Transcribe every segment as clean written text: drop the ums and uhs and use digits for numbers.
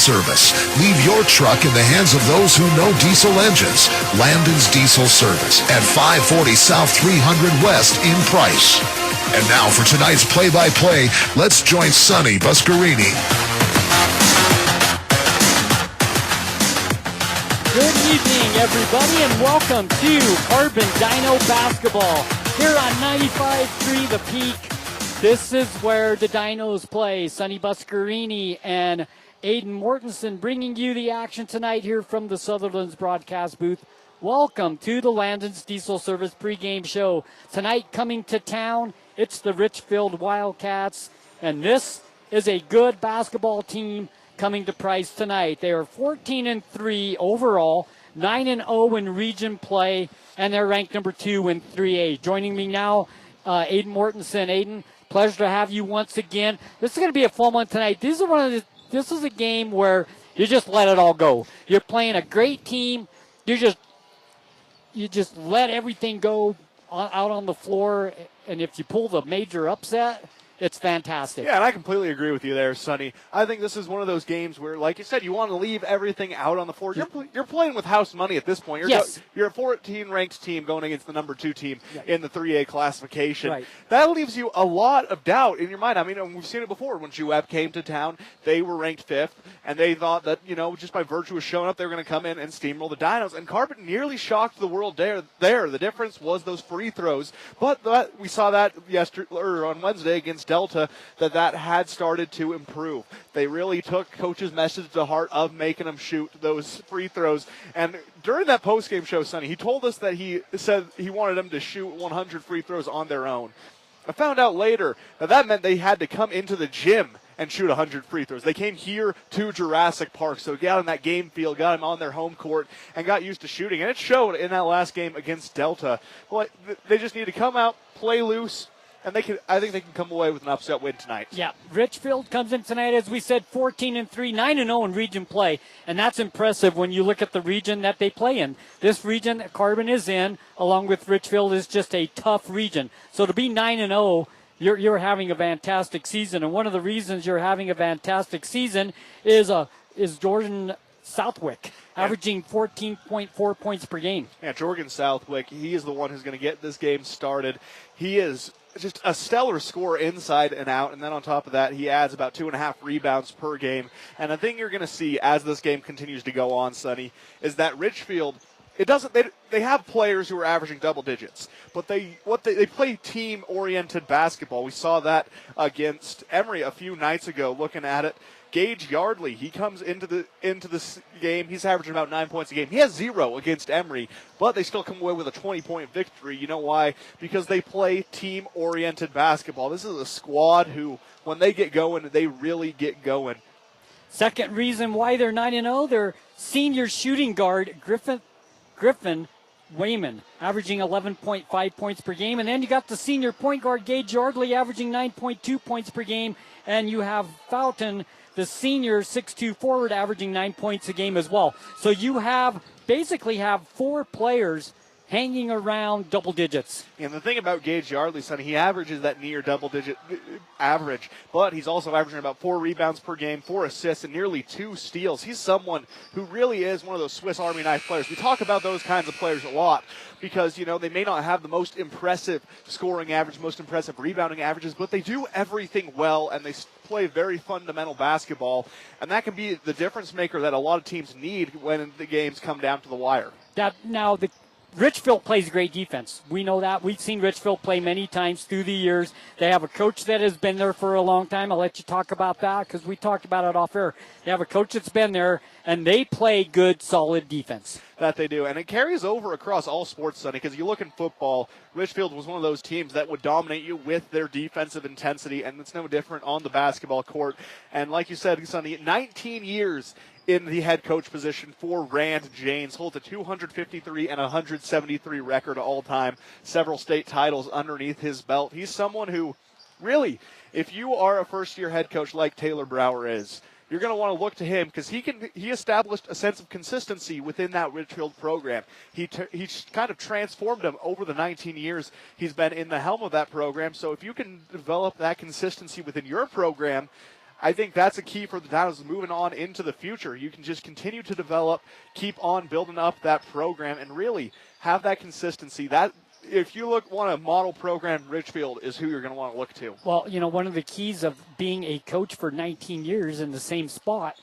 service. Leave your truck in the hands of those who know diesel engines. Landon's Diesel Service at 540 South 300 West in Price. And now for tonight's play-by-play, let's join Sonny Buscarini. Good evening, everybody, and welcome to Carbon Dino Basketball here on 95.3 The Peak. This is where the Dinos play. Sonny Buscarini and Aiden Mortensen bringing you the action tonight here from the Sutherland's broadcast booth. Welcome to the Landon's Diesel Service pregame show. Tonight coming to town, it's the Richfield Wildcats, and this is a good basketball team coming to Price tonight. They are 14-3 overall, 9-0 in region play, and they're ranked number 2 in 3A. Joining me now, Aiden Mortensen. Aiden, pleasure to have you once again. This is going to be a fun one tonight. This is a game where you just let it all go. You're playing a great team. You just let everything go out on the floor, and if you pull the major upset, it's fantastic. Yeah, and I completely agree with you there, Sonny. I think this is one of those games where, like you said, you want to leave everything out on the floor. You're playing with house money at this point. You're a 14-ranked team going against the number 2 team in the 3A classification. Right. That leaves you a lot of doubt in your mind. I mean, we've seen it before. When Jouep came to town, they were ranked 5th, and they thought that, just by virtue of showing up, they were going to come in and steamroll the Dinos. And Carbon nearly shocked the world there. The difference was those free throws. But we saw that on Wednesday against Delta, that had started to improve. They really took Coach's message to heart of making them shoot those free throws. And during that postgame show, Sonny, he told us that he said he wanted them to shoot 100 free throws on their own. I found out later that meant they had to come into the gym and shoot 100 free throws. They came here to Jurassic Park, so got in that game field, got them on their home court, and got used to shooting. And it showed in that last game against Delta. Well, they just need to come out, play loose, and I think they can come away with an upset win tonight. Yeah, Richfield comes in tonight, as we said, 14-3, 9-0 in region play, and that's impressive when you look at the region that they play in. This region that Carbon is in, along with Richfield, is just a tough region. So to be 9-0, you're having a fantastic season, and one of the reasons you're having a fantastic season is Jordan Southwick, averaging 14.4 points per game. Yeah, Jordan Southwick, he is the one who's going to get this game started. He is just a stellar scorer inside and out, and then on top of that, he adds about 2.5 rebounds per game. And the thing you're going to see as this game continues to go on, Sonny, is that Richfield, they have players who are averaging double digits, but they play team-oriented basketball. We saw that against Emory a few nights ago. Looking at it, Gage Yardley, he comes into this game. He's averaging about 9 points a game. He has 0 against Emory, but they still come away with a 20-point victory. You know why? Because they play team-oriented basketball. This is a squad who, when they get going, they really get going. Second reason why they're 9-0, their senior shooting guard, Griffin Wayman, averaging 11.5 points per game. And then you got the senior point guard, Gage Yardley, averaging 9.2 points per game. And you have Fountain, the senior 6'2 forward, averaging 9 points a game as well. So you basically have 4 players hanging around double digits. And the thing about Gage Yardley, Sonny, he averages that near double-digit average, but he's also averaging about 4 rebounds per game, 4 assists, and nearly 2 steals. He's someone who really is one of those Swiss Army knife players. We talk about those kinds of players a lot because, they may not have the most impressive scoring average, most impressive rebounding averages, but they do everything well, and they play very fundamental basketball, and that can be the difference maker that a lot of teams need when the games come down to the wire. Richfield plays great defense. We know that. We've seen Richfield play many times through the years. They have a coach that has been there for a long time. I'll let you talk about that because we talked about it off air. They have a coach that's been there, and they play good, solid defense. That they do. And it carries over across all sports, Sonny, because you look in football, Richfield was one of those teams that would dominate you with their defensive intensity, and it's no different on the basketball court. And like you said, Sonny, 19 years in the head coach position for Rand Janes, holds a 253 and 173 record all time, several state titles underneath his belt. He's someone who, really, if you are a first-year head coach like Taylor Brower is, you're going to want to look to him because he established a sense of consistency within that Richfield program. He kind of transformed them over the 19 years he's been in the helm of that program. So if you can develop that consistency within your program, I think that's a key for the Dinos moving on into the future. You can just continue to develop, keep on building up that program, and really have that consistency. That if you want a model program, Richfield is who you're going to want to look to. Well, one of the keys of being a coach for 19 years in the same spot,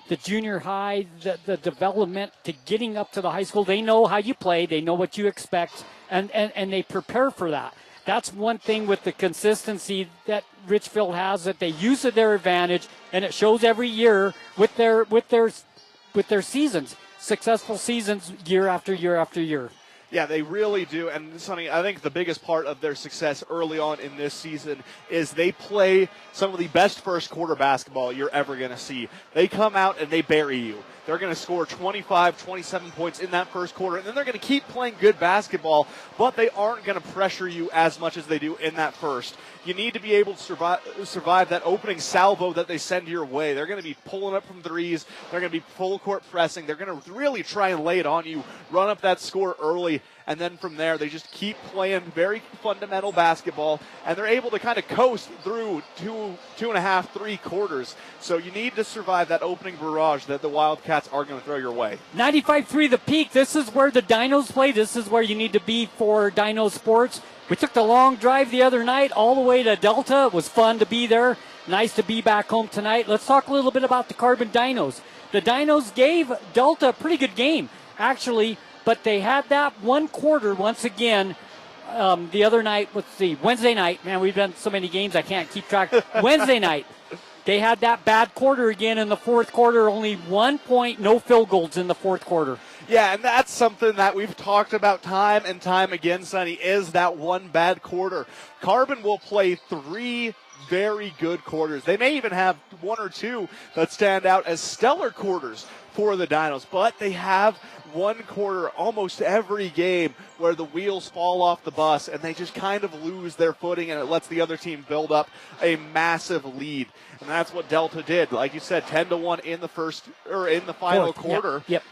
the junior high, the development to getting up to the high school, they know how you play, they know what you expect, and they prepare for that. That's one thing with the consistency that Richfield has, that they use to their advantage, and it shows every year with their seasons, successful seasons year after year after year. Yeah, they really do. And, Sonny, I think the biggest part of their success early on in this season is they play some of the best first quarter basketball you're ever going to see. They come out and they bury you. They're going to score 25, 27 points in that first quarter, and then they're going to keep playing good basketball, but they aren't going to pressure you as much as they do in that first. You need to be able to survive that opening salvo that they send your way. They're going to be pulling up from threes. They're going to be full court pressing. They're going to really try and lay it on you, run up that score early, and then from there they just keep playing very fundamental basketball, and they're able to kind of coast through two and a half, 3 quarters. So you need to survive that opening barrage that the Wildcats are going to throw your way. 95.3 The Peak. This is where the Dinos play. This is where you need to be for Dino Sports. We took the long drive the other night all the way to Delta. It was fun to be there. Nice to be back home tonight. Let's talk a little bit about the Carbon Dinos. The Dinos gave Delta a pretty good game, actually, but they had that one quarter once again the other night. Let's see, Wednesday night. Man, we've done so many games I can't keep track. Wednesday night, they had that bad quarter again in the fourth quarter. Only 1 point, no field goals in the fourth quarter. Yeah, and that's something that we've talked about time and time again, Sonny, is that one bad quarter. Carbon will play 3 very good quarters. They may even have 1 or 2 that stand out as stellar quarters for the Dinos, but they have one quarter almost every game where the wheels fall off the bus and they just kind of lose their footing, and it lets the other team build up a massive lead. And that's what Delta did. Like you said, 10-1 in the final quarter. Yep.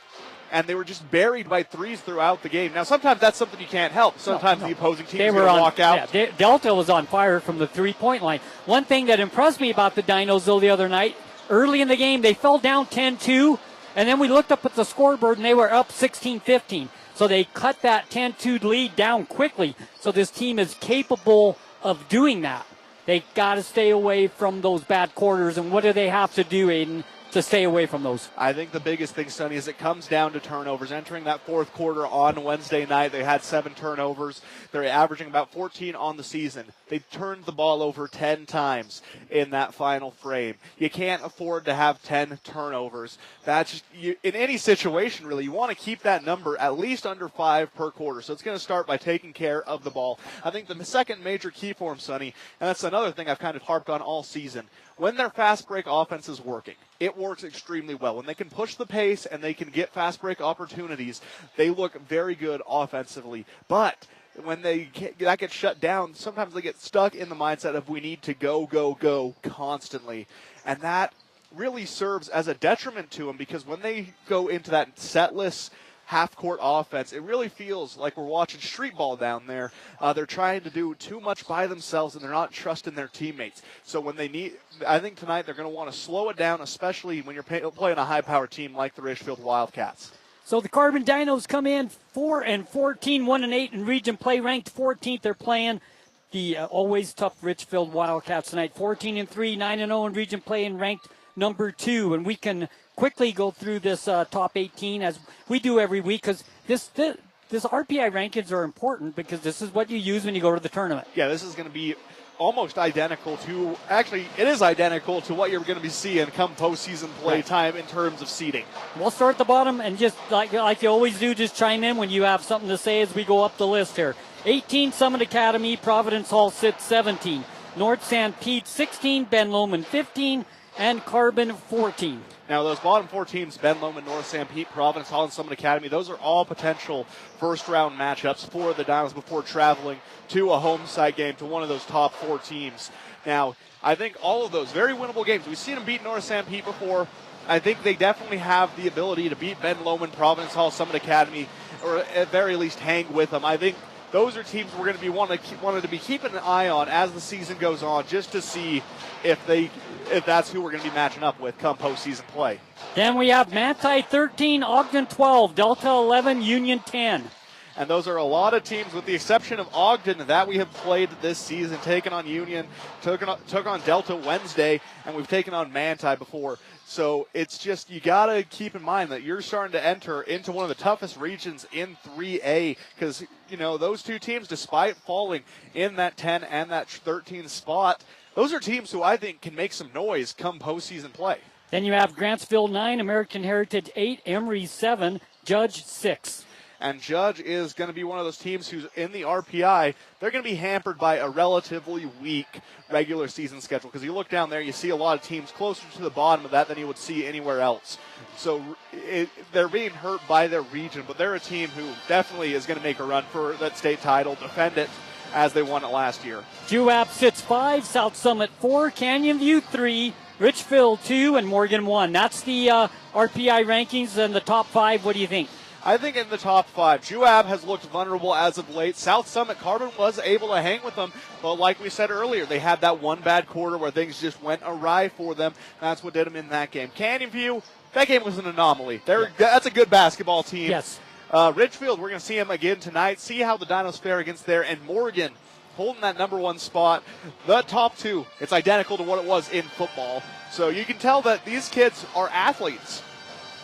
And they were just buried by threes throughout the game. Now, sometimes that's something you can't help. Sometimes the opposing team is going to walk out. Yeah, Delta was on fire from the three-point line. One thing that impressed me about the Dinos, though, the other night, early in the game, they fell down 10-2, and then we looked up at the scoreboard, and they were up 16-15. So they cut that 10-2 lead down quickly. So this team is capable of doing that. They got to stay away from those bad quarters. And what do they have to do, Aiden, to stay away from those? I think the biggest thing, Sonny, is it comes down to turnovers. Entering that fourth quarter on Wednesday night, they had 7 turnovers. They're averaging about 14 on the season. They turned the ball over 10 times in that final frame. You can't afford to have 10 turnovers. That's just, in any situation, really, you want to keep that number at least under 5 per quarter. So it's going to start by taking care of the ball. I think the second major key for them, Sonny, and that's another thing I've kind of harped on all season, when their fast break offense is working, it works extremely well. When they can push the pace and they can get fast break opportunities, they look very good offensively. But when that gets shut down, sometimes they get stuck in the mindset of we need to go constantly. And that really serves as a detriment to them, because when they go into that setless half-court offense, it really feels like we're watching street ball down there. They're trying to do too much by themselves, and they're not trusting their teammates. So when I think tonight they're going to want to slow it down, especially when you're playing a high-powered team like the Richfield Wildcats. So the Carbon Dinos come in 4-14, 1-8 in region play, ranked 14th. They're playing the always tough Richfield Wildcats tonight. 14-3, 9-0 in region play, and ranked number 2. And we can quickly go through this top 18 as we do every week, because this RPI rankings are important, because this is what you use when you go to the tournament. Yeah, this is going to be almost identical to, actually, it is identical to what you're going to be seeing come postseason play time in terms of seeding. We'll start at the bottom, and just like you always do, just chime in when you have something to say as we go up the list here. 18, Summit Academy. Providence Hall sits 17. North St. Pete 16, Ben Lomond 15, and Carbon 14. Now, those bottom 4 teams, Ben Lomond, North St. Pete, Providence Hall, and Summit Academy, those are all potential first-round matchups for the Dinos before traveling to a home site game to one of those top 4 teams. Now, I think all of those very winnable games. We've seen them beat North St. Pete before. I think they definitely have the ability to beat Ben Lomond, Providence Hall, Summit Academy, or at very least hang with them. I think those are teams we're going to be wanting to be keeping an eye on as the season goes on, just to see if that's who we're going to be matching up with come postseason play. Then we have Manti 13, Ogden 12, Delta 11, Union 10. And those are a lot of teams, with the exception of Ogden, that we have played this season, taken on Union, took on Delta Wednesday, and we've taken on Manti before. So it's just, you got to keep in mind that you're starting to enter into one of the toughest regions in 3A, because, those two teams, despite falling in that 10 and that 13 spot, those are teams who I think can make some noise come postseason play. Then you have Grantsville 9, American Heritage 8, Emory 7, Judge 6. And Judge is going to be one of those teams who's in the RPI. They're going to be hampered by a relatively weak regular season schedule, because you look down there, you see a lot of teams closer to the bottom of that than you would see anywhere else. So they're being hurt by their region, but they're a team who definitely is going to make a run for that state title, defend it as they won it last year. Juab sits 5, South Summit 4, Canyon View 3, Richfield 2, and Morgan 1. That's the RPI rankings and the top 5. What do you think? I think in the top 5, Juab has looked vulnerable as of late. South Summit, Carbon was able to hang with them, but like we said earlier, they had that one bad quarter where things just went awry for them. That's what did them in that game. Canyon View, that game was an anomaly. That's a good basketball team. Yes. Richfield, we're going to see them again tonight. See how the Dinos fare against there. And Morgan holding that number 1 spot. The top 2, it's identical to what it was in football. So you can tell that these kids are athletes.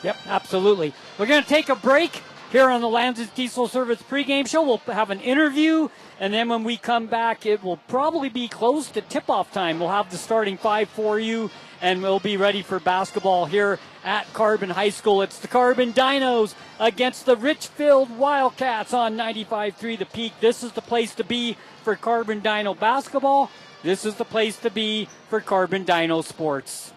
Yep, absolutely. We're going to take a break here on the Landon's Diesel Service pregame show. We'll have an interview, and then when we come back, it will probably be close to tip-off time. We'll have the starting 5 for you, and we'll be ready for basketball here at Carbon High School. It's the Carbon Dinos against the Richfield Wildcats on 95.3 The Peak. This is the place to be for Carbon Dino basketball. This is the place to be for Carbon Dino sports.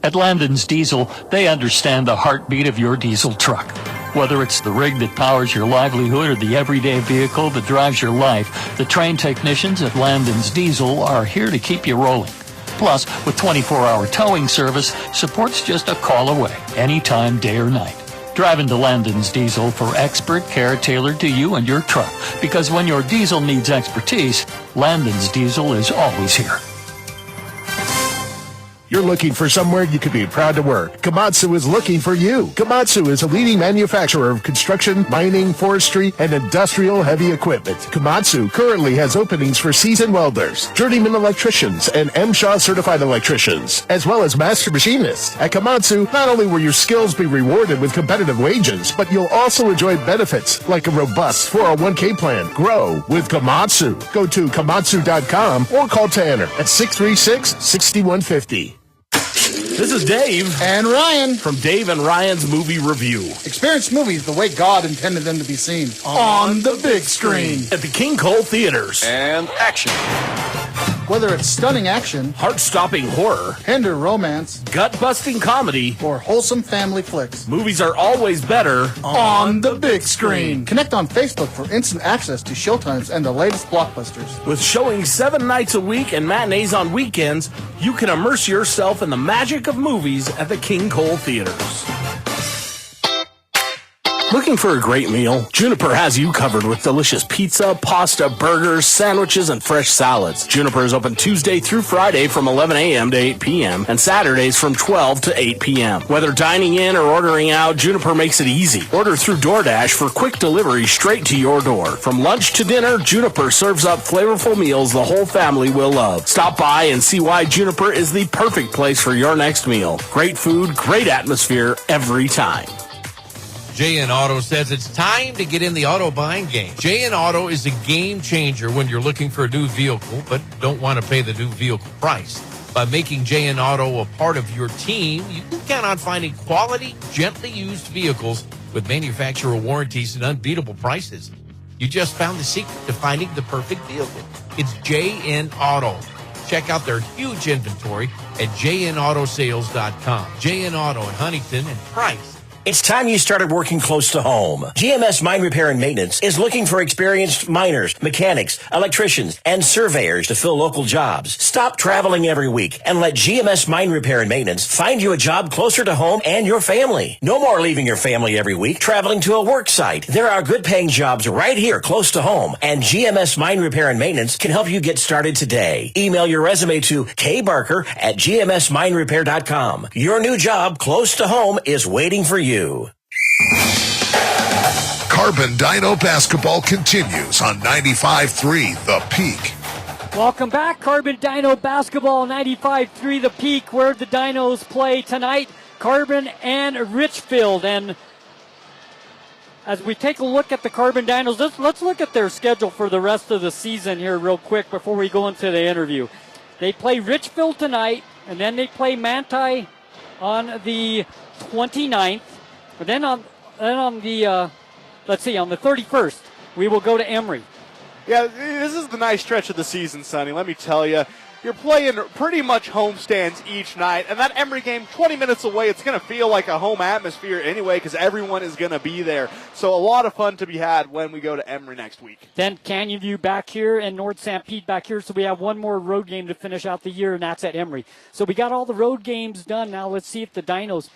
At Landon's Diesel, they understand the heartbeat of your diesel truck. Whether it's the rig that powers your livelihood or the everyday vehicle that drives your life, the trained technicians at Landon's Diesel are here to keep you rolling. Plus, with 24-hour towing service, support's just a call away, anytime, day or night. Drive into Landon's Diesel for expert care tailored to you and your truck, because when your diesel needs expertise, Landon's Diesel is always here. You're looking for somewhere you can be proud to work. Komatsu is looking for you. Komatsu is a leading manufacturer of construction, mining, forestry, and industrial heavy equipment. Komatsu currently has openings for seasoned welders, journeyman electricians, and MSHA certified electricians, as well as master machinists. At Komatsu, not only will your skills be rewarded with competitive wages, but you'll also enjoy benefits like a robust 401k plan. Grow with Komatsu. Go to komatsu.com or call Tanner at 636-6150. This is Dave and Ryan from Dave and Ryan's Movie Review. Experience movies the way God intended them to be seen. On the big screen. At the King Cole Theaters. And action. Whether it's stunning action, heart-stopping horror, tender romance, gut-busting comedy, or wholesome family flicks, movies are always better on the big screen. Connect on Facebook for instant access to showtimes and the latest blockbusters. With showing 7 nights a week and matinees on weekends, you can immerse yourself in the magic of movies at the King Cole Theaters. Looking for a great meal? Juniper has you covered with delicious pizza, pasta, burgers, sandwiches, and fresh salads. Juniper is open Tuesday through Friday from 11 a.m. to 8 p.m. and Saturdays from 12 to 8 p.m. Whether dining in or ordering out, Juniper makes it easy. Order through DoorDash for quick delivery straight to your door. From lunch to dinner, Juniper serves up flavorful meals the whole family will love. Stop by and see why Juniper is the perfect place for your next meal. Great food, great atmosphere every time. JN Auto says it's time to get in the auto buying game. JN Auto is a game changer when you're looking for a new vehicle but don't want to pay the new vehicle price. By making JN Auto a part of your team, you can count on finding quality, gently used vehicles with manufacturer warranties and unbeatable prices. You just found the secret to finding the perfect vehicle. It's JN Auto. Check out their huge inventory at jnautosales.com. JN Auto in Huntington and Price It's time you started working close to home. GMS Mine Repair and Maintenance is looking for experienced miners, mechanics, electricians, and surveyors to fill local jobs. Stop traveling every week and let GMS Mine Repair and Maintenance find you a job closer to home and your family. No more leaving your family every week traveling to a work site. There are good paying jobs right here close to home, and GMS Mine Repair and Maintenance can help you get started today. Email your resume to kbarker@gmsminerepair.com. Your new job close to home is waiting for you. Carbon Dino basketball continues on 95.3 The Peak. Welcome back, Carbon Dino basketball, 95.3 The Peak, where the Dinos play tonight, Carbon and Richfield. And as we take a look at the Carbon Dinos, let's look at their schedule for the rest of the season here real quick before we go into the interview. They play Richfield tonight, and then they play Manti on the 29th. But then on the 31st, we will go to Emory. Yeah, this is the nice stretch of the season, Sonny. Let me tell you, you're playing pretty much homestands each night, and that Emory game, 20 minutes away, it's going to feel like a home atmosphere anyway because everyone is going to be there. So a lot of fun to be had when we go to Emory next week. Then Canyon View back here and North St. Pete back here, so we have one more road game to finish out the year, and that's at Emory. So we got all the road games done. Now let's see if the Dinos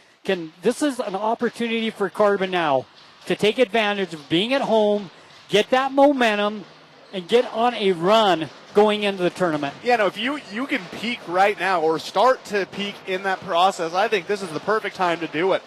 this is an opportunity for Carbon now to take advantage of being at home, get that momentum, and get on a run going into the tournament. Yeah, no, if you can peak right now or start to peak in that process, I think this is the perfect time to do it.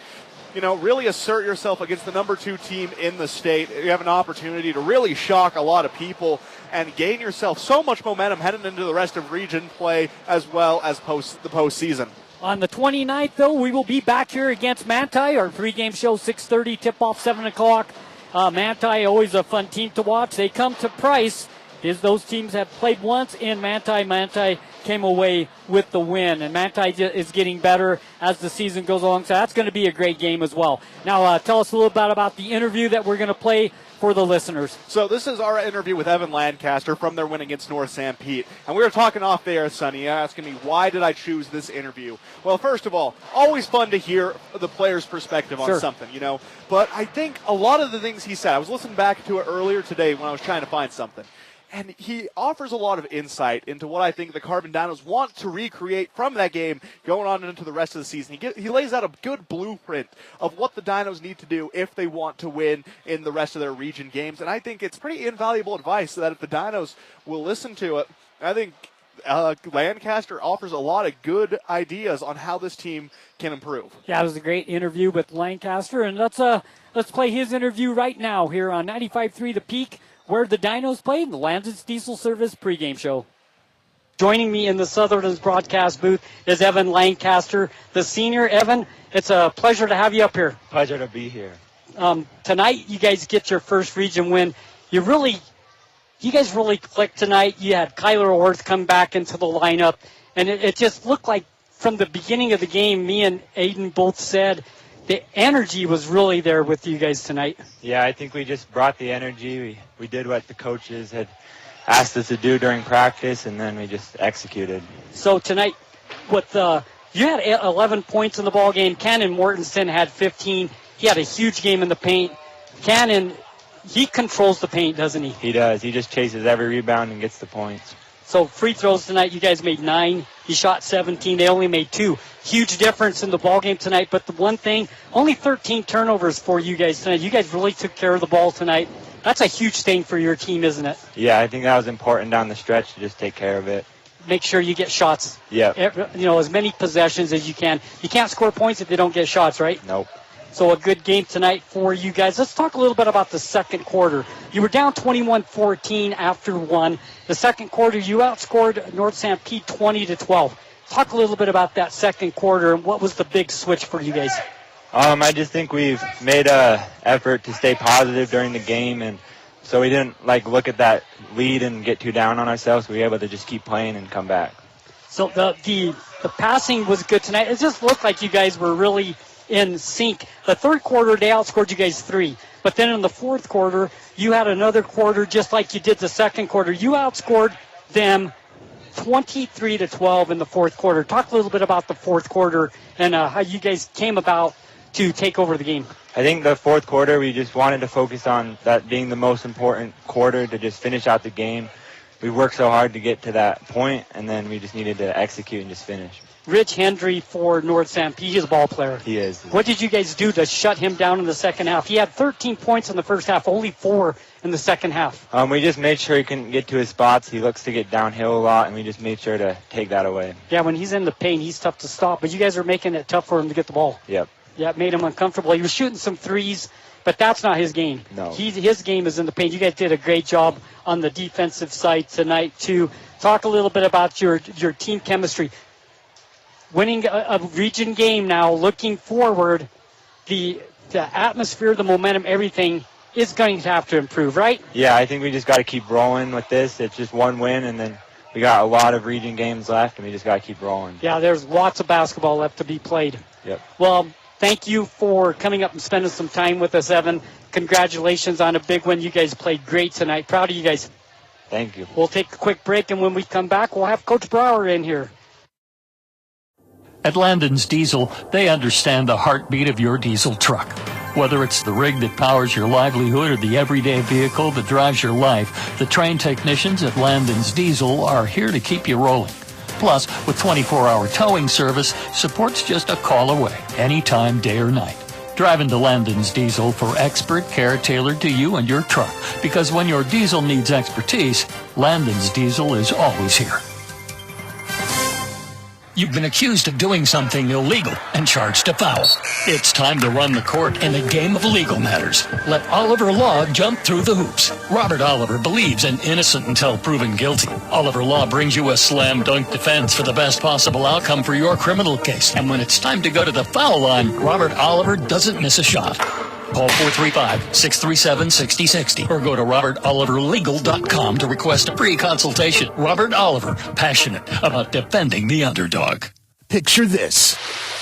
You know, really assert yourself against the number 2 team in the state. You have an opportunity to really shock a lot of people and gain yourself so much momentum heading into the rest of region play as well as the postseason. On the 29th, though, we will be back here against Manti. Our pregame show, 6:30, tip-off 7 o'clock. Manti, always a fun team to watch. They come to Price. Those teams have played once in Manti. Manti came away with the win, and Manti is getting better as the season goes along, so that's going to be a great game as well. Now, tell us a little bit about the interview that we're going to play for the listeners. So this is our interview with Evan Lancaster from their win against North St. Pete. And we were talking off there, Sonny, asking me, why did I choose this interview? Well, first of all, always fun to hear the player's perspective on something, you know. But I think a lot of the things he said, I was listening back to it earlier today when I was trying to find something. And he offers a lot of insight into what I think the Carbon Dinos want to recreate from that game going on into the rest of the season. He lays out a good blueprint of what the Dinos need to do if they want to win in the rest of their region games. And I think it's pretty invaluable advice that if the Dinos will listen to it, I think Lancaster offers a lot of good ideas on how this team can improve. Yeah, it was a great interview with Lancaster. And let's play his interview right now here on 95.3 The Peak, where the Dinos play in the Landon's Diesel Service pregame show. Joining me in the Southerners broadcast booth is Evan Lancaster, the senior. Evan, it's a pleasure to have you up here. Pleasure to be here. Tonight, you guys get your first region win. You guys really clicked tonight. You had Kyler Orth come back into the lineup, and it just looked like from the beginning of the game, me and Aiden both said the energy was really there with you guys tonight. Yeah, I think we just brought the energy. We did what the coaches had asked us to do during practice, and then we just executed. So tonight, you had 11 points in the ball game. Cannon Mortensen had 15. He had a huge game in the paint. Cannon, he controls the paint, doesn't he? He does. He just chases every rebound and gets the points. So free throws tonight, you guys made 9. He shot 17. They only made 2. Huge difference in the ball game tonight. But the one thing, only 13 turnovers for you guys tonight. You guys really took care of the ball tonight. That's a huge thing for your team, isn't it? Yeah, I think that was important down the stretch to just take care of it. Make sure you get shots. Yeah. As many possessions as you can. You can't score points if they don't get shots, right? Nope. So a good game tonight for you guys. Let's talk a little bit about the second quarter. You were down 21-14 after 1. The second quarter, you outscored North St. Pete 20-12. Talk a little bit about that second quarter and what was the big switch for you guys? I just think we've made an effort to stay positive during the game, and so we didn't look at that lead and get too down on ourselves. We were able to just keep playing and come back. So the passing was good tonight. It just looked like you guys were really in sync. The third quarter, they outscored you guys 3. But then in the fourth quarter, you had another quarter just like you did the second quarter. You outscored them 23-12 in the fourth quarter. Talk a little bit about the fourth quarter and how you guys came about to take over the game? I think the fourth quarter, we just wanted to focus on that being the most important quarter to just finish out the game. We worked so hard to get to that point, and then we just needed to execute and just finish. Rich Hendry for North Stampede, he's a ball player. He is. What did you guys do to shut him down in the second half? He had 13 points in the first half, only 4 in the second half. We just made sure he couldn't get to his spots. He looks to get downhill a lot, and we just made sure to take that away. Yeah, when he's in the paint, he's tough to stop, but you guys are making it tough for him to get the ball. Yep. Yeah, it made him uncomfortable. He was shooting some threes, but that's not his game. No. His game is in the paint. You guys did a great job on the defensive side tonight, too. Talk a little bit about your team chemistry. Winning a region game now, looking forward, the atmosphere, the momentum, everything is going to have to improve, right? Yeah, I think we just got to keep rolling with this. It's just one win, and then we got a lot of region games left, and we just got to keep rolling. Yeah, there's lots of basketball left to be played. Yep. Well, thank you for coming up and spending some time with us, Evan. Congratulations on a big win. You guys played great tonight. Proud of you guys. Thank you. We'll take a quick break, and when we come back, we'll have Coach Brower in here. At Landon's Diesel, they understand the heartbeat of your diesel truck. Whether it's the rig that powers your livelihood or the everyday vehicle that drives your life, the trained technicians at Landon's Diesel are here to keep you rolling. Plus, with 24-hour towing service, support's just a call away, anytime, day or night. Drive into Landon's Diesel for expert care tailored to you and your truck, because when your diesel needs expertise, Landon's Diesel is always here. You've been accused of doing something illegal and charged a foul. It's time to run the court in a game of legal matters. Let Oliver Law jump through the hoops. Robert Oliver believes in innocent until proven guilty. Oliver Law brings you a slam dunk defense for the best possible outcome for your criminal case. And when it's time to go to the foul line, Robert Oliver doesn't miss a shot. Call 435-637-6060 or go to robertoliverlegal.com to request a free consultation. Robert Oliver, passionate about defending the underdog. Picture this.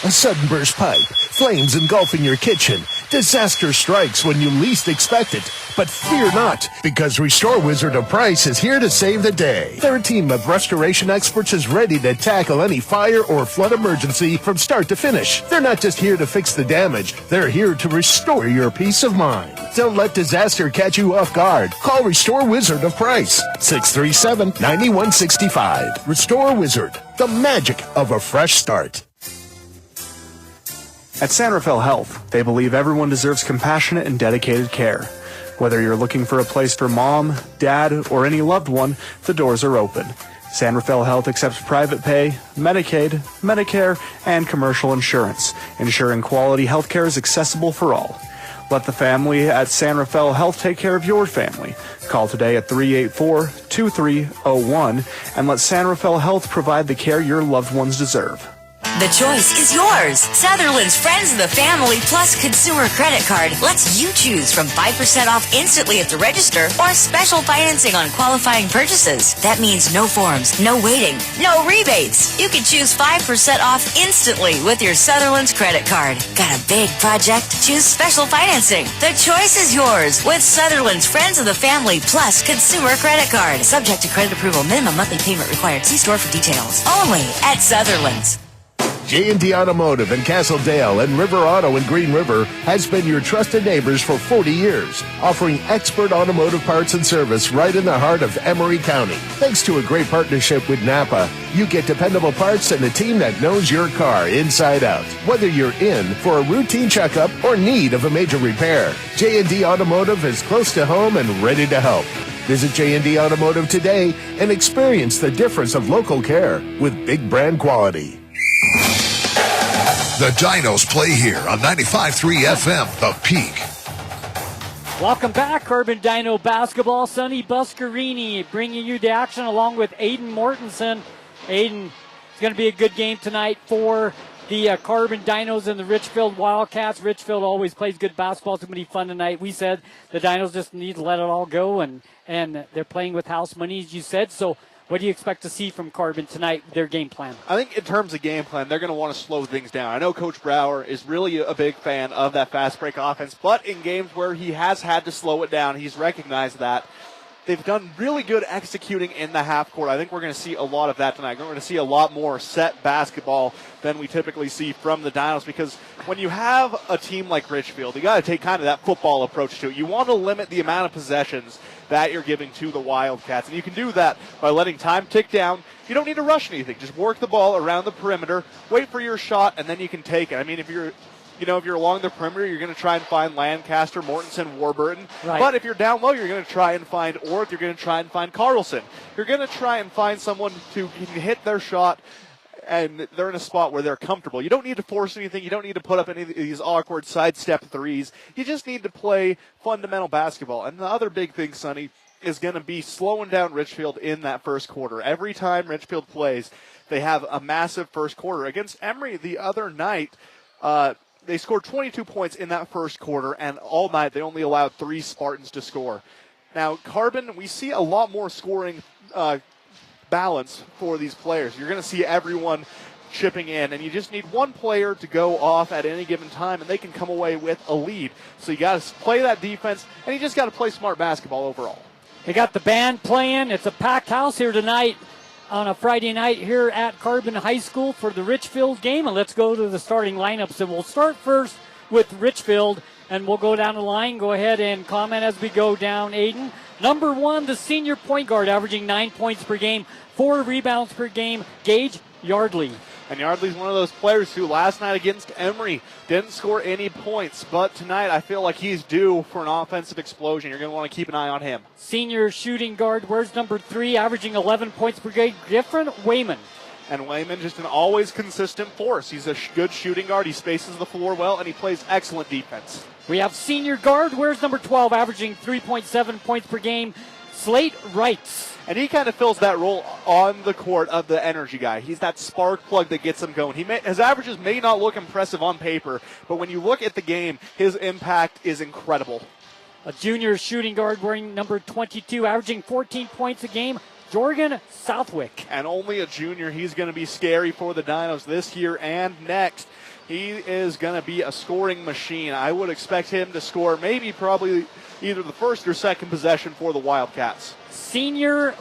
A sudden burst pipe, flames engulfing your kitchen. Disaster strikes when you least expect it. But fear not, because Restore Wizard of Price is here to save the day. Their team of restoration experts is ready to tackle any fire or flood emergency from start to finish. They're not just here to fix the damage, they're here to restore your peace of mind. Don't let disaster catch you off guard. Call Restore Wizard of Price, 637-9165. Restore Wizard, the magic of a fresh start. At San Rafael Health, they believe everyone deserves compassionate and dedicated care. Whether you're looking for a place for mom, dad, or any loved one, the doors are open. San Rafael Health accepts private pay, Medicaid, Medicare, and commercial insurance, ensuring quality health care is accessible for all. Let the family at San Rafael Health take care of your family. Call today at 384-2301 and let San Rafael Health provide the care your loved ones deserve. The choice is yours. Sutherland's Friends of the Family Plus Consumer Credit Card lets you choose from 5% off instantly at the register or special financing on qualifying purchases. That means no forms, no waiting, no rebates. You can choose 5% off instantly with your Sutherland's credit card. Got a big project? Choose special financing. The choice is yours with Sutherland's Friends of the Family Plus Consumer Credit Card. Subject to credit approval. Minimum monthly payment required. See store for details. Only at Sutherland's. J&D Automotive in Castledale and River Auto in Green River has been your trusted neighbors for 40 years, offering expert automotive parts and service right in the heart of Emery County. Thanks to a great partnership with Napa, you get dependable parts and a team that knows your car inside out. Whether you're in for a routine checkup or need of a major repair, J&D Automotive is close to home and ready to help. Visit J&D Automotive today and experience the difference of local care with big brand quality. The Dinos play here on 95.3 FM, The Peak. Welcome back, Carbon Dino Basketball. Sonny Buscarini bringing you the action along with Aiden Mortensen. Aiden, it's going to be a good game tonight for the Carbon Dinos and the Richfield Wildcats. Richfield always plays good basketball. It's going to be fun tonight. We said the Dinos just need to let it all go, and they're playing with house money, as you said. So what do you expect to see from Carbon tonight, their game plan? I think in terms of game plan, they're going to want to slow things down. I know Coach Brower is really a big fan of that fast break offense, but in games where he has had to slow it down, he's recognized that. they've done really good executing in the half court. I think we're going to see a lot of that tonight. We're going to see a lot more set basketball than we typically see from the Dinos, because when you have a team like Richfield, you got to take kind of that football approach to it. You want to limit the amount of possessions that you're giving to the Wildcats, and you can do that by letting time tick down. You don't need to rush anything. Just work the ball around the perimeter, wait for your shot, and then you can take it. I mean, if you're along the perimeter, you're going to try and find Lancaster, Mortensen, Warburton. Right. But if you're down low, you're going to try and find Orth. You're going to try and find Carlson. You're going to try and find someone who can hit their shot, and they're in a spot where they're comfortable. You don't need to force anything. You don't need to put up any of these awkward sidestep threes. You just need to play fundamental basketball. And the other big thing, Sonny, is going to be slowing down Richfield in that first quarter. Every time Richfield plays, they have a massive first quarter. Against Emory the other night, they scored 22 points in that first quarter, and all night they only allowed 3 Spartans to score. Now, Carbon, we see a lot more scoring balance for these players. You're going to see everyone chipping in, and you just need one player to go off at any given time, and they can come away with a lead. So you got to play that defense, and you just got to play smart basketball overall. They got the band playing. It's a packed house here tonight on a Friday night here at Carbon High School for the Richfield game. And let's go to the starting lineups. And we'll start first with Richfield, and we'll go down the line. Go ahead and comment as we go down, Aiden. Number 1, the senior point guard, averaging 9 points per game, 4 rebounds per game, Gage Yardley. And Yardley's one of those players who last night against Emory didn't score any points. But tonight I feel like he's due for an offensive explosion. You're going to want to keep an eye on him. Senior shooting guard, where's number 3, averaging 11 points per game, Griffin Wayman. And Wayman, just an always consistent force. He's a good shooting guard. He spaces the floor well, and he plays excellent defense. We have senior guard, where's number 12, averaging 3.7 points per game, Slate Wrights. And he kind of fills that role on the court of the energy guy. He's that spark plug that gets him going. His averages may not look impressive on paper, but when you look at the game, his impact is incredible. A junior shooting guard wearing number 22, averaging 14 points a game, Jorgen Southwick. And only a junior. He's going to be scary for the Dinos this year and next. He is going to be a scoring machine. I would expect him to score probably either the first or second possession for the Wildcats. Senior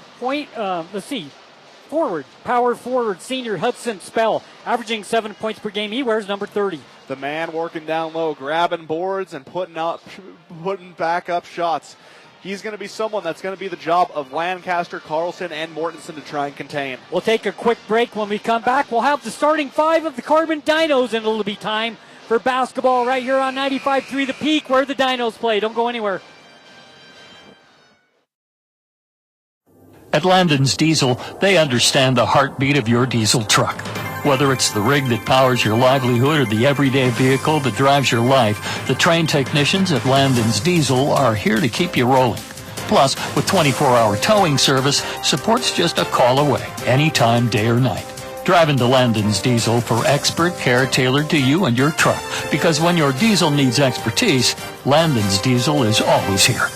power forward, senior Hudson Spell, averaging 7 points per game. He wears number 30. The man working down low, grabbing boards and putting back up shots. He's going to be someone that's going to be the job of Lancaster, Carlson, and Mortensen to try and contain. We'll take a quick break. When we come back, we'll have the starting 5 of the Carbon Dinos, and it'll be time for basketball right here on 95.3 The Peak, where the Dinos play. Don't go anywhere. At Landon's Diesel, they understand the heartbeat of your diesel truck. Whether it's the rig that powers your livelihood or the everyday vehicle that drives your life, the trained technicians at Landon's Diesel are here to keep you rolling. Plus, with 24-hour towing service, support's just a call away, anytime, day or night. Drive into Landon's Diesel for expert care tailored to you and your truck, because when your diesel needs expertise, Landon's Diesel is always here.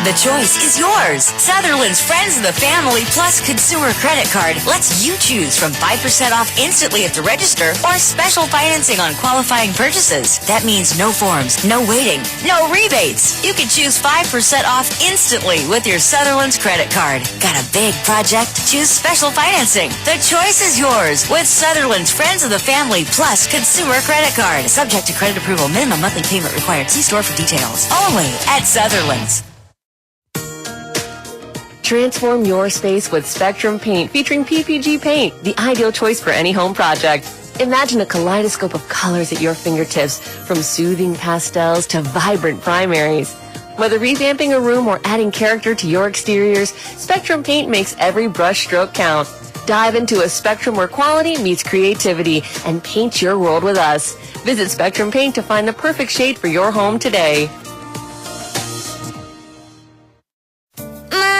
The choice is yours. Sutherland's Friends of the Family Plus Consumer Credit Card lets you choose from 5% off instantly at the register or special financing on qualifying purchases. That means no forms, no waiting, no rebates. You can choose 5% off instantly with your Sutherland's credit card. Got a big project? Choose special financing. The choice is yours with Sutherland's Friends of the Family Plus Consumer Credit Card. Subject to credit approval. Minimum monthly payment required. See store for details. Only at Sutherland's. Transform your space with Spectrum Paint featuring PPG paint, the ideal choice for any home project. Imagine a kaleidoscope of colors at your fingertips, from soothing pastels to vibrant primaries. Whether revamping a room or adding character to your exteriors, Spectrum Paint makes every brush stroke count. Dive into a spectrum where quality meets creativity and paint your world with us. Visit Spectrum Paint to find the perfect shade for your home today.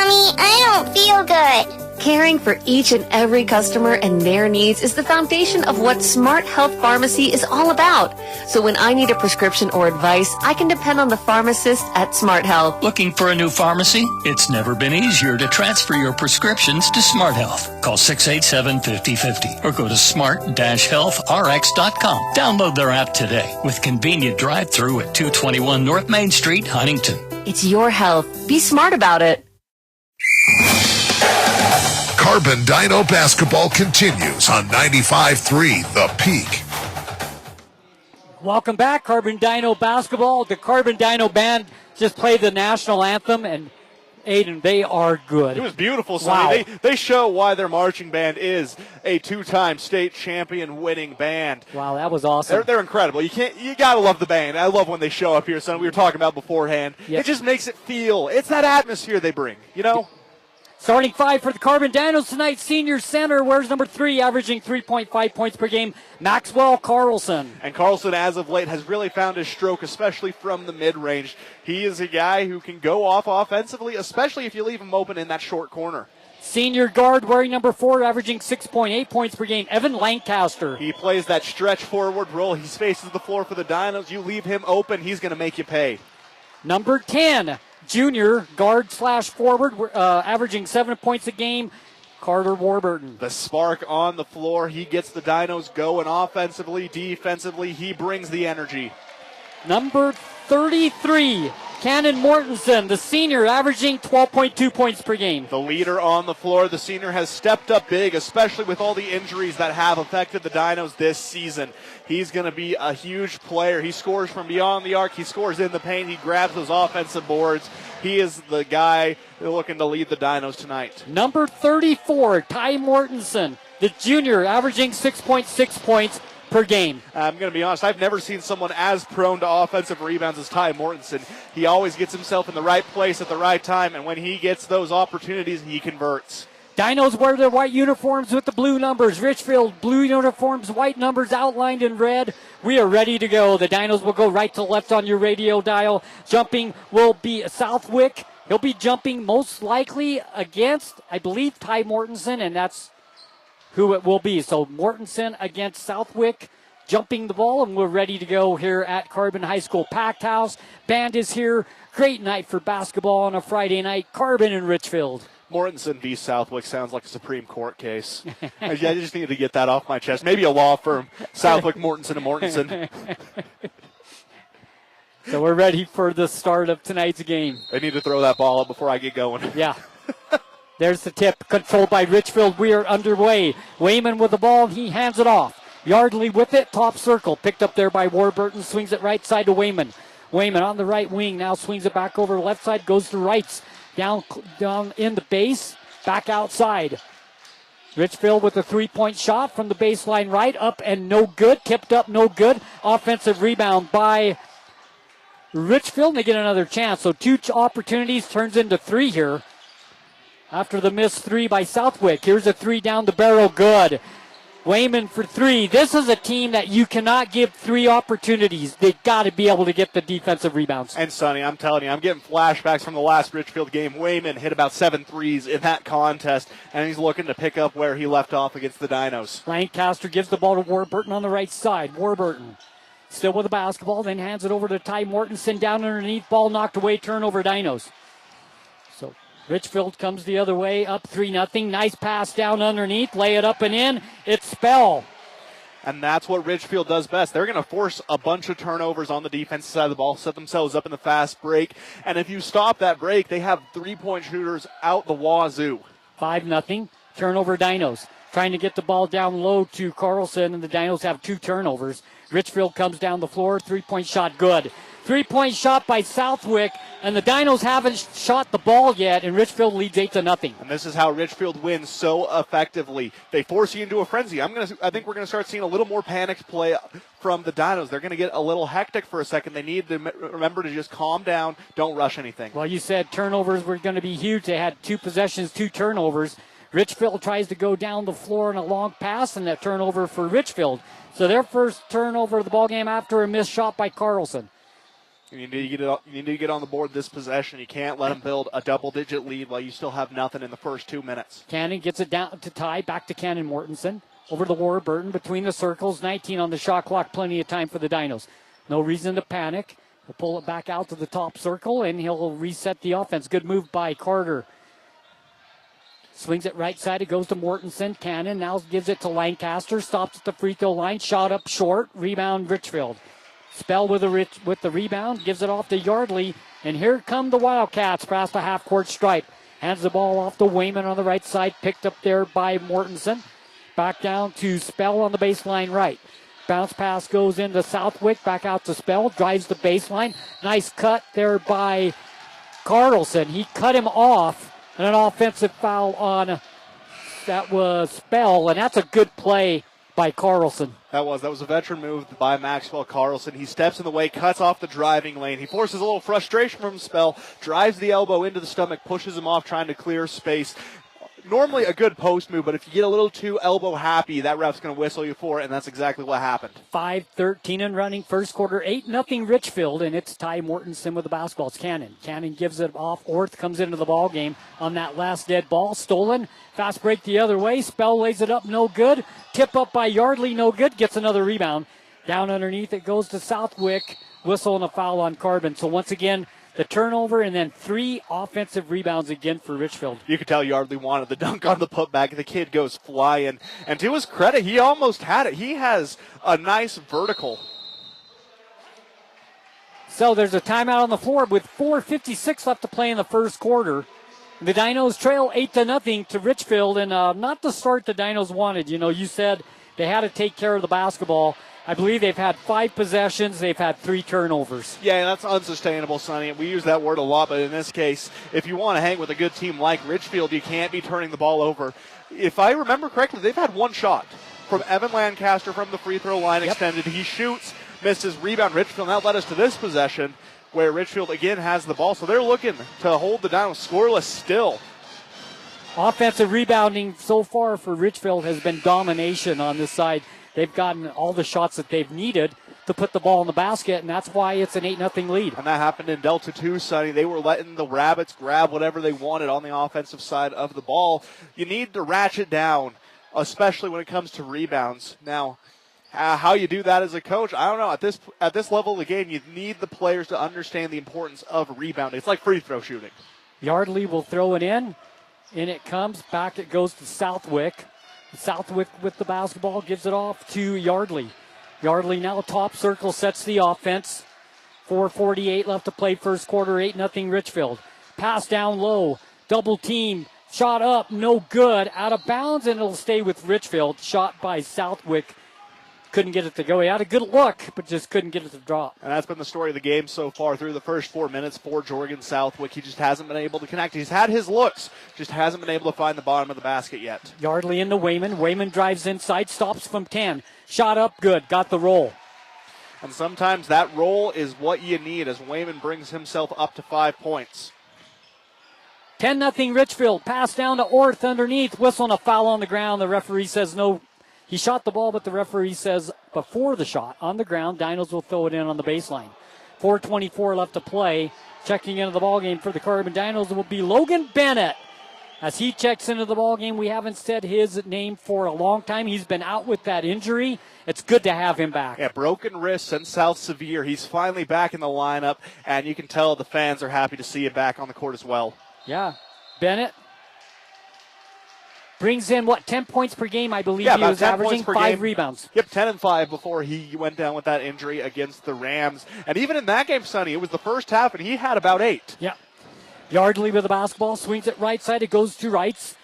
Mommy, I don't feel good. Caring for each and every customer and their needs is the foundation of what Smart Health Pharmacy is all about. So when I need a prescription or advice, I can depend on the pharmacist at Smart Health. Looking for a new pharmacy? It's never been easier to transfer your prescriptions to Smart Health. Call 687-5050 or go to smart-healthrx.com. Download their app today with convenient drive-through at 221 North Main Street, Huntington. It's your health. Be smart about it. Carbon Dino basketball continues on 95.3 The Peak. Welcome back, Carbon Dino basketball. The Carbon Dino band just played the national anthem, and Aiden, they are good. It was beautiful, Sonny. Wow. They show why their marching band is a two-time state champion winning band. Wow, that was awesome. They're incredible. You gotta love the band. I love when they show up here, Sonny. We were talking about beforehand. Yep. It just makes it feel. It's that atmosphere they bring, you know? Starting five for the Carbon Dinos tonight, senior center, wears number 3, averaging 3.5 points per game, Maxwell Carlson. And Carlson, as of late, has really found his stroke, especially from the mid-range. He is a guy who can go off offensively, especially if you leave him open in that short corner. Senior guard, wearing number 4, averaging 6.8 points per game, Evan Lancaster. He plays that stretch forward role. He spaces the floor for the Dinos. You leave him open, he's going to make you pay. Number 10, junior guard slash forward, averaging 7 points a game, Carter Warburton. The spark on the floor. He gets the Dinos going offensively, defensively. He brings the energy. Number 33, Cannon Mortensen, the senior, averaging 12.2 points per game. The leader on the floor. The senior has stepped up big, especially with all the injuries that have affected the Dinos this season. He's going to be a huge player. He scores from beyond the arc. He scores in the paint. He grabs those offensive boards. He is the guy looking to lead the Dinos tonight. Number 34, Ty Mortensen, the junior, averaging 6.6 points per game. I'm going to be honest, I've never seen someone as prone to offensive rebounds as Ty Mortensen. He always gets himself in the right place at the right time, and when he gets those opportunities, he converts. Dinos wear their white uniforms with the blue numbers. Richfield, blue uniforms, white numbers outlined in red. We are ready to go. The Dinos will go right to left on your radio dial. Jumping will be Southwick. He'll be jumping most likely against, I believe, Ty Mortensen, and that's who it will be. So Mortensen against Southwick, jumping the ball, and we're ready to go here at Carbon High School. Packed house. Band is here. Great night for basketball on a Friday night. Carbon and Richfield. Mortensen v. Southwick sounds like a Supreme Court case. I just needed to get that off my chest. Maybe a law firm. Southwick, Mortensen, and Mortensen. So we're ready for the start of tonight's game. They need to throw that ball up before I get going. Yeah. There's the tip, controlled by Richfield. We are underway. Wayman with the ball. He hands it off. Yardley with it. Top circle. Picked up there by Warburton. Swings it right side to Wayman. Wayman on the right wing. Now swings it back over left side. Goes to rights. Down in the base. Back outside. Richfield with a three-point shot from the baseline right. Up and no good. Tipped up, no good. Offensive rebound by Richfield. They get another chance. So 2 opportunities turns into 3 here. After the missed 3 by Southwick. Here's a 3 down the barrel. Good. Wayman for 3. This is a team that you cannot give 3 opportunities. They've got to be able to get the defensive rebounds. And Sonny, I'm telling you, I'm getting flashbacks from the last Richfield game. Wayman hit about 7 threes in that contest, and he's looking to pick up where he left off against the Dinos. Lancaster gives the ball to Warburton on the right side. Warburton still with the basketball, then hands it over to Ty Mortensen down underneath. Ball knocked away, turnover Dinos. So Richfield comes the other way, up 3-0. Nice pass down underneath, lay it up and in. It's Spell. And that's what Richfield does best. They're going to force a bunch of turnovers on the defensive side of the ball, set themselves up in the fast break. And if you stop that break, they have 3-point shooters out the wazoo. 5-0. Turnover Dinos. Trying to get the ball down low to Carlson, and the Dinos have 2 turnovers. Richfield comes down the floor, 3-point shot good. 3-point shot by Southwick, and the Dinos haven't shot the ball yet, and Richfield leads 8-0. And this is how Richfield wins so effectively. They force you into a frenzy. I think we're going to start seeing a little more panicked play from the Dinos. They're going to get a little hectic for a second. They need to remember to just calm down, don't rush anything. Well, you said turnovers were going to be huge. They had 2 possessions, 2 turnovers. Richfield tries to go down the floor in a long pass, and that turnover for Richfield. So their first turnover of the ballgame after a missed shot by Carlson. You need to get on the board this possession. You can't let them build a double-digit lead while you still have nothing in the first 2 minutes. Cannon gets it down to tie. Back to Cannon Mortensen. Over to Warburton between the circles. 19 on the shot clock. Plenty of time for the Dinos. No reason to panic. He'll pull it back out to the top circle, and he'll reset the offense. Good move by Carter. Swings it right side. It goes to Mortensen. Cannon now gives it to Lancaster. Stops at the free throw line. Shot up short. Rebound Richfield. Spell with the rebound. Gives it off to Yardley. And here come the Wildcats past the half-court stripe. Hands the ball off to Wayman on the right side. Picked up there by Mortensen. Back down to Spell on the baseline right. Bounce pass goes into Southwick. Back out to Spell. Drives the baseline. Nice cut there by Carlson. He cut him off. And an offensive foul on, that was Spell. And that's a good play by Carlson. That was a veteran move by Maxwell Carlson. He steps in the way, cuts off the driving lane. He forces a little frustration from Spell, drives the elbow into the stomach, pushes him off trying to clear space. Normally a good post move, but if you get a little too elbow happy, that ref's going to whistle you for it, and that's exactly what happened. 5:13 and running, first quarter, 8-0 Richfield, and it's Ty Mortensen with the basketball. It's Cannon. Cannon gives it off. Orth comes into the ball game on that last dead ball. Stolen. Fast break the other way. Spell lays it up, no good. Tip up by Yardley, no good. Gets another rebound. Down underneath, it goes to Southwick. Whistle and a foul on Carbon. So once again, the turnover and then 3 offensive rebounds again for Richfield. You could tell Yardley wanted the dunk on the putback. The kid goes flying. And to his credit, he almost had it. He has a nice vertical. So there's a timeout on the floor with 4:56 left to play in the first quarter. The Dinos trail 8-0 to Richfield, and not the start the Dinos wanted. You know, you said they had to take care of the basketball. I believe they've had 5 possessions. They've had 3 turnovers. Yeah, that's unsustainable, Sonny. We use that word a lot, but in this case, if you want to hang with a good team like Richfield, you can't be turning the ball over. If I remember correctly, they've had 1 shot from Evan Lancaster from the free throw line extended. He shoots, misses, rebound Richfield. Now led us to this possession where Richfield again has the ball. So they're looking to hold the Dinos scoreless still. Offensive rebounding so far for Richfield has been domination on this side. They've gotten all the shots that they've needed to put the ball in the basket, and that's why it's an 8-0 lead. And that happened in Delta 2, Sonny. They were letting the Rabbits grab whatever they wanted on the offensive side of the ball. You need to ratchet down, especially when it comes to rebounds. Now, how you do that as a coach, I don't know. At this level of the game, you need the players to understand the importance of rebounding. It's like free throw shooting. Yardley will throw it in it comes. Back it goes to Southwick. Southwick with the basketball, gives it off to Yardley. Yardley now top circle, sets the offense. 4:48 left to play first quarter, 8-0 Richfield. Pass down low, double team, shot up, no good. Out of bounds, and it'll stay with Richfield. Shot by Southwick. Couldn't get it to go. He had a good look, but just couldn't get it to drop. And that's been the story of the game so far through the first 4 minutes for Jorgen Southwick. He just hasn't been able to connect. He's had his looks, just hasn't been able to find the bottom of the basket yet. Yardley into Wayman. Wayman drives inside, stops from 10. Shot up, good. Got the roll. And sometimes that roll is what you need as Wayman brings himself up to 5 points. 10-0 Richfield. Pass down to Orth underneath. Whistle and a foul on the ground. The referee says no. He shot the ball, but the referee says before the shot on the ground, Dinos will throw it in on the baseline. 4:24 left to play. Checking into the ballgame for the Carbon Dinos will be Logan Bennett. As he checks into the ballgame, we haven't said his name for a long time. He's been out with that injury. It's good to have him back. Yeah, broken wrist and South Severe. He's finally back in the lineup, and you can tell the fans are happy to see him back on the court as well. Yeah, Bennett brings in, 10 points per game, I believe he was averaging, 5 rebounds. Yep, 10 and 5 before he went down with that injury against the Rams. And even in that game, Sonny, it was the first half, and he had about 8. Yeah. Yardley with the basketball, swings it right side. It goes to Wrights.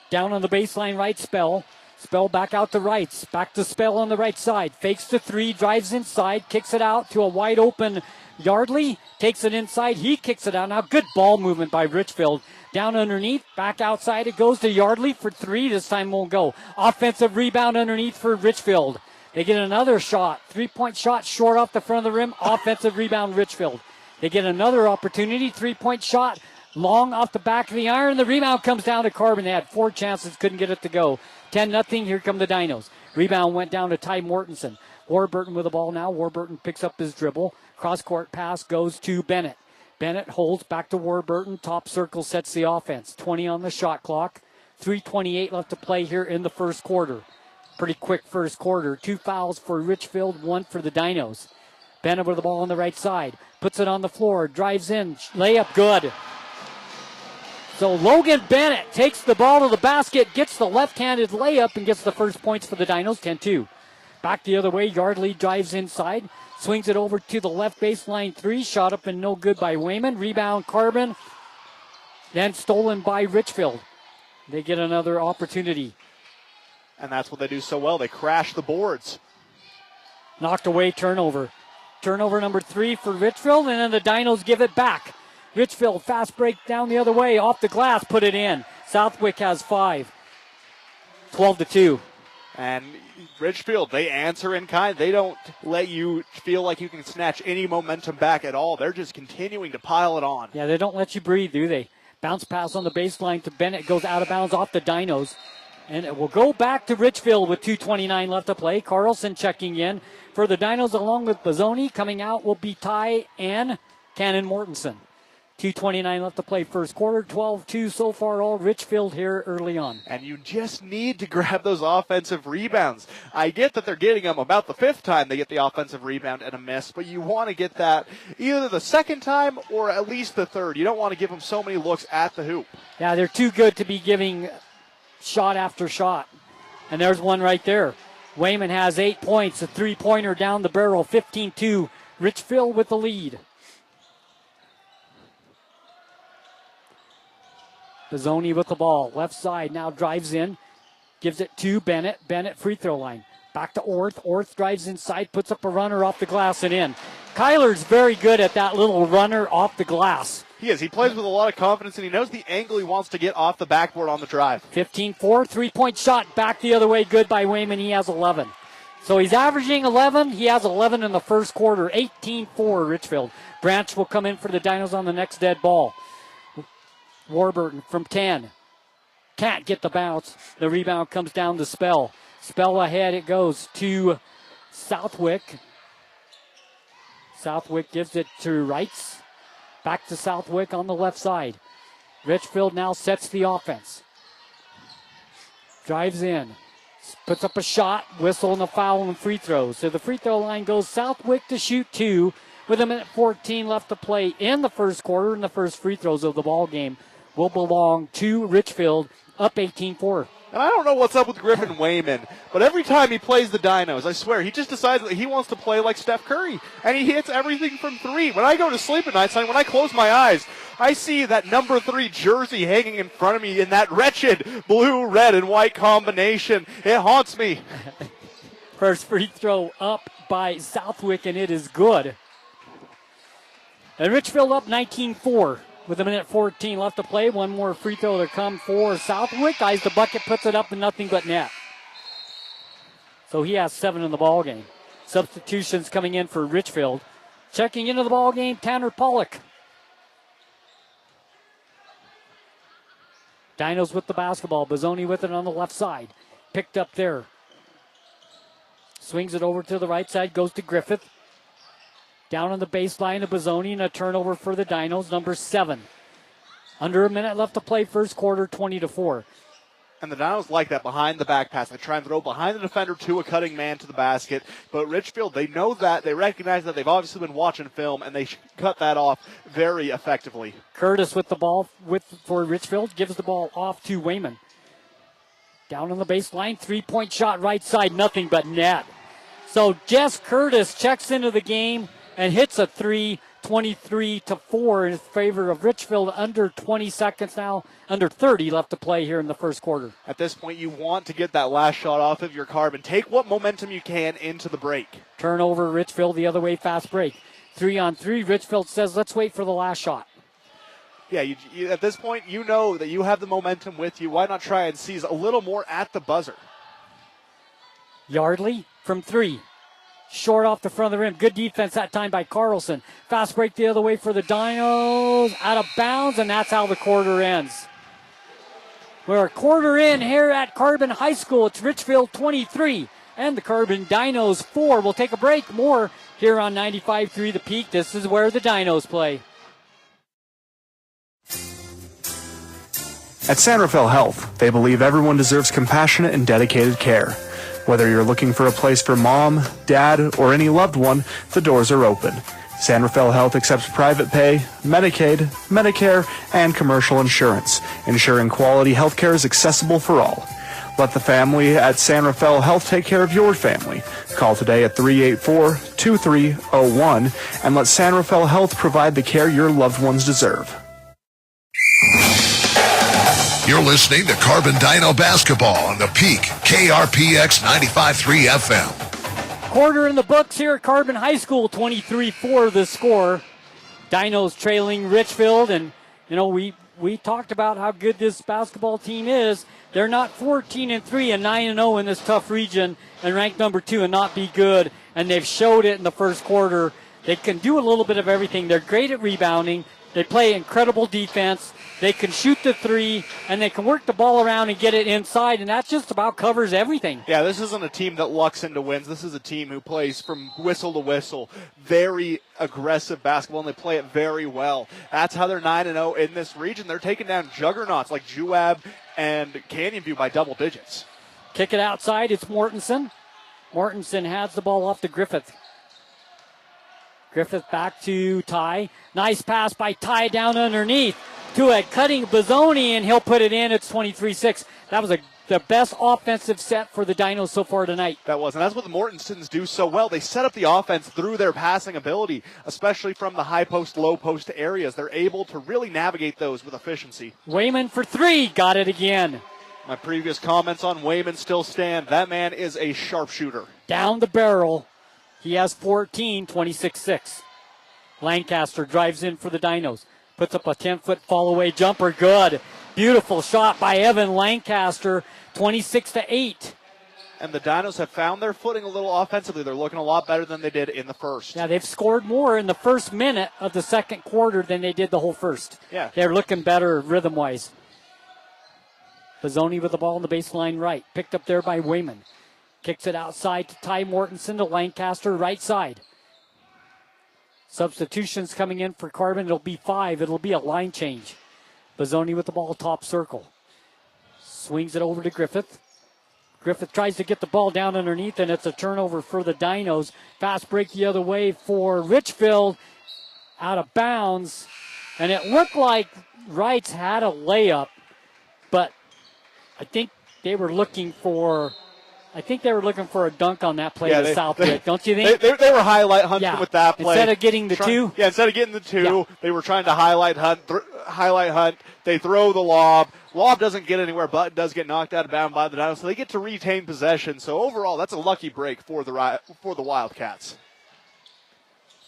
Down on the baseline right, Spell. Spell back out to Wrights. Back to Spell on the right side. Fakes the 3, drives inside, kicks it out to a wide open Yardley. Takes it inside. He kicks it out. Now good ball movement by Richfield. Down underneath, back outside it goes to Yardley for 3. This time won't go. Offensive rebound underneath for Richfield. They get another shot. 3-point shot short off the front of the rim. Offensive rebound Richfield. They get another opportunity. 3-point shot long off the back of the iron. The rebound comes down to Carbon. They had 4 chances, couldn't get it to go. 10-0. Here come the Dinos. Rebound went down to Ty Mortensen. Warburton with the ball now. Warburton picks up his dribble. Cross-court pass goes to Bennett. Bennett holds back to Warburton. Top circle sets the offense. 20 on the shot clock. 3:28 left to play here in the first quarter. Pretty quick first quarter. 2 fouls for Richfield, 1 for the Dinos. Bennett with the ball on the right side. Puts it on the floor. Drives in. Layup good. So Logan Bennett takes the ball to the basket, gets the left-handed layup, and gets the first points for the Dinos, 10-2. Back the other way, Yardley drives inside, swings it over to the left baseline 3, shot up and no good by Wayman. Rebound Carbon, then stolen by Richfield. They get another opportunity. And that's what they do so well. They crash the boards. Knocked away, turnover. Turnover number 3 for Richfield, and then the Dinos give it back. Richfield, fast break down the other way, off the glass, put it in. Southwick has 5. 12-2. And Richfield, they answer in kind. They don't let you feel like you can snatch any momentum back at all. They're just continuing to pile it on. Yeah, they don't let you breathe, do they? Bounce pass on the baseline to Bennett, goes out of bounds off the Dinos. And it will go back to Richfield with 2:29 left to play. Carlson checking in for the Dinos along with Bazzoni. Coming out will be Ty and Cannon Mortensen. 2:29 left to play first quarter. 12-2 so far, all Richfield here early on. And you just need to grab those offensive rebounds. I get that they're getting them about the 5th time they get the offensive rebound and a miss, but you want to get that either the 2nd time or at least the 3rd. You don't want to give them so many looks at the hoop. Yeah, they're too good to be giving shot after shot. And there's one right there. Wayman has 8 points, a 3-pointer down the barrel, 15-2. Richfield with the lead. Bazzoni with the ball. Left side now drives in. Gives it to Bennett. Bennett free throw line. Back to Orth. Orth drives inside. Puts up a runner off the glass and in. Kyler's very good at that little runner off the glass. He is. He plays with a lot of confidence, and he knows the angle he wants to get off the backboard on the drive. 15-4. 3-point shot back the other way. Good by Wayman. He has 11. So he's averaging 11. He has 11 in the first quarter. 18-4 Richfield. Branch will come in for the Dinos on the next dead ball. Warburton from 10. Can't get the bounce. The rebound comes down to Spell. Spell ahead. It goes to Southwick. Southwick gives it to Wrights. Back to Southwick on the left side. Richfield now sets the offense. Drives in. Puts up a shot. Whistle and a foul and free throws. So the free throw line goes Southwick to shoot 2 with 1:14 left to play in the first quarter, and the first free throws of the ball game will belong to Richfield, up 18-4. And I don't know what's up with Griffin Wayman, but every time he plays the Dinos, I swear, he just decides that he wants to play like Steph Curry, and he hits everything from 3. When I go to sleep at night, when I close my eyes, I see that number 3 jersey hanging in front of me in that wretched blue, red, and white combination. It haunts me. First free throw up by Southwick, and it is good. And Richfield up 19-4. With 1:14 left to play. One more free throw to come for Southwick. Eyes the bucket, puts it up and nothing but net. So he has 7 in the ball game. Substitutions coming in for Richfield. Checking into the ball game, Tanner Pollock. Dinos with the basketball. Bazzoni with it on the left side. Picked up there. Swings it over to the right side, goes to Griffith. Down on the baseline of Bazzoni, and a turnover for the Dinos, number 7. Under a minute left to play, first quarter, 20-4. And the Dinos like that behind the back pass. They try and throw behind the defender to a cutting man to the basket. But Richfield, they know that. They recognize that. They've obviously been watching film, and they cut that off very effectively. Curtis with the ball for Richfield, gives the ball off to Wayman. Down on the baseline, 3-point shot right side, nothing but net. So Jess Curtis checks into the game and hits a 3, 23-4 in favor of Richfield. Under 20 seconds now, under 30 left to play here in the first quarter. At this point, you want to get that last shot off of your Carbon. Take what momentum you can into the break. Turnover, Richfield the other way, fast break. 3-on-3, Richfield says, let's wait for the last shot. Yeah, you, at this point, you know that you have the momentum with you. Why not try and seize a little more at the buzzer? Yardley from 3. Short off the front of the rim. Good defense that time by Carlson. Fast break the other way for the Dinos. Out of bounds, and that's how the quarter ends. We're a quarter in here at Carbon High School. It's Richfield 23 and the Carbon Dinos 4. We'll take a break. More here on 95.3 The Peak. This is where the Dinos play. At San Rafael Health, they believe everyone deserves compassionate and dedicated care. Whether you're looking for a place for mom, dad, or any loved one, the doors are open. San Rafael Health accepts private pay, Medicaid, Medicare, and commercial insurance, ensuring quality health care is accessible for all. Let the family at San Rafael Health take care of your family. Call today at 384-2301 and let San Rafael Health provide the care your loved ones deserve. You're listening to Carbon Dino Basketball on the Peak, KRPX 95.3 FM. Quarter in the books here at Carbon High School, 23-4 the score. Dinos trailing Richfield, and we talked about how good this basketball team is. They're not 14-3 and 9-0 in this tough region and ranked number 2 and not be good, and they've showed it in the first quarter. They can do a little bit of everything. They're great at rebounding. They play incredible defense. They can shoot the three, and they can work the ball around and get it inside, and that just about covers everything. Yeah, this isn't a team that lucks into wins. This is a team who plays from whistle to whistle. Very aggressive basketball, and they play it very well. That's how they're 9-0 in this region. They're taking down juggernauts like Juab and Canyon View by double digits. Kick it outside. It's Mortensen. Mortensen has the ball off to Griffith. Griffith back to Ty. Nice pass by Ty down underneath to a cutting Bazzoni, and he'll put it in. It's 23-6. That was the best offensive set for the Dinos so far tonight. That was, and that's what the Mortensons do so well. They set up the offense through their passing ability, especially from the high post, low post areas. They're able to really navigate those with efficiency. Wayman for three. Got it again. My previous comments on Wayman still stand. That man is a sharpshooter. Down the barrel. He has 14, 26-6. Lancaster drives in for the Dinos. Puts up a 10-foot fall-away jumper. Good. Beautiful shot by Evan Lancaster, 26-8. And the Dinos have found their footing a little offensively. They're looking a lot better than they did in the first. Yeah, they've scored more in the first minute of the second quarter than they did the whole first. Yeah. They're looking better rhythm-wise. Bazzoni with the ball on the baseline right. Picked up there by Wayman. Kicks it outside to Ty Mortensen to Lancaster, right side. Substitutions coming in for Carbon. It'll be 5. It'll be a line change. Bazzoni with the ball, top circle. Swings it over to Griffith. Griffith tries to get the ball down underneath, and it's a turnover for the Dinos. Fast break the other way for Richfield. Out of bounds. And it looked like Wrights had a layup, but I think they were looking for a dunk on that play to Southwick, don't you think? They were highlight hunting with that play. Instead of getting the two? Yeah, instead of getting the two, they were trying to highlight hunt. They throw the lob. Lob doesn't get anywhere, but does get knocked out of bounds by the Dinos, so they get to retain possession. So overall, that's a lucky break for the Wildcats.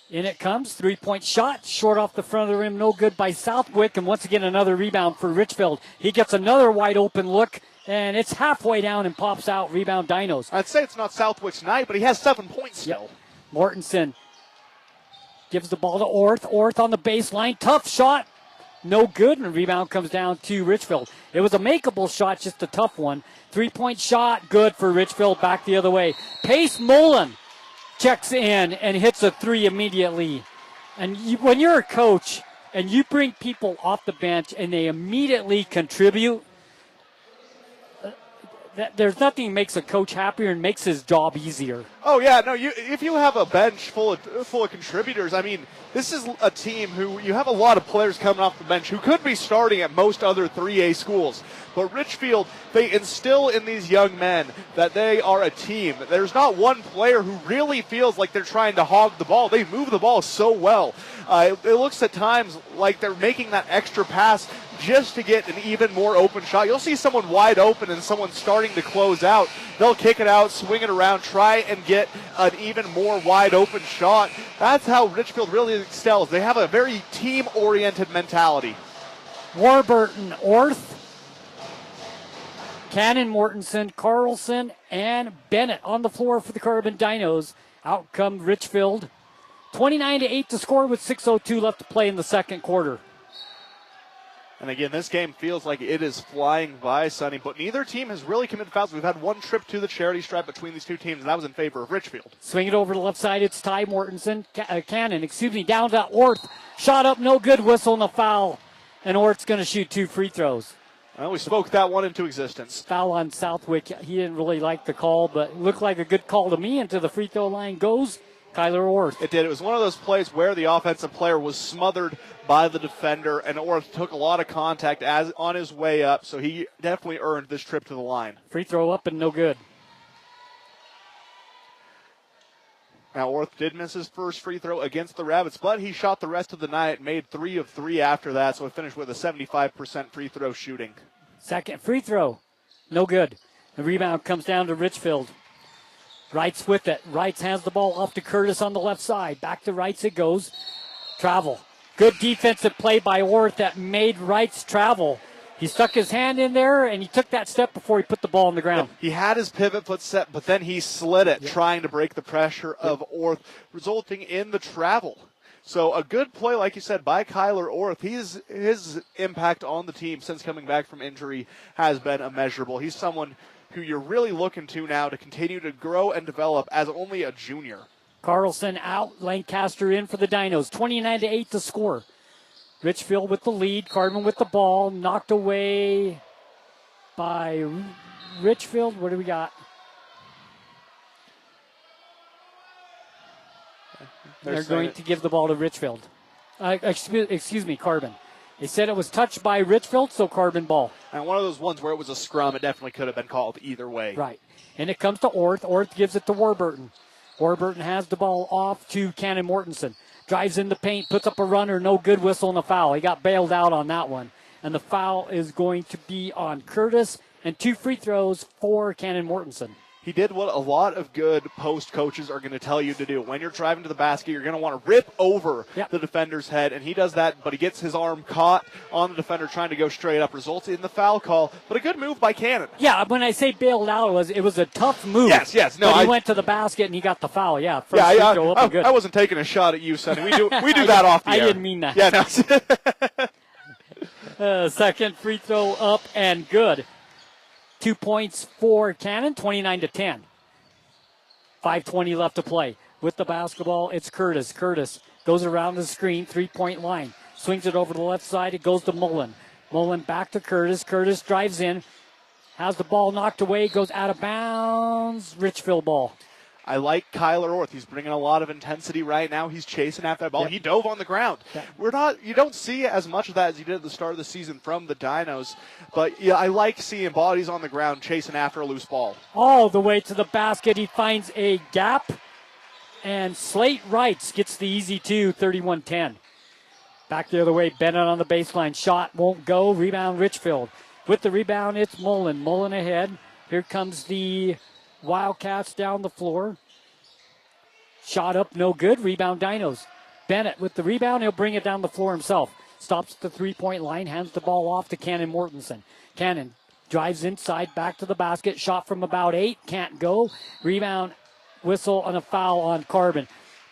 In it comes, three-point shot, short off the front of the rim, no good by Southwick, and once again another rebound for Richfield. He gets another wide open look, and it's halfway down and pops out. Rebound Dinos. I'd say it's not Southwick's night, but he has 7 points still. Yep. Mortensen gives the ball to Orth. Orth on the baseline. Tough shot. No good, and the rebound comes down to Richfield. It was a makeable shot, just a tough one. Three-point shot, good for Richfield. Back the other way. Pace Mullen checks in and hits a three immediately. And when you're a coach and you bring people off the bench and they immediately contribute, there's nothing that makes a coach happier and makes his job easier. Oh yeah, no. If you have a bench full of contributors, I mean, this is a team who you have a lot of players coming off the bench who could be starting at most other 3A schools. But Richfield, they instill in these young men that they are a team. There's not one player who really feels like they're trying to hog the ball. They move the ball so well. It looks at times like they're making that extra pass just to get an even more open shot. You'll see someone wide open and someone starting to close out. They'll kick it out, swing it around, try and get an even more wide open shot. That's how Richfield really excels. They have a very team-oriented mentality. Warburton, Orth, Cannon, Mortensen, Carlson, and Bennett on the floor for the Carbon Dinos. Out come Richfield. 29-8 to score with 6:02 left to play in the second quarter. And again, this game feels like it is flying by, Sonny, but neither team has really committed fouls. We've had one trip to the charity stripe between these two teams, and that was in favor of Richfield. Swing it over to the left side. It's Ty Mortensen. Cannon, down to Orth. Shot up, no good. Whistle and a foul. And Orth's going to shoot 2 free throws. Well, we spoke that one into existence. Foul on Southwick. He didn't really like the call, but looked like a good call to me. Into the free throw line goes Kyler Orth. It did. It was one of those plays where the offensive player was smothered by the defender, and Orth took a lot of contact as on his way up, so he definitely earned this trip to the line. Free throw up and no good. Now, Orth did miss his first free throw against the Rabbits, but he shot the rest of the night, made 3 of 3 after that, so he finished with a 75% free throw shooting. Second free throw, no good. The rebound comes down to Richfield. Wrights with it. Wrights hands the ball off to Curtis on the left side. Back to Wrights it goes. Travel. Good defensive play by Orth that made Wrights travel. He stuck his hand in there, and he took that step before he put the ball on the ground. He had his pivot foot set, but then he slid it, trying to break the pressure of Orth, resulting in the travel. So a good play, like you said, by Kyler Orth. His impact on the team since coming back from injury has been immeasurable. He's someone who you're really looking to now to continue to grow and develop as only a junior. Carlson out, Lancaster in for the Dinos. 29-8 to score. Richfield with the lead, Cardman with the ball, knocked away by Richfield. What do we got? They're going to give the ball to Richfield. Excuse me, Carbon. They said it was touched by Richfield, so Carbon ball. And one of those ones where it was a scrum, it definitely could have been called either way. Right. And it comes to Orth. Orth gives it to Warburton. Warburton has the ball off to Cannon Mortensen. Drives in the paint, puts up a runner, no good, whistle and a foul. He got bailed out on that one. And the foul is going to be on Curtis, and 2 free throws for Cannon Mortensen. He did what a lot of good post coaches are going to tell you to do. When you're driving to the basket, you're going to want to rip over the defender's head, and he does that, but he gets his arm caught on the defender trying to go straight up, results in the foul call, but a good move by Cannon. Yeah, when I say bailed out, it was a tough move. Yes. No, but he went to the basket and he got the foul. Yeah, first free throw up and good. I wasn't taking a shot at you, Sonny. We do that off the air. I didn't mean that. Yeah, no. Second free throw up and good. 2 points for Cannon, 29-10. 5:20 left to play. With the basketball, it's Curtis. Curtis goes around the screen, 3-point line. Swings it over to the left side. It goes to Mullen. Mullen back to Curtis. Curtis drives in. Has the ball knocked away. Goes out of bounds. Richfield ball. I like Kyler Orth. He's bringing a lot of intensity right now. He's chasing after that ball. He dove on the ground. You don't see as much of that as you did at the start of the season from the Dinos. But yeah, I like seeing bodies on the ground chasing after a loose ball. All the way to the basket. He finds a gap. And Slate Wrights gets the easy 2, 31-10. Back the other way. Bennett on the baseline. Shot won't go. Rebound Richfield. With the rebound, it's Mullen. Mullen ahead. Here comes the Wildcats down the floor. Shot up, no good. Rebound Dinos. Bennett with the rebound. He'll bring it down the floor himself. Stops at the 3-point line. Hands the ball off to Cannon Mortensen. Cannon drives inside, back to the basket. Shot from about 8. Can't go. Rebound, whistle, and a foul on Carbon.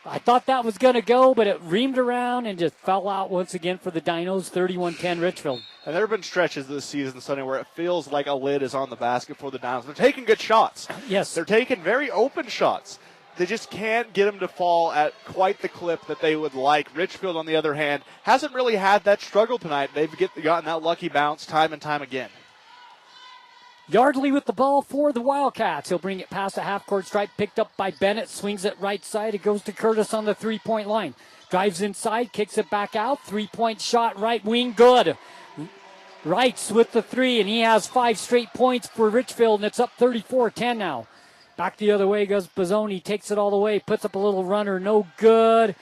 I thought that was going to go, but it reamed around and just fell out once again for the Dinos. 31-10 Richfield. And there have been stretches this season, Sonny, where it feels like a lid is on the basket for the Dinos. They're taking good shots. Yes. They're taking very open shots. They just can't get them to fall at quite the clip that they would like. Richfield, on the other hand, hasn't really had that struggle tonight. They've gotten that lucky bounce time and time again. Yardley with the ball for the Wildcats. He'll bring it past the half-court stripe, picked up by Bennett, swings it right side. It goes to Curtis on the 3-point line. Drives inside, kicks it back out. 3-point shot, right wing, good. Wrights with the 3, and he has 5 straight points for Richfield, and it's up 34-10 now. Back the other way goes Bozzoni, takes it all the way, puts up a little runner, no good.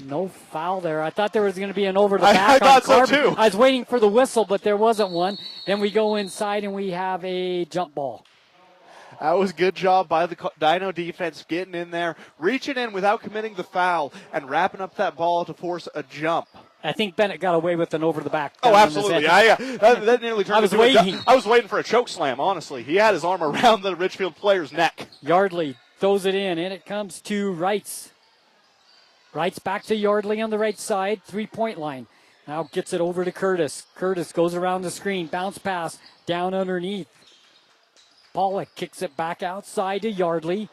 No foul there. I thought there was going to be an over the back. I thought so too. I was waiting for the whistle, but there wasn't one. Then we go inside and we have a jump ball. That was a good job by the Dino defense getting in there, reaching in without committing the foul, and wrapping up that ball to force a jump. I think Bennett got away with an over the back. Oh, absolutely. That nearly turned into I was waiting for a choke slam, honestly. He had his arm around the Richfield player's neck. Yardley throws it in, and it comes to Wrights. Wrights back to Yardley on the right side, 3-point line. Now gets it over to Curtis. Curtis goes around the screen. Bounce pass down underneath. Pollock kicks it back outside to Yardley.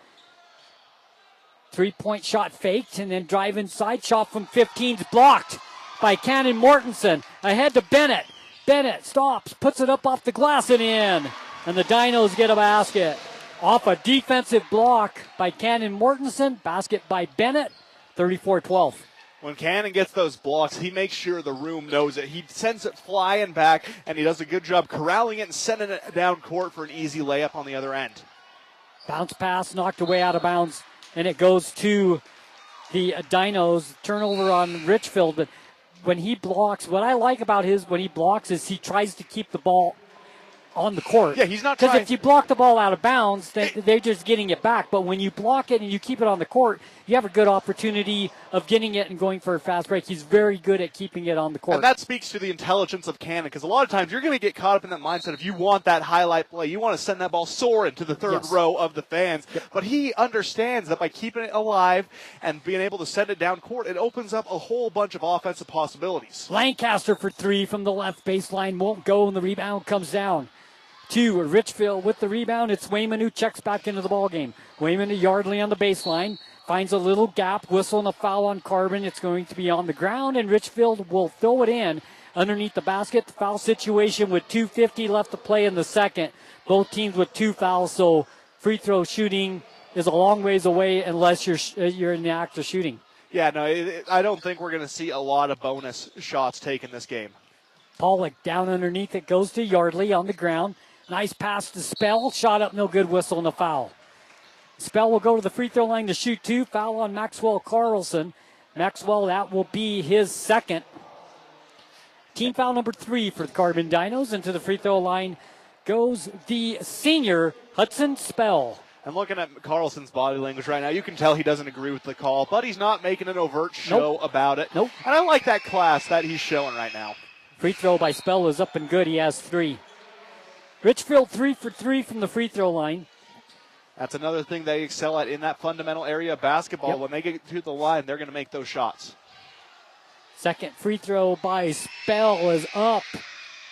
3-point shot faked and then drive inside. Shot from 15's blocked by Cannon Mortensen. Ahead to Bennett. Bennett stops, puts it up off the glass and in. And the Dinos get a basket. Off a defensive block by Cannon Mortensen. Basket by Bennett. 34-12. When Cannon gets those blocks, he makes sure the room knows it. He sends it flying back, and he does a good job corralling it and sending it down court for an easy layup on the other end. Bounce pass knocked away out of bounds, and it goes to the Dinos. Turnover on Richfield, but when he blocks, what I like about when he blocks is he tries to keep the ball on the court. Yeah, he's not Because trying. if you block the ball out of bounds, then they're just getting it back. But when you block it and you keep it on the court, you have a good opportunity of getting it and going for a fast break. He's very good at keeping it on the court. And that speaks to the intelligence of Cannon, because a lot of times you're going to get caught up in that mindset if you want that highlight play. You want to send that ball soaring to the third row of the fans. Yep. But he understands that by keeping it alive and being able to send it down court, it opens up a whole bunch of offensive possibilities. Lancaster for three from the left baseline. Won't go, and the rebound comes down to Richfield with the rebound. It's Wayman who checks back into the ballgame. Wayman to Yardley on the baseline. Finds a little gap. Whistle and a foul on Carbon. It's going to be on the ground, and Richfield will throw it in underneath the basket. The foul situation with 2:50 left to play in the second. Both teams with 2 fouls, so free throw shooting is a long ways away unless you're in the act of shooting. Yeah, no, I don't think we're going to see a lot of bonus shots taken this game. Pollock down underneath. It goes to Yardley on the ground. Nice pass to Spell. Shot up, no good. Whistle and a foul. Spell will go to the free throw line to shoot 2. Foul on Maxwell Carlson. Maxwell, that will be his second. Team foul number 3 for the Carbon Dinos. Into the free throw line goes the senior Hudson Spell. And looking at Carlson's body language right now, you can tell he doesn't agree with the call, but he's not making an overt show about it. Nope. And I like that class that he's showing right now. Free throw by Spell is up and good. He has 3. Richfield 3 for 3 from the free throw line. That's another thing they excel at in that fundamental area of basketball. Yep. When they get to the line, they're going to make those shots. Second free throw by Spell is up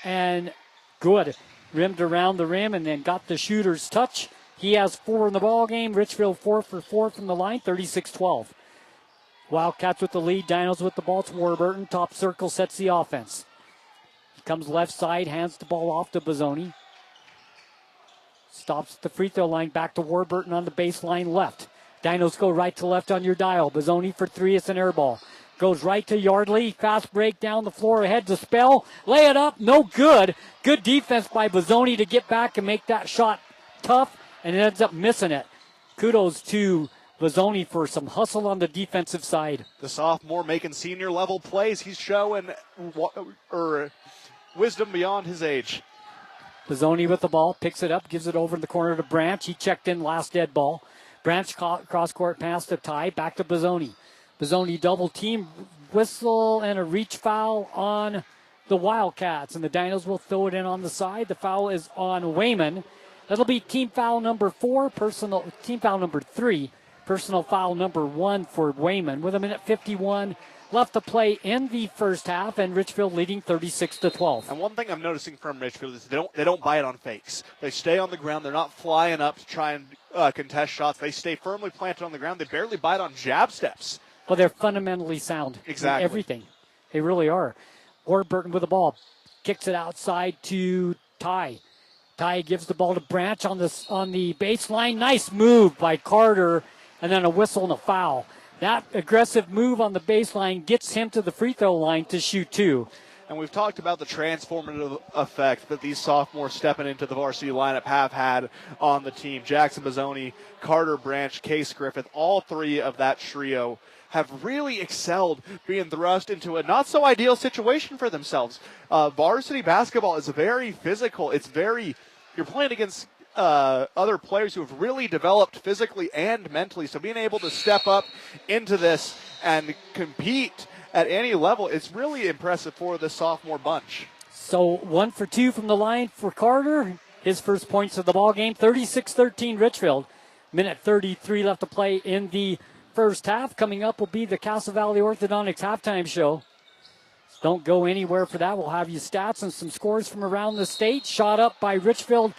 and good. Rimmed around the rim and then got the shooter's touch. He has 4 in the ball game. Richfield 4 for 4 from the line, 36-12. Wildcats with the lead. Dinos with the ball. It's Warburton. Top circle sets the offense. He comes left side, hands the ball off to Bozzoni. Stops at the free throw line, back to Warburton on the baseline left. Dinos go right to left on your dial. Bozzoni for 3, it's an air ball. Goes right to Yardley, fast break down the floor ahead to Spell. Lay it up, no good. Good defense by Bozzoni to get back and make that shot tough, and it ends up missing it. Kudos to Bozzoni for some hustle on the defensive side. The sophomore making senior level plays. He's showing wisdom beyond his age. Bozzoni with the ball, picks it up, gives it over in the corner to Branch. He checked in last dead ball. Branch cross-court pass to Ty, back to Bozzoni. Bozzoni double team, whistle, and a reach foul on the Wildcats. And the Dinos will throw it in on the side. The foul is on Wayman. That'll be team foul number 4, team foul number 3, personal foul number 1 for Wayman. With 1:51 left to play in the first half, and Richfield leading 36-12. And one thing I'm noticing from Richfield is they don't bite on fakes. They stay on the ground. They're not flying up to try and contest shots. They stay firmly planted on the ground. They barely bite on jab steps. Well, they're fundamentally sound. Exactly. In everything. They really are. Warburton with the ball. Kicks it outside to Ty. Ty gives the ball to Branch on the baseline. Nice move by Carter, and then a whistle and a foul. That aggressive move on the baseline gets him to the free throw line to shoot 2. And we've talked about the transformative effect that these sophomores stepping into the varsity lineup have had on the team. Jackson Bozzoni, Carter Branch, Case Griffith, all 3 of that trio have really excelled being thrust into a not-so-ideal situation for themselves. Varsity basketball is very physical. You're playing against other players who have really developed physically and mentally. So being able to step up into this and compete at any level, it's really impressive for the sophomore bunch. So 1 for 2 from the line for Carter. His first points of the ball game, 36-13 Richfield. 1:33 left to play in the first half. Coming up will be the Castle Valley Orthodontics halftime show. Don't go anywhere for that. We'll have you stats and some scores from around the state. Shot up by Richfield.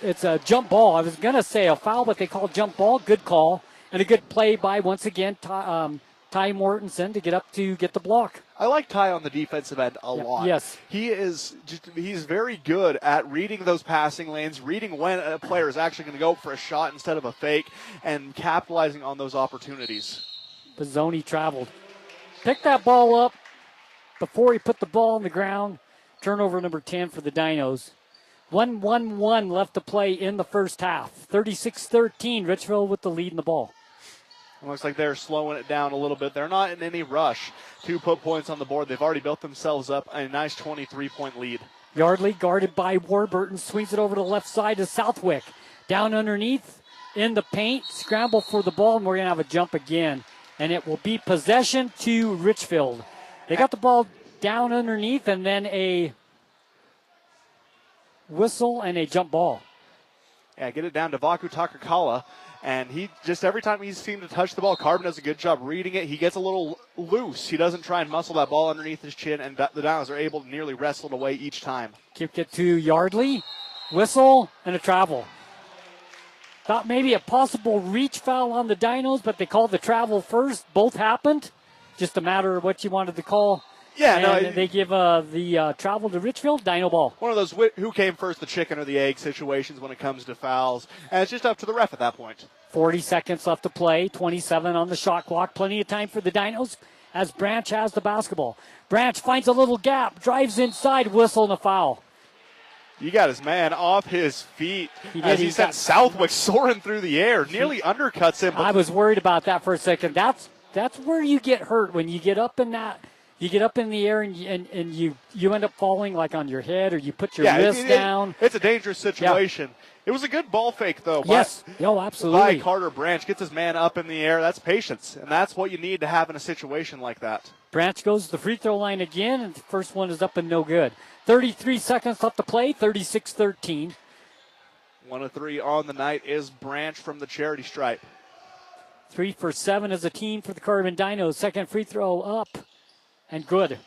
It's a jump ball. I was going to say a foul, but they called jump ball. Good call. And a good play by, once again, Ty Mortensen to get the block. I like Ty on the defensive end a lot. Yes. He's very good at reading those passing lanes, reading when a player is actually going to go for a shot instead of a fake, and capitalizing on those opportunities. Pizzoni traveled. Picked that ball up before he put the ball on the ground. Turnover number 10 for the Dinos. 1-1-1 left to play in the first half. 36-13, Richfield with the lead in the ball. It looks like they're slowing it down a little bit. They're not in any rush to put points on the board. They've already built themselves up a nice 23-point lead. Yardley guarded by Warburton, swings it over to the left side to Southwick. Down underneath in the paint, scramble for the ball, and we're going to have a jump again. And it will be possession to Richfield. They got the ball down underneath, and then a whistle and a jump ball. Yeah, get it down to Vaku Takakala. And he just, every time he seemed to touch the ball, Carbon does a good job reading it. He gets a little loose. He doesn't try and muscle that ball underneath his chin, and the Dinos are able to nearly wrestle it away each time. Kicked it to Yardley. Whistle and a travel. Thought maybe a possible reach foul on the Dinos, but they called the travel first. Both happened. Just a matter of what you wanted to call. Yeah, and they give the travel to Richfield, Dino ball. One of those who came first, the chicken or the egg situations when it comes to fouls. And it's just up to the ref at that point. 40 seconds left to play, 27 on the shot clock. Plenty of time for the Dinos as Branch has the basketball. Branch finds a little gap, drives inside, whistle and a foul. He got his man off his feet As he sent Southwick soaring through the air, nearly undercuts him. I was worried about that for a second. That's where you get hurt, when you get up in that. You get up in the air and you end up falling like on your head, or you put your wrist down. It's a dangerous situation. Yeah. It was a good ball fake, though. Yes, absolutely. By Carter Branch, gets his man up in the air. That's patience, and that's what you need to have in a situation like that. Branch goes to the free throw line again, and the first one is up and no good. 33 seconds left to play, 36-13. 1 of 3 on the night is Branch from the charity stripe. 3 for 7 as a team for the Carbon Dinos. Second free throw up. And good.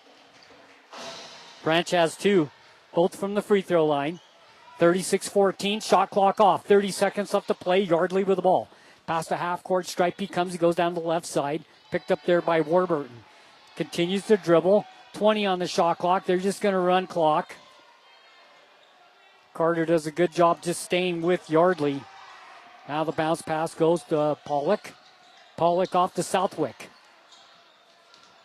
Branch has 2, both from the free throw line. 36-14, shot clock off. 30 seconds left to play. Yardley with the ball. Past the half court stripe he comes. He goes down the left side. Picked up there by Warburton. Continues to dribble. 20 on the shot clock. They're just going to run clock. Carter does a good job just staying with Yardley. Now the bounce pass goes to Pollock. Pollock off to Southwick.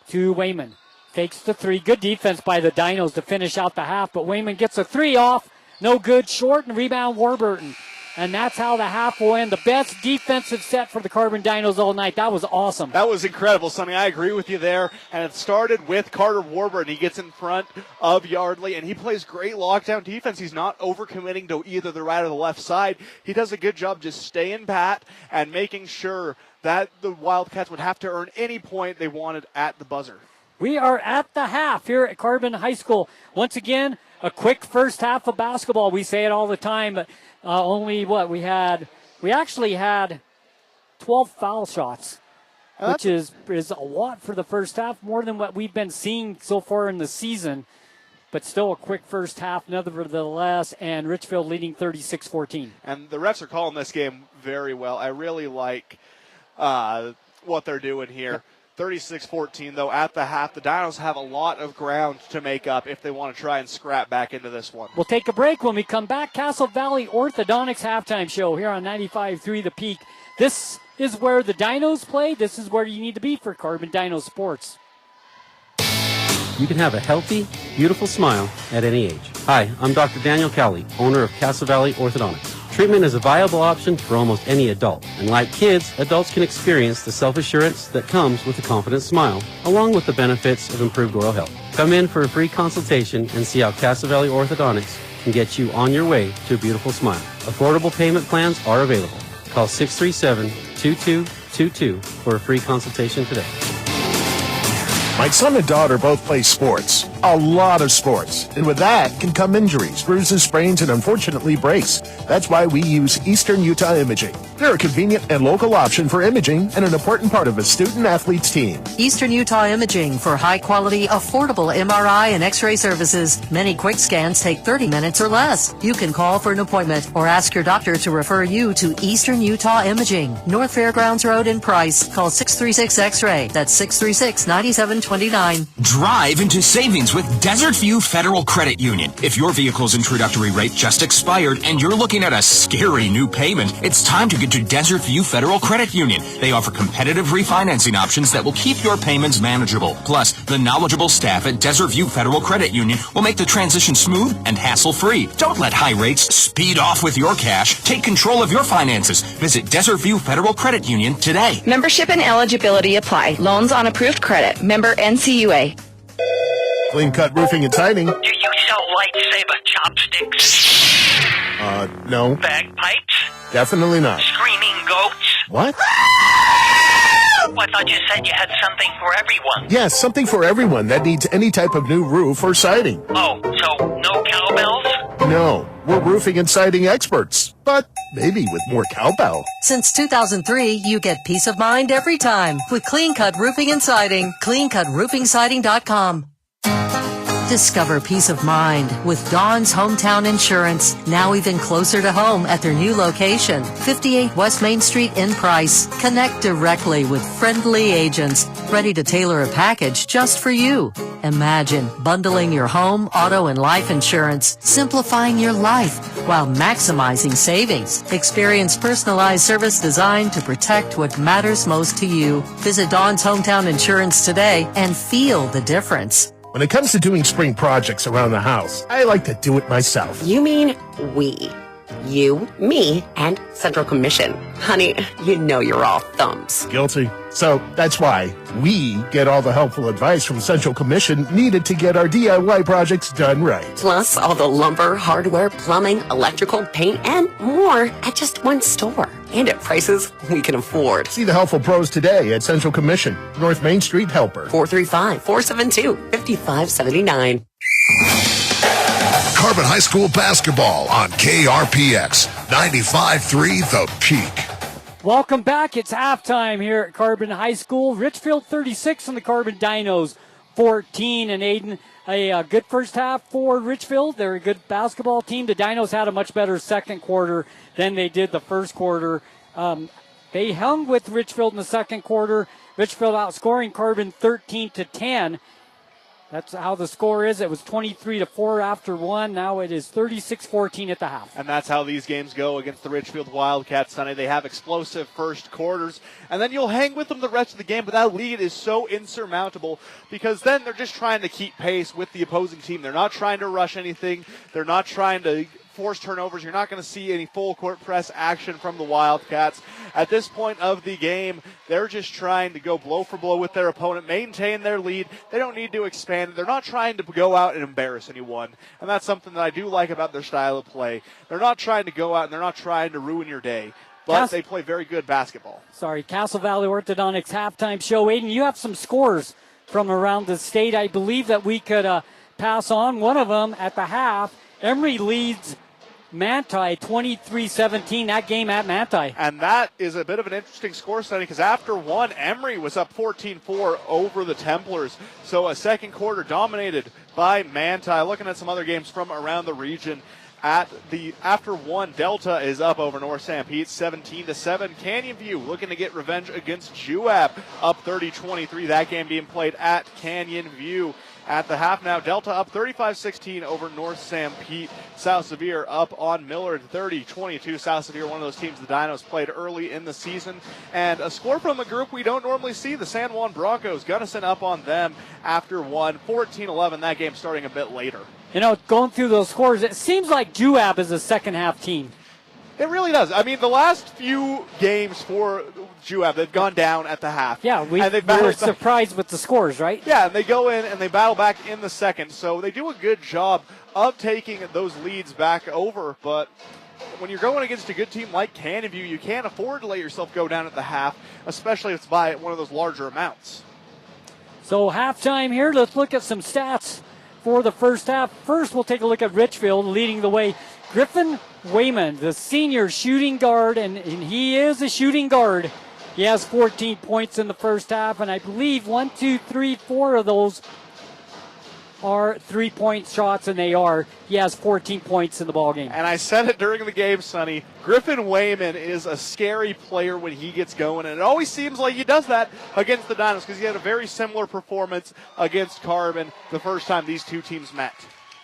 To Wayman. Fakes the 3. Good defense by the Dinos to finish out the half, but Wayman gets a 3 off. No good. Short, and rebound Warburton. And that's how the half will end. The best defensive set for the Carbon Dinos all night. That was awesome. That was incredible, Sonny. I agree with you there. And it started with Carter Warburton. He gets in front of Yardley, and he plays great lockdown defense. He's not overcommitting to either the right or the left side. He does a good job just staying pat and making sure that the Wildcats would have to earn any point they wanted at the buzzer. We are at the half here at Carbon High School. Once again, a quick first half of basketball. We say it all the time, but we actually had 12 foul shots, which is a lot for the first half, more than what we've been seeing so far in the season. But still a quick first half, nevertheless, and Richfield leading 36-14. And the refs are calling this game very well. I really like what they're doing here. Yep. 36-14, though, at the half. The Dinos have a lot of ground to make up if they want to try and scrap back into this one. We'll take a break. When we come back, Castle Valley Orthodontics halftime show here on 95.3 The Peak. This is where the Dinos play. This is where you need to be for Carbon Dino Sports. You can have a healthy, beautiful smile at any age. Hi, I'm Dr. Daniel Cowley, owner of Castle Valley Orthodontics. Treatment is a viable option for almost any adult. And like kids, adults can experience the self-assurance that comes with a confident smile, along with the benefits of improved oral health. Come in for a free consultation and see how Castle Valley Orthodontics can get you on your way to a beautiful smile. Affordable payment plans are available. Call 637-2222 for a free consultation today. My son and daughter both play sports. a lot of sports. And with that can come injuries, bruises, sprains, and unfortunately breaks. That's why we use Eastern Utah Imaging. They're a convenient and local option for imaging and an important part of a student-athlete's team. Eastern Utah Imaging for high-quality, affordable MRI and X-ray services. Many quick scans take 30 minutes or less. You can call for an appointment or ask your doctor to refer you to Eastern Utah Imaging, North Fairgrounds Road in Price. Call 636-X-ray. That's 636-9729. Drive into savings with Desert View Federal Credit Union. If your vehicle's introductory rate just expired and you're looking at a scary new payment, it's time to get to Desert View Federal Credit Union. They offer competitive refinancing options that will keep your payments manageable. Plus, the knowledgeable staff at Desert View Federal Credit Union will make the transition smooth and hassle-free. Don't let high rates speed off with your cash. Take control of your finances. Visit Desert View Federal Credit Union today. Membership and eligibility apply. Loans on approved credit. Member NCUA. Clean Cut Roofing and Siding. Do you sell lightsaber chopsticks? No. Bagpipes? Definitely not. Screaming goats? What? I thought you said you had something for everyone. Yes, something for everyone that needs any type of new roof or siding. Oh, so no cowbells? No, we're roofing and siding experts, but maybe with more cowbell. Since 2003, you get peace of mind every time with Clean Cut Roofing and Siding. CleanCutRoofingSiding.com. Discover peace of mind with Dawn's Hometown Insurance, now even closer to home at their new location, 58 West Main Street in Price. Connect directly with friendly agents, ready to tailor a package just for you. Imagine bundling your home, auto, and life insurance, simplifying your life while maximizing savings. Experience personalized service designed to protect what matters most to you. Visit Dawn's Hometown Insurance today and feel the difference. When it comes to doing spring projects around the house, I like to do it myself. You mean we. You, me, and Central Commission. Honey, you know you're all thumbs. Guilty. So that's why we get all the helpful advice from Central Commission needed to get our DIY projects done right. Plus all the lumber, hardware, plumbing, electrical, paint, and more at just one store. And at prices we can afford. See the helpful pros today at Central Commission, North Main Street Helper. 435-472-5579. Carbon High School basketball on KRPX 95.3 The Peak. Welcome back. It's halftime here at Carbon High School. Richfield 36 and the Carbon Dinos 14. And Aiden, a good first half for Richfield. They're a good basketball team. The Dinos had a much better second quarter than they did the first quarter. They hung with Richfield in the second quarter. Richfield outscoring Carbon 13-10. That's how the score is. It was 23-4 after one. Now it is 36-14 at the half. And that's how these games go against the Richfield Wildcats Sunday. They have explosive first quarters, and then you'll hang with them the rest of the game, but that lead is so insurmountable because then they're just trying to keep pace with the opposing team. They're not trying to rush anything. They're not trying to force turnovers. You're not going to see any full court press action from the Wildcats. At this point of the game, they're just trying to go blow for blow with their opponent, maintain their lead. They don't need to expand it. They're not trying to go out and embarrass anyone, and that's something that I do like about their style of play. They're not trying to go out and they're not trying to ruin your day, but they play very good basketball. Castle Valley Orthodontics halftime show. Aiden, you have some scores from around the state I believe that we could pass on. One of them at the half, Emory leads Manti 23-17, that game at Manti. And that is a bit of an interesting score study because after one, Emory was up 14-4 over the Templars. So a second quarter dominated by Manti. Looking at some other games from around the region. After one, Delta is up over North St. Pete 17-7. Canyon View looking to get revenge against Juab, up 30-23. That game being played at Canyon View. At the half now, Delta up 35-16 over North St. Pete. South Sevier up on Millard 30-22. South Sevier, one of those teams the Dinos played early in the season. And a score from a group we don't normally see, the San Juan Broncos. Gunnison up on them after one, 14-11. That game starting a bit later. You know, going through those scores, it seems like Juab is a second half team. It really does. I mean, the last few games for Juab, they've gone down at the half. Yeah, we were surprised with the scores, right? Yeah, and they go in and they battle back in the second. So they do a good job of taking those leads back over. But when you're going against a good team like Canyon View, you can't afford to let yourself go down at the half, especially if it's by one of those larger amounts. So halftime here, let's look at some stats for the first half. First, we'll take a look at Richfield leading the way. Griffin Wayman, the senior shooting guard, and he is a shooting guard. He has 14 points in the first half, and I believe 4 of those are three-point shots, and they are. He has 14 points in the ballgame. And I said it during the game, Sonny. Griffin Wayman is a scary player when he gets going, and it always seems like he does that against the Dinos because he had a very similar performance against Carbon the first time these two teams met.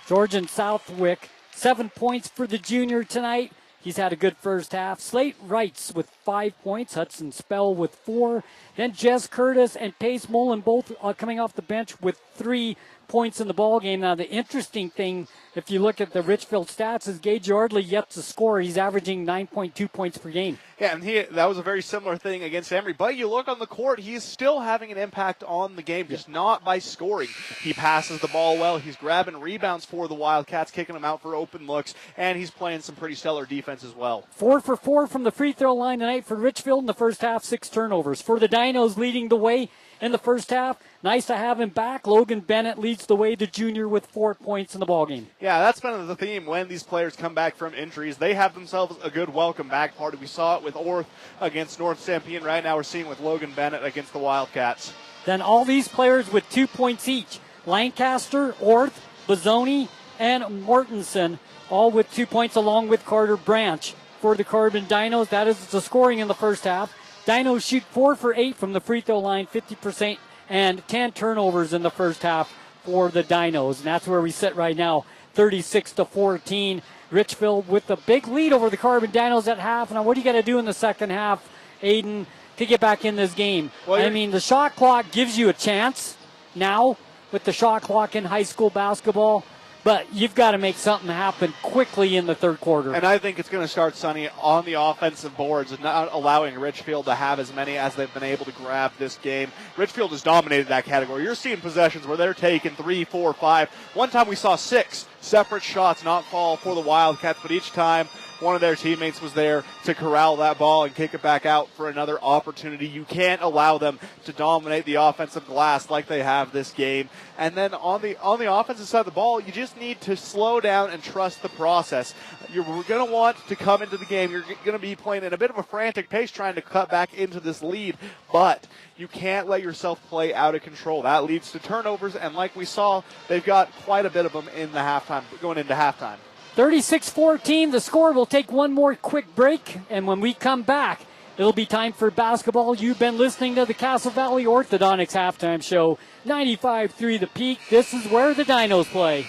Georgian Southwick, 7 points for the junior tonight. He's had a good first half. Slate Wrights with 5 points. Hudson Spell with 4. Then Jess Curtis and Pace Mullen both coming off the bench with 3 points in the ballgame. Now, the interesting thing, if you look at the Richfield stats, is Gage Yardley yet to score. He's averaging 9.2 points per game. Yeah, and that was a very similar thing against Emory. But you look on the court, he's still having an impact on the game, just not by scoring. He passes the ball well. He's grabbing rebounds for the Wildcats, kicking them out for open looks, and he's playing some pretty stellar defense as well. 4 for 4 from the free throw line tonight for Richfield in the first half, 6 turnovers. For the Dinos leading the way in the first half, nice to have him back. Logan Bennett leads the way, the junior, with 4 points in the ballgame. Yeah, that's been the theme when these players come back from injuries. They have themselves a good welcome back party. We saw it with Orth against North Stampede. Right now we're seeing with Logan Bennett against the Wildcats. Then all these players with 2 points each. Lancaster, Orth, Bozzoni, and Mortensen, all with 2 points along with Carter Branch. For the Carbon Dinos, that is the scoring in the first half. Dinos shoot 4 for 8 from the free throw line, 50%, and 10 turnovers in the first half for the Dinos. And that's where we sit right now, 36-14. Richfield with a big lead over the Carbon Dinos at half. Now, what do you got to do in the second half, Aiden, to get back in this game? Well, I mean, the shot clock gives you a chance now with the shot clock in high school basketball. But you've got to make something happen quickly in the third quarter. And I think it's going to start, Sonny, on the offensive boards and not allowing Richfield to have as many as they've been able to grab this game. Richfield has dominated that category. You're seeing possessions where they're taking 3, 4, 5. One time we saw 6 separate shots not fall for the Wildcats, but each time one of their teammates was there to corral that ball and kick it back out for another opportunity. You can't allow them to dominate the offensive glass like they have this game. And then on the offensive side of the ball, you just need to slow down and trust the process. You're going to want to come into the game. You're going to be playing at a bit of a frantic pace trying to cut back into this lead, but you can't let yourself play out of control. That leads to turnovers, and like we saw, they've got quite a bit of them in the halftime, going into halftime. 36-14, the score. Will take one more quick break, and when we come back, it'll be time for basketball. You've been listening to the Castle Valley Orthodontics Halftime Show, 95.3 The Peak. This is where the Dinos play.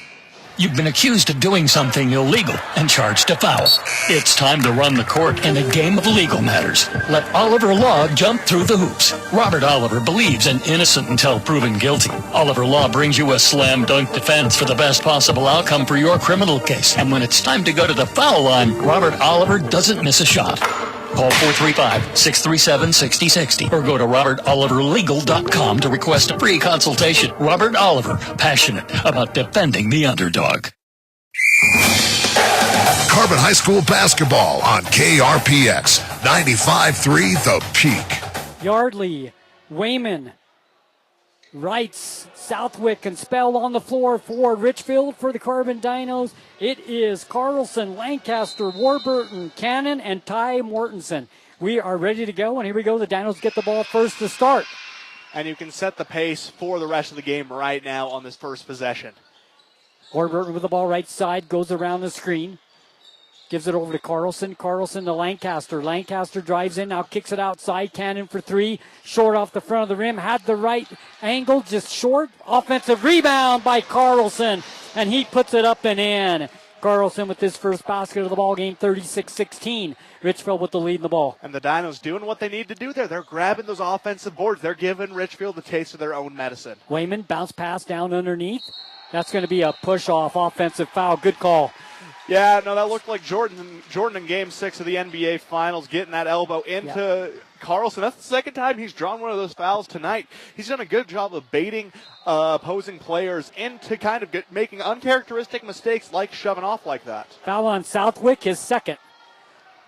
You've been accused of doing something illegal and charged a foul. It's time to run the court in a game of legal matters. Let Oliver Law jump through the hoops. Robert Oliver believes in innocent until proven guilty. Oliver Law brings you a slam dunk defense for the best possible outcome for your criminal case. And when it's time to go to the foul line, Robert Oliver doesn't miss a shot. Call 435-637-6060 or go to robertoliverlegal.com to request a free consultation. Robert Oliver, passionate about defending the underdog. Carbon High School basketball on KRPX 95.3 The Peak. Yardley, Wayman, Wrights, Southwick, and Spell on the floor for Richfield. For the Carbon Dinos, it is Carlson, Lancaster, Warburton, Cannon, and Ty Mortensen. We are ready to go, and here we go. The Dinos get the ball first to start. And you can set the pace for the rest of the game right now on this first possession. Warburton with the ball right side, goes around the screen. Gives it over to Carlson. Carlson to Lancaster. Lancaster drives in, now kicks it outside. Cannon for 3. Short off the front of the rim. Had the right angle, just short. Offensive rebound by Carlson. And he puts it up and in. Carlson with his first basket of the ball game, 36-16. Richfield with the lead in the ball. And the Dinos doing what they need to do there. They're grabbing those offensive boards. They're giving Richfield the taste of their own medicine. Wayman, bounce pass down underneath. That's going to be a push-off offensive foul. Good call. Yeah, no, that looked like Jordan in Game 6 of the NBA Finals, getting that elbow into Carlson. That's the second time he's drawn one of those fouls tonight. He's done a good job of baiting opposing players into kind of making uncharacteristic mistakes like shoving off like that. Foul on Southwick, his second.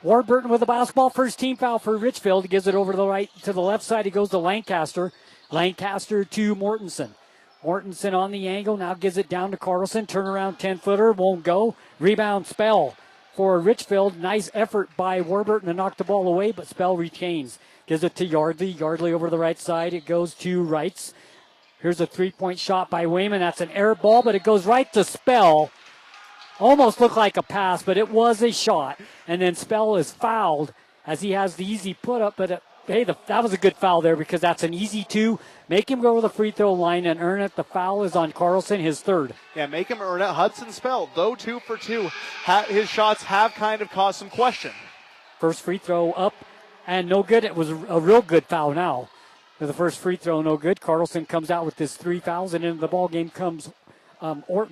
Warburton with the basketball, first team foul for Richfield. He gives it over to the left side. He goes to Lancaster. Lancaster to Mortensen. Mortensen on the angle, now gives it down to Carlson. Turnaround 10-footer, won't go. Rebound Spell for Richfield. Nice effort by Warburton to knock the ball away, but Spell retains. Gives it to Yardley. Yardley over the right side. It goes to Wrights. Here's a three-point shot by Wayman. That's an air ball, but it goes right to Spell. Almost looked like a pass, but it was a shot. And then Spell is fouled as he has the easy put-up, but that was a good foul there because that's an easy two. Make him go to the free throw line and earn it. The foul is on Carlson, his third. Yeah, make him earn it. Hudson Spell, though 2 for 2, his shots have kind of caused some question. First free throw up and no good. It was a real good foul now. For the first free throw, no good. Carlson comes out with his 3 fouls, and into the ball game comes Orth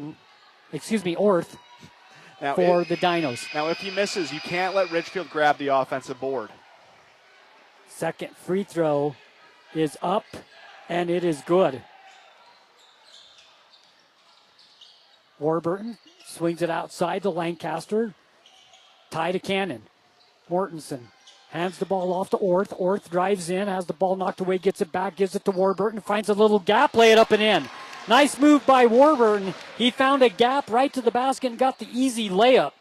now for the Dinos. Now, if he misses, you can't let Richfield grab the offensive board. Second free throw is up, and it is good. Warburton swings it outside to Lancaster. Tie to Cannon. Mortensen hands the ball off to Orth. Orth drives in, has the ball knocked away, gets it back, gives it to Warburton, finds a little gap, lay it up and in. Nice move by Warburton. He found a gap right to the basket and got the easy layup.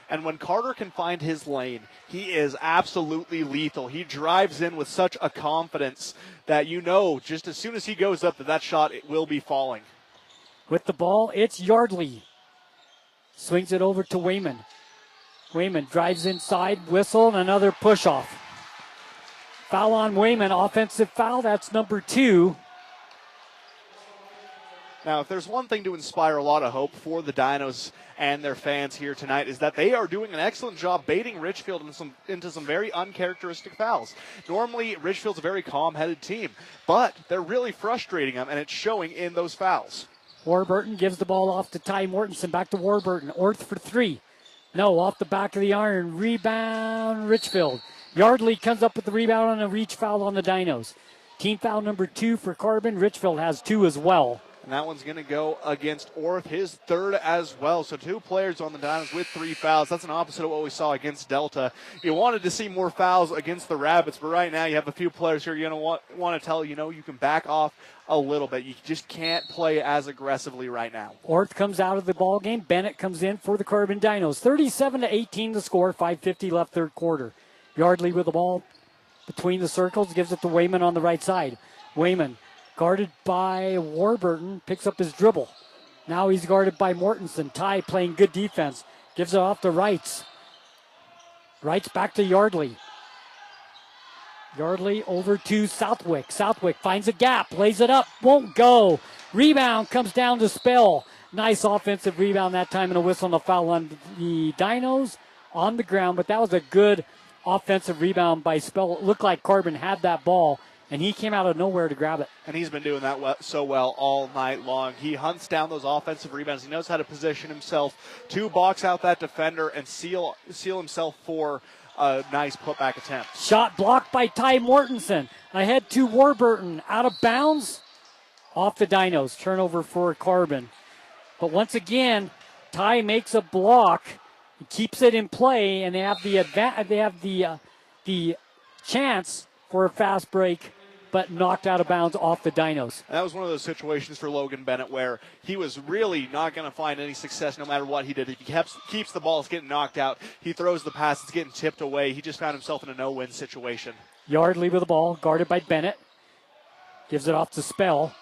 And when Carter can find his lane, he is absolutely lethal. He drives in with such a confidence that you know just as soon as he goes up that shot it will be falling. With the ball, it's Yardley. Swings it over to Wayman. Wayman drives inside, whistle, and another push-off. Foul on Wayman, offensive foul, that's number 2. Now, if there's one thing to inspire a lot of hope for the Dinos and their fans here tonight is that they are doing an excellent job baiting Richfield into some very uncharacteristic fouls. Normally, Richfield's a very calm-headed team, but they're really frustrating them, and it's showing in those fouls. Warburton gives the ball off to Ty Mortensen, back to Warburton. Orth for 3. No, off the back of the iron. Rebound, Richfield. Yardley comes up with the rebound on a reach foul on the Dinos. Team foul number 2 for Carbon. Richfield has 2 as well. And that one's going to go against Orth, his 3rd as well. So 2 players on the Dinos with 3 fouls. That's an opposite of what we saw against Delta. You wanted to see more fouls against the Rabbits, but right now you have a few players here you're going to want to tell, you can back off a little bit. You just can't play as aggressively right now. Orth comes out of the ball game. Bennett comes in for the Carbon Dinos. 37-18 the score, 5:50 left third quarter. Yardley with the ball between the circles, gives it to Wayman on the right side. Wayman guarded by Warburton, picks up his dribble. Now he's guarded by Mortensen. Ty playing good defense. Gives it off to Wrights. Wrights back to Yardley. Yardley over to Southwick. Southwick finds a gap, lays it up, won't go. Rebound comes down to Spell. Nice offensive rebound that time and a whistle and a foul on the Dinos on the ground, but that was a good offensive rebound by Spell. It looked like Carbon had that ball, and he came out of nowhere to grab it. And he's been doing that so well all night long. He hunts down those offensive rebounds. He knows how to position himself to box out that defender and seal himself for a nice putback attempt. Shot blocked by Ty Mortensen. Ahead to Warburton. Out of bounds. Off the Dinos. Turnover for Carbon. But once again, Ty makes a block. He keeps it in play, and they have the chance for a fast break, but knocked out of bounds off the Dinos. And that was one of those situations for Logan Bennett where he was really not going to find any success no matter what he did. If he keeps the ball, it's getting knocked out. He throws the pass, it's getting tipped away. He just found himself in a no-win situation. Yardley with the ball, guarded by Bennett. Gives it off to Spell.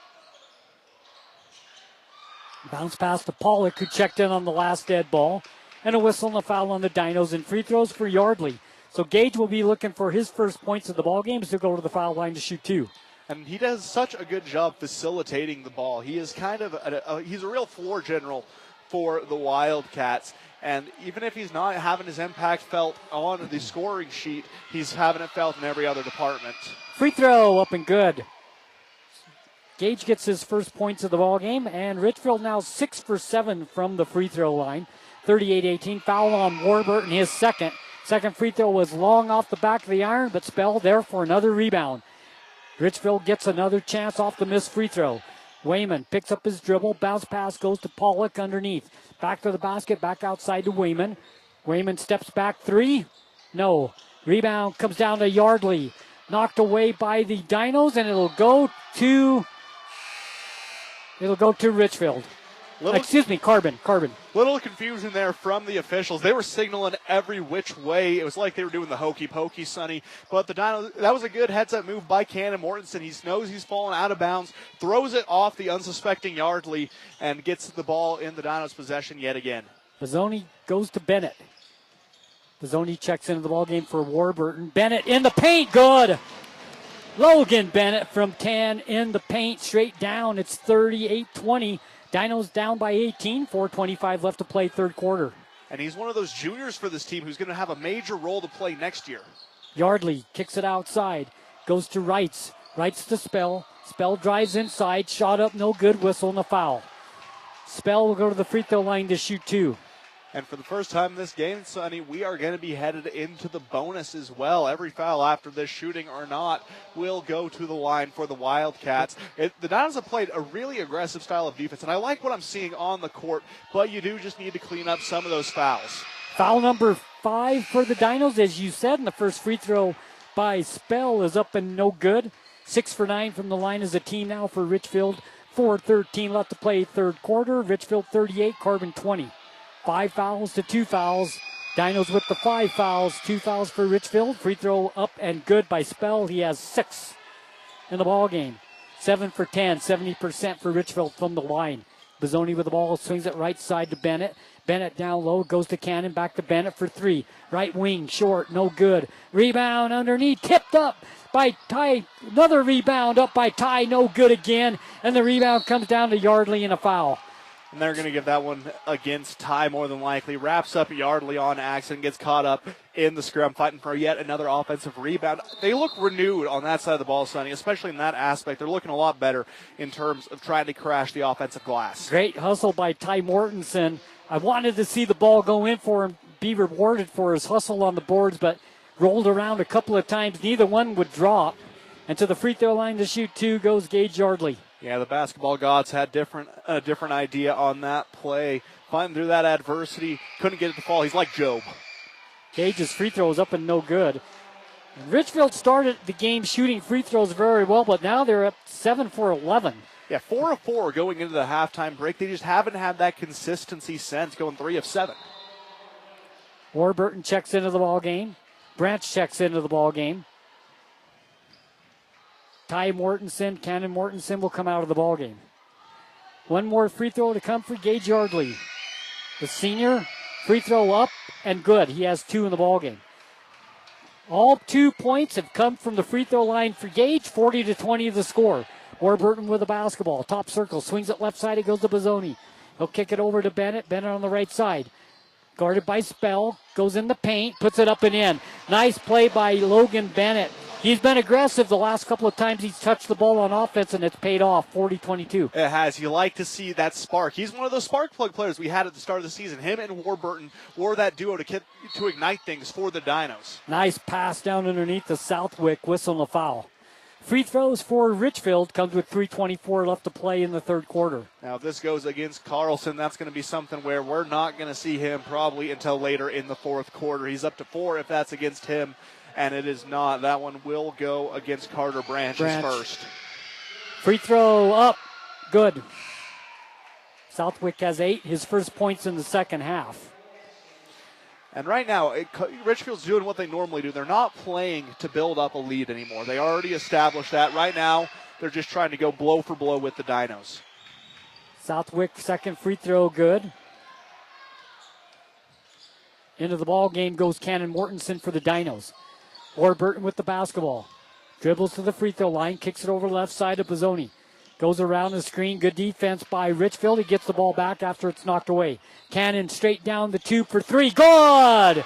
Bounce pass to Pollock, who checked in on the last dead ball. And a whistle and a foul on the Dinos, and free throws for Yardley. So Gage will be looking for his first points of the ball game to go to the foul line to shoot 2. And he does such a good job facilitating the ball. He is kind of he's a real floor general for the Wildcats. And even if he's not having his impact felt on the scoring sheet, he's having it felt in every other department. Free throw up and good. Gage gets his first points of the ball game, and Richfield now 6 for 7 from the free throw line. 38-18, foul on Warburton, his second. Second free throw was long off the back of the iron, but Spell there for another rebound. Richfield gets another chance off the missed free throw. Wayman picks up his dribble, bounce pass goes to Pollock underneath. Back to the basket, back outside to Wayman. Wayman steps back 3. No. Rebound comes down to Yardley. Knocked away by the Dinos, and it'll go to It'll go to Richfield. Carbon. Little confusion there from the officials. They were signaling every which way. It was like they were doing the hokey pokey, Sonny. But the Dinos, that was a good heads-up move by Cannon Mortensen. He knows he's fallen out of bounds, throws it off the unsuspecting Yardley, and gets the ball in the Dinos' possession yet again. Bazzoni goes to Bennett. Bazzoni checks into the ballgame for Warburton. Bennett in the paint, good! Logan Bennett from 10 in the paint, straight down. It's 38-20. Dinos down by 18, 4:25 left to play third quarter. And he's one of those juniors for this team who's going to have a major role to play next year. Yardley kicks it outside, goes to Wrights. Wrights to Spell. Spell drives inside, shot up, no good, whistle and a foul. Spell will go to the free throw line to shoot 2. And for the first time in this game, Sonny, we are going to be headed into the bonus as well. Every foul after this, shooting or not, will go to the line for the Wildcats. The Dinos have played a really aggressive style of defense, and I like what I'm seeing on the court, but you do just need to clean up some of those fouls. Foul number 5 for the Dinos, as you said, and the first free throw by Spell is up and no good. 6 for 9 from the line as a team now for Richfield. 4:13 left to play third quarter. Richfield 38, Carbon 20. 5 fouls to 2 fouls. Dinos with the 5 fouls. 2 fouls for Richfield. Free throw up and good by Spell. He has 6 in the ball game. 7 for 10, 70% for Richfield from the line. Bazzoni with the ball, swings it right side to Bennett. Bennett down low, goes to Cannon, back to Bennett for 3. Right wing, short, no good. Rebound underneath, tipped up by Ty. Another rebound up by Ty, no good again. And the rebound comes down to Yardley and a foul. And they're going to give that one against Ty more than likely. Wraps up Yardley on accident, gets caught up in the scrum, fighting for yet another offensive rebound. They look renewed on that side of the ball, Sonny, especially in that aspect. They're looking a lot better in terms of trying to crash the offensive glass. Great hustle by Ty Mortensen. I wanted to see the ball go in for him, be rewarded for his hustle on the boards, but rolled around a couple of times. Neither one would drop. And to the free throw line to shoot 2 goes Gage Yardley. Yeah, the basketball gods had a different idea on that play. Fighting through that adversity, couldn't get it to fall. He's like Job. Gage's free throw is up and no good. And Richfield started the game shooting free throws very well, but now they're up 7 for 11. Yeah, 4 of 4 going into the halftime break. They just haven't had that consistency since, going 3 of 7. Warburton checks into the ball game. Branch checks into the ball game. Ty Mortensen, Cannon Mortensen will come out of the ball game. One more free throw to come for Gage Yardley. The senior, free throw up and good. He has 2 in the ball game. All 2 points have come from the free throw line for Gage. 40-20 the score. Warburton with the basketball. Top circle, swings it left side. It goes to Bazzoni. He'll kick it over to Bennett. Bennett on the right side. Guarded by Spell. Goes in the paint. Puts it up and in. Nice play by Logan Bennett. He's been aggressive the last couple of times he's touched the ball on offense, and it's paid off, 40-22. It has. You like to see that spark. He's one of those spark plug players we had at the start of the season. Him and Warburton were that duo to ignite things for the Dinos. Nice pass down underneath the Southwick, whistle and a foul. Free throws for Richfield comes with 3:24 left to play in the third quarter. Now, if this goes against Carlson, that's going to be something where we're not going to see him probably until later in the fourth quarter. He's up to 4 if that's against him. And it is not. That one will go against Carter Branch first. Free throw up. Good. Southwick has 8. His first points in the second half. And right now, Richfield's doing what they normally do. They're not playing to build up a lead anymore. They already established that. Right now, they're just trying to go blow for blow with the Dinos. Southwick, second free throw, good. Into the ball game goes Cannon Mortensen for the Dinos. Warburton with the basketball. Dribbles to the free throw line. Kicks it over left side to Bazzoni. Goes around the screen. Good defense by Richfield. He gets the ball back after it's knocked away. Cannon straight down the 2 for 3. Good!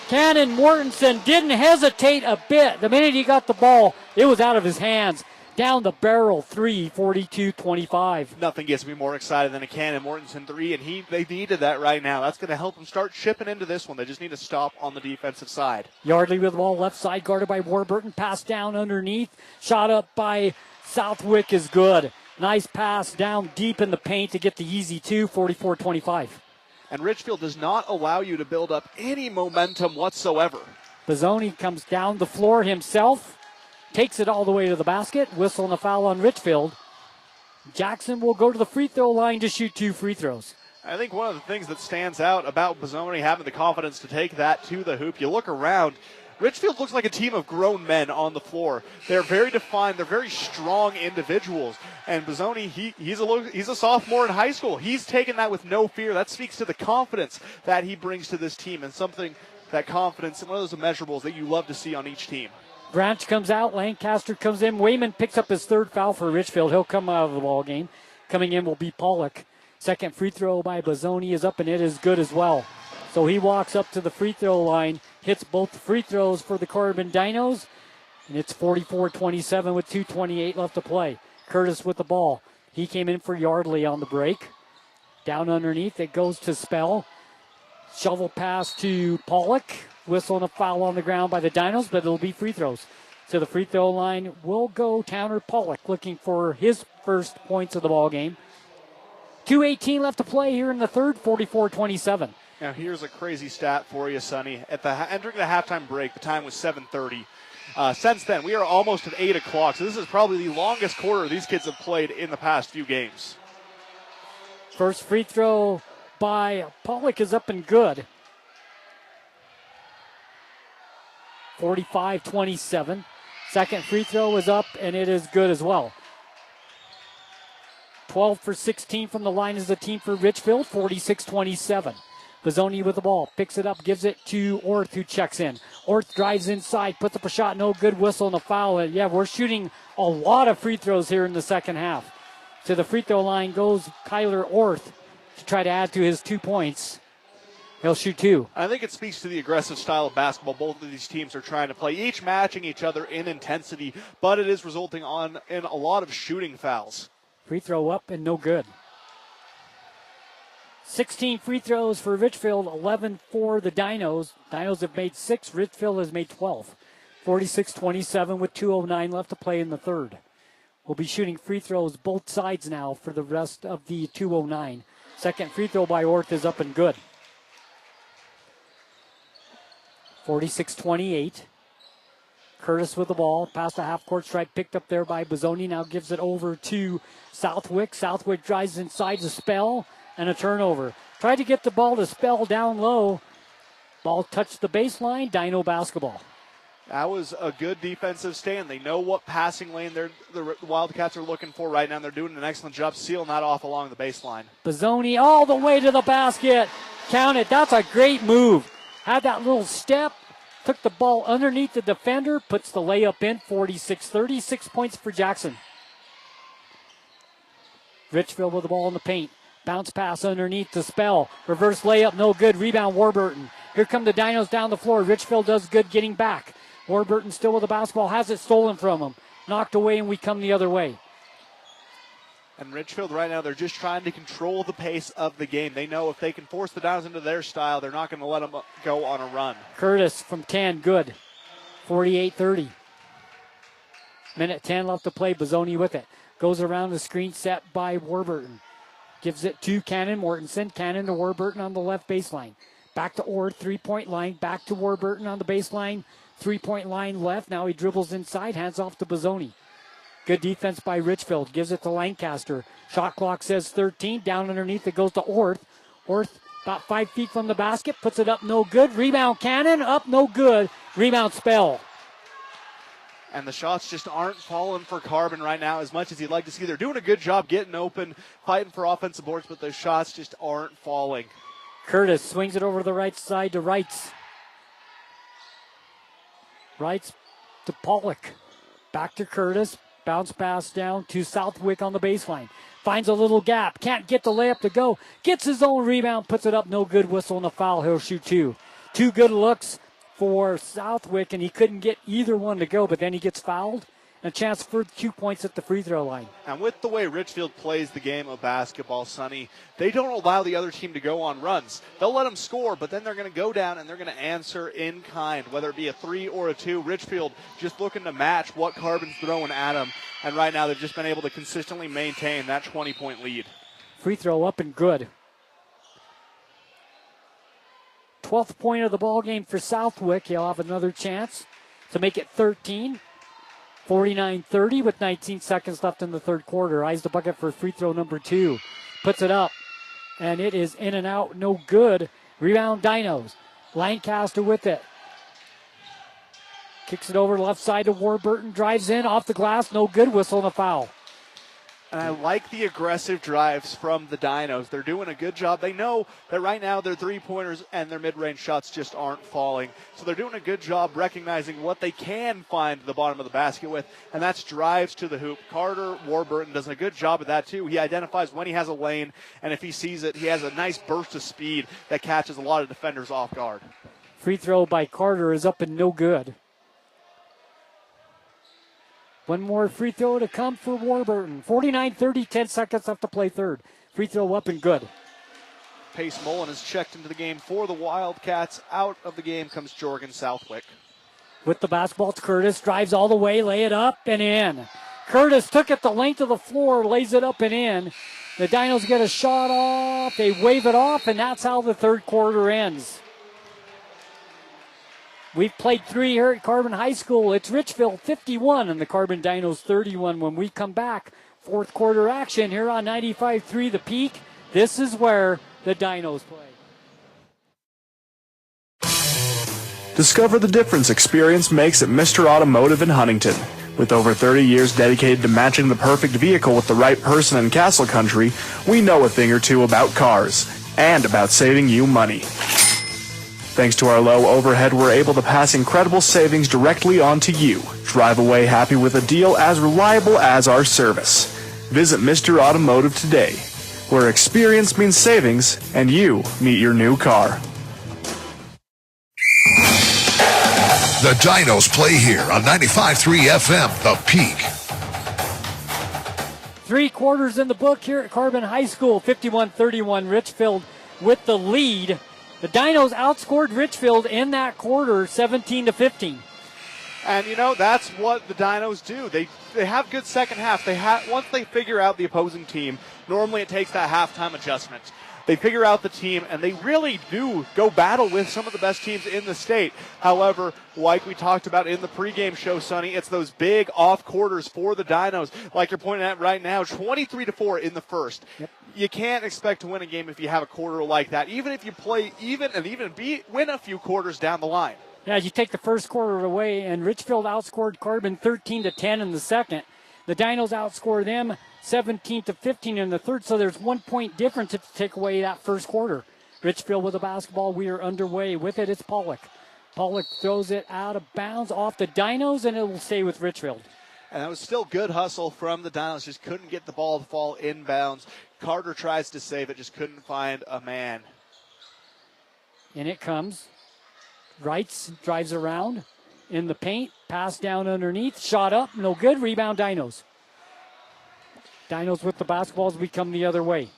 Cannon Mortensen didn't hesitate a bit. The minute he got the ball, it was out of his hands. Down the barrel, 3, 42-25. Nothing gets me more excited than a Cannon Mortensen 3, and they needed that right now. That's going to help them start chipping into this one. They just need to stop on the defensive side. Yardley with the ball left side, guarded by Warburton. Pass down underneath. Shot up by Southwick is good. Nice pass down deep in the paint to get the easy 2, 44-25. And Richfield does not allow you to build up any momentum whatsoever. Bazzoni comes down the floor himself. Takes it all the way to the basket. Whistle and a foul on Richfield. Jackson will go to the free throw line to shoot 2 free throws. I think one of the things that stands out about Bozzoni having the confidence to take that to the hoop, you look around, Richfield looks like a team of grown men on the floor. They're very defined. They're very strong individuals. And Bozzoni, he's a sophomore in high school. He's taken that with no fear. That speaks to the confidence that he brings to this team, and something, that confidence, one of those immeasurables that you love to see on each team. Branch comes out. Lancaster comes in. Wayman picks up his 3rd foul for Richfield. He'll come out of the ball game. Coming in will be Pollock. Second free throw by Bozzoni is up, and it is good as well. So he walks up to the free throw line, hits both free throws for the Carbon Dinos, and it's 44-27 with 2:28 left to play. Curtis with the ball. He came in for Yardley on the break. Down underneath, it goes to Spell. Shovel pass to Pollock. Whistle and a foul on the ground by the Dinos, but it'll be free throws. To the free throw line will go Towner Pollock, looking for his first points of the ball game. 2:18 left to play here in the third, 44-27. Now here's a crazy stat for you, Sonny. Entering the halftime break, the time was 7:30. Since then, we are almost at 8 o'clock, so this is probably the longest quarter these kids have played in the past few games. First free throw by Pollock is up and good. 45-27. Second free throw is up, and it is good as well. 12 for 16 from the line is the team for Richfield, 46-27. Bozzoni with the ball, picks it up, gives it to Orth, who checks in. Orth drives inside, puts up a shot, no good, whistle and a foul. And yeah, we're shooting a lot of free throws here in the second half. To the free throw line goes Kyler Orth to try to add to his 2 points. He'll shoot 2. I think it speaks to the aggressive style of basketball both of these teams are trying to play, each matching each other in intensity, but it is resulting in a lot of shooting fouls. Free throw up and no good. 16 free throws for Richfield, 11 for the Dinos. Dinos have made 6, Richfield has made 12. 46-27 with 2:09 left to play in the third. We'll be shooting free throws both sides now for the rest of the 2:09. Second free throw by Orth is up and good. 46-28. Curtis with the ball, past the half-court stripe, picked up there by Bozzoni. Now gives it over to Southwick. Southwick drives inside to Spell, and a turnover. Tried to get the ball to Spell down low. Ball touched the baseline, Dino basketball. That was a good defensive stand. They know what passing lane the Wildcats are looking for right now. They're doing an excellent job sealing that off along the baseline. Bozzoni all the way to the basket. Count it. That's a great move. Had that little step. Took the ball underneath the defender, puts the layup in, 46-30, 6 points for Jackson. Richfield with the ball in the paint. Bounce pass underneath to Spell. Reverse layup, no good. Rebound, Warburton. Here come the Dinos down the floor. Richfield does good getting back. Warburton still with the basketball, has it stolen from him. Knocked away, and we come the other way. And Richfield right now, they're just trying to control the pace of the game. They know if they can force the Dinos into their style, they're not going to let them go on a run. Curtis from 10, good. 48-30. Minute 10 left to play. Bozzoni with it. Goes around the screen set by Warburton. Gives it to Cannon Mortensen. Cannon to Warburton on the left baseline. Back to Orr, three-point line. Back to Warburton on the baseline. Three-point line left. Now he dribbles inside. Hands off to Bozzoni. Good defense by Richfield. Gives it to Lancaster. Shot clock says 13. Down underneath it goes to Orth. Orth about 5 feet from the basket. Puts it up, no good. Rebound Cannon. Up, no good. Rebound Spell. And the shots just aren't falling for Carbon right now as much as you'd like to see. They're doing a good job getting open, fighting for offensive boards, but those shots just aren't falling. Curtis swings it over to the right side to Wrights. Wrights to Pollock. Back to Curtis. Bounce pass down to Southwick on the baseline. Finds a little gap. Can't get the layup to go. Gets his own rebound. Puts it up. No good. Whistle and a foul. He'll shoot 2. 2 good looks for Southwick, and he couldn't get either one to go, but then he gets fouled. And a chance for 2 points at the free throw line. And with the way Richfield plays the game of basketball, Sonny, they don't allow the other team to go on runs. They'll let them score, but then they're going to go down and they're going to answer in kind, whether it be a 3 or a 2. Richfield just looking to match what Carbon's throwing at them. And right now they've just been able to consistently maintain that 20-point lead. Free throw up and good. 12th point of the ball game for Southwick. He'll have another chance to make it 13. 49-30 with 19 seconds left in the third quarter. Eyes the bucket for free throw number 2. Puts it up, and it is in and out, no good. Rebound Dinos. Lancaster with it. Kicks it over left side to Warburton. Drives in, off the glass, no good. Whistle and a foul. And I like the aggressive drives from the Dinos. They're doing a good job. They know that right now their three-pointers and their mid-range shots just aren't falling. So they're doing a good job recognizing what they can find the bottom of the basket with, and that's drives to the hoop. Carter Warburton does a good job of that too. He identifies when he has a lane, and if he sees it, he has a nice burst of speed that catches a lot of defenders off guard. Free throw by Carter is up and no good. One more free throw to come for Warburton. 49-30, 10 seconds left to play third. Free throw up and good. Pace Mullen is checked into the game for the Wildcats. Out of the game comes Jorgen Southwick. With the basketball, it's Curtis. Drives all the way, lay it up and in. Curtis took it the length of the floor, lays it up and in. The Dinos get a shot off. They wave it off, and that's how the third quarter ends. We've played 3 here at Carbon High School. It's Richfield 51 and the Carbon Dinos 31. When we come back, fourth quarter action here on 95.3 The Peak. This is where the Dinos play. Discover the difference experience makes at Mr. Automotive in Huntington. With over 30 years dedicated to matching the perfect vehicle with the right person in Castle Country, we know a thing or two about cars and about saving you money. Thanks to our low overhead, we're able to pass incredible savings directly on to you. Drive away happy with a deal as reliable as our service. Visit Mr. Automotive today, where experience means savings and you meet your new car. The Dinos play here on 95.3 FM, The Peak. 3 quarters in the book here at Carbon High School. 51-31, Richfield with the lead. The Dinos outscored Richfield in that quarter, 17-15. And, you know, that's what the Dinos do. They have good second half. Once they figure out the opposing team, normally it takes that halftime adjustment. They figure out the team, and they really do go battle with some of the best teams in the state. However, like we talked about in the pregame show, Sonny, it's those big off quarters for the Dinos. Like you're pointing at right now, 23-4 in the first. Yep. You can't expect to win a game if you have a quarter like that, even if you play even and win a few quarters down the line. Yeah, you take the first quarter away, and Richfield outscored Carbon 13-10 in the second. The Dinos outscored them 17-15 in the third, so there's 1 point difference if you take away that first quarter. Richfield with the basketball. We are underway. With it, it's Pollock. Pollock throws it out of bounds off the Dinos, and it will stay with Richfield. And that was still good hustle from the Dinos. Just couldn't get the ball to fall inbounds. Carter tries to save it, just couldn't find a man. And it comes. Wrights drives around in the paint. Pass down underneath. Shot up. No good. Rebound Dinos. Dinos with the basketball as we come the other way.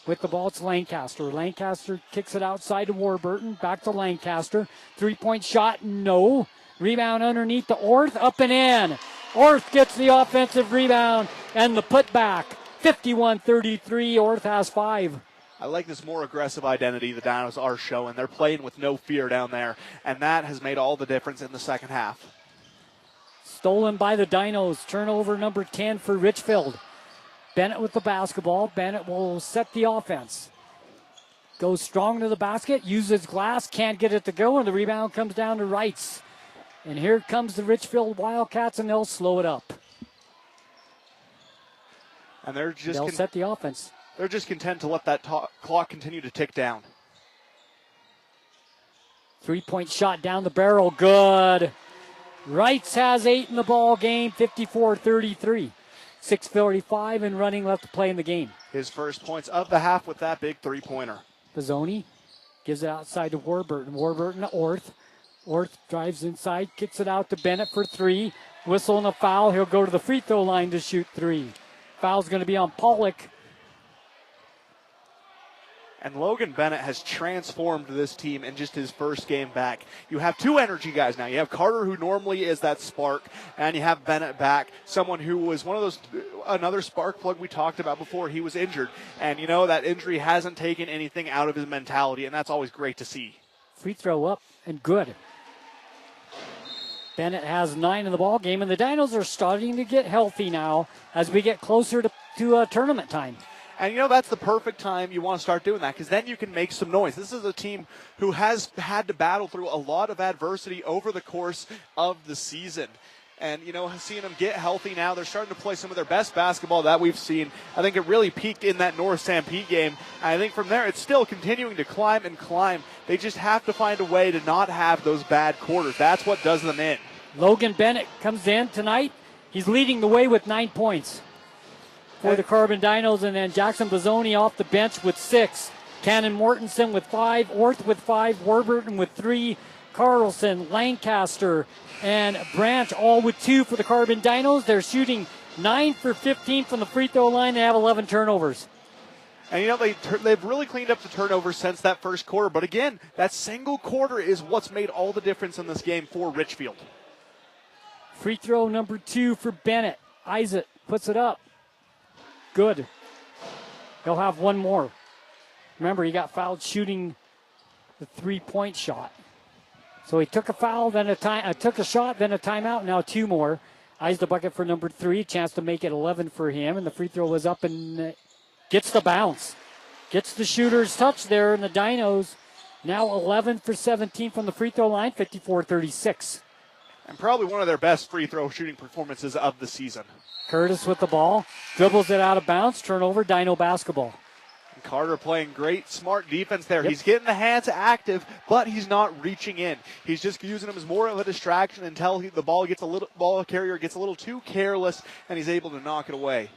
With the ball, it's Lancaster. Lancaster kicks it outside to Warburton. Back to Lancaster. 3-point shot. No. Rebound underneath to Orth. Up and in. Orth gets the offensive rebound and the putback. 51-33. Orth has 5. I like this more aggressive identity the Dinos are showing. They're playing with no fear down there, and that has made all the difference in the second half. Stolen by the Dinos. Turnover number 10 for Richfield. Bennett with the basketball. Bennett will set the offense. Goes strong to the basket, uses glass, can't get it to go, and the rebound comes down to Wrights. And here comes the Richfield Wildcats, and they'll slow it up. And they'll set the offense. They're just content to let that clock continue to tick down. 3-point shot down the barrel, good. Wrights has 8 in the ball game, 54-33. 6:45 and running left to play in the game. His first points of the half with that big 3-pointer. Pizzoni gives it outside to Warburton. Warburton to Orth. Orth drives inside, kicks it out to Bennett for 3. Whistle and a foul. He'll go to the free throw line to shoot 3. Foul's going to be on Pollock. And Logan Bennett has transformed this team in just his first game back. You have 2 energy guys now. You have Carter, who normally is that spark, and you have Bennett back, someone who was one of those, another spark plug we talked about before. He was injured, and you know that injury hasn't taken anything out of his mentality, and that's always great to see. Free throw up and good. Bennett has 9 in the ball game, and the Dinos are starting to get healthy now as we get closer to tournament time. And, that's the perfect time you want to start doing that, because then you can make some noise. This is a team who has had to battle through a lot of adversity over the course of the season. And, seeing them get healthy now, they're starting to play some of their best basketball that we've seen. I think it really peaked in that North Stampede game. And I think from there, it's still continuing to climb and climb. They just have to find a way to not have those bad quarters. That's what does them in. Logan Bennett comes in tonight. He's leading the way with 9 points for the Carbon Dinos, and then Jackson Bozzoni off the bench with 6. Cannon Mortensen with 5, Orth with 5, Warburton with 3, Carlson, Lancaster, and Branch all with 2 for the Carbon Dinos. They're shooting 9 for 15 from the free throw line. They have 11 turnovers. And, they've really cleaned up the turnovers since that first quarter. But, again, that single quarter is what's made all the difference in this game for Richfield. Free throw number 2 for Bennett. Isaac puts it up. Good. He'll have one more. Remember, he got fouled shooting the 3-point shot. So he took a foul, then took a shot, then a timeout, now 2 more. Eyes the bucket for number 3. Chance to make it 11 for him, and the free throw was up and gets the bounce. Gets the shooter's touch there, and the Dinos now 11 for 17 from the free throw line, 54-36. And probably one of their best free throw shooting performances of the season. Curtis with the ball, dribbles it out of bounds, turnover, Dino basketball. Carter playing great, smart defense there. Yep. He's getting the hands active, but he's not reaching in. He's just using them as more of a distraction until the ball carrier gets a little too careless, and he's able to knock it away.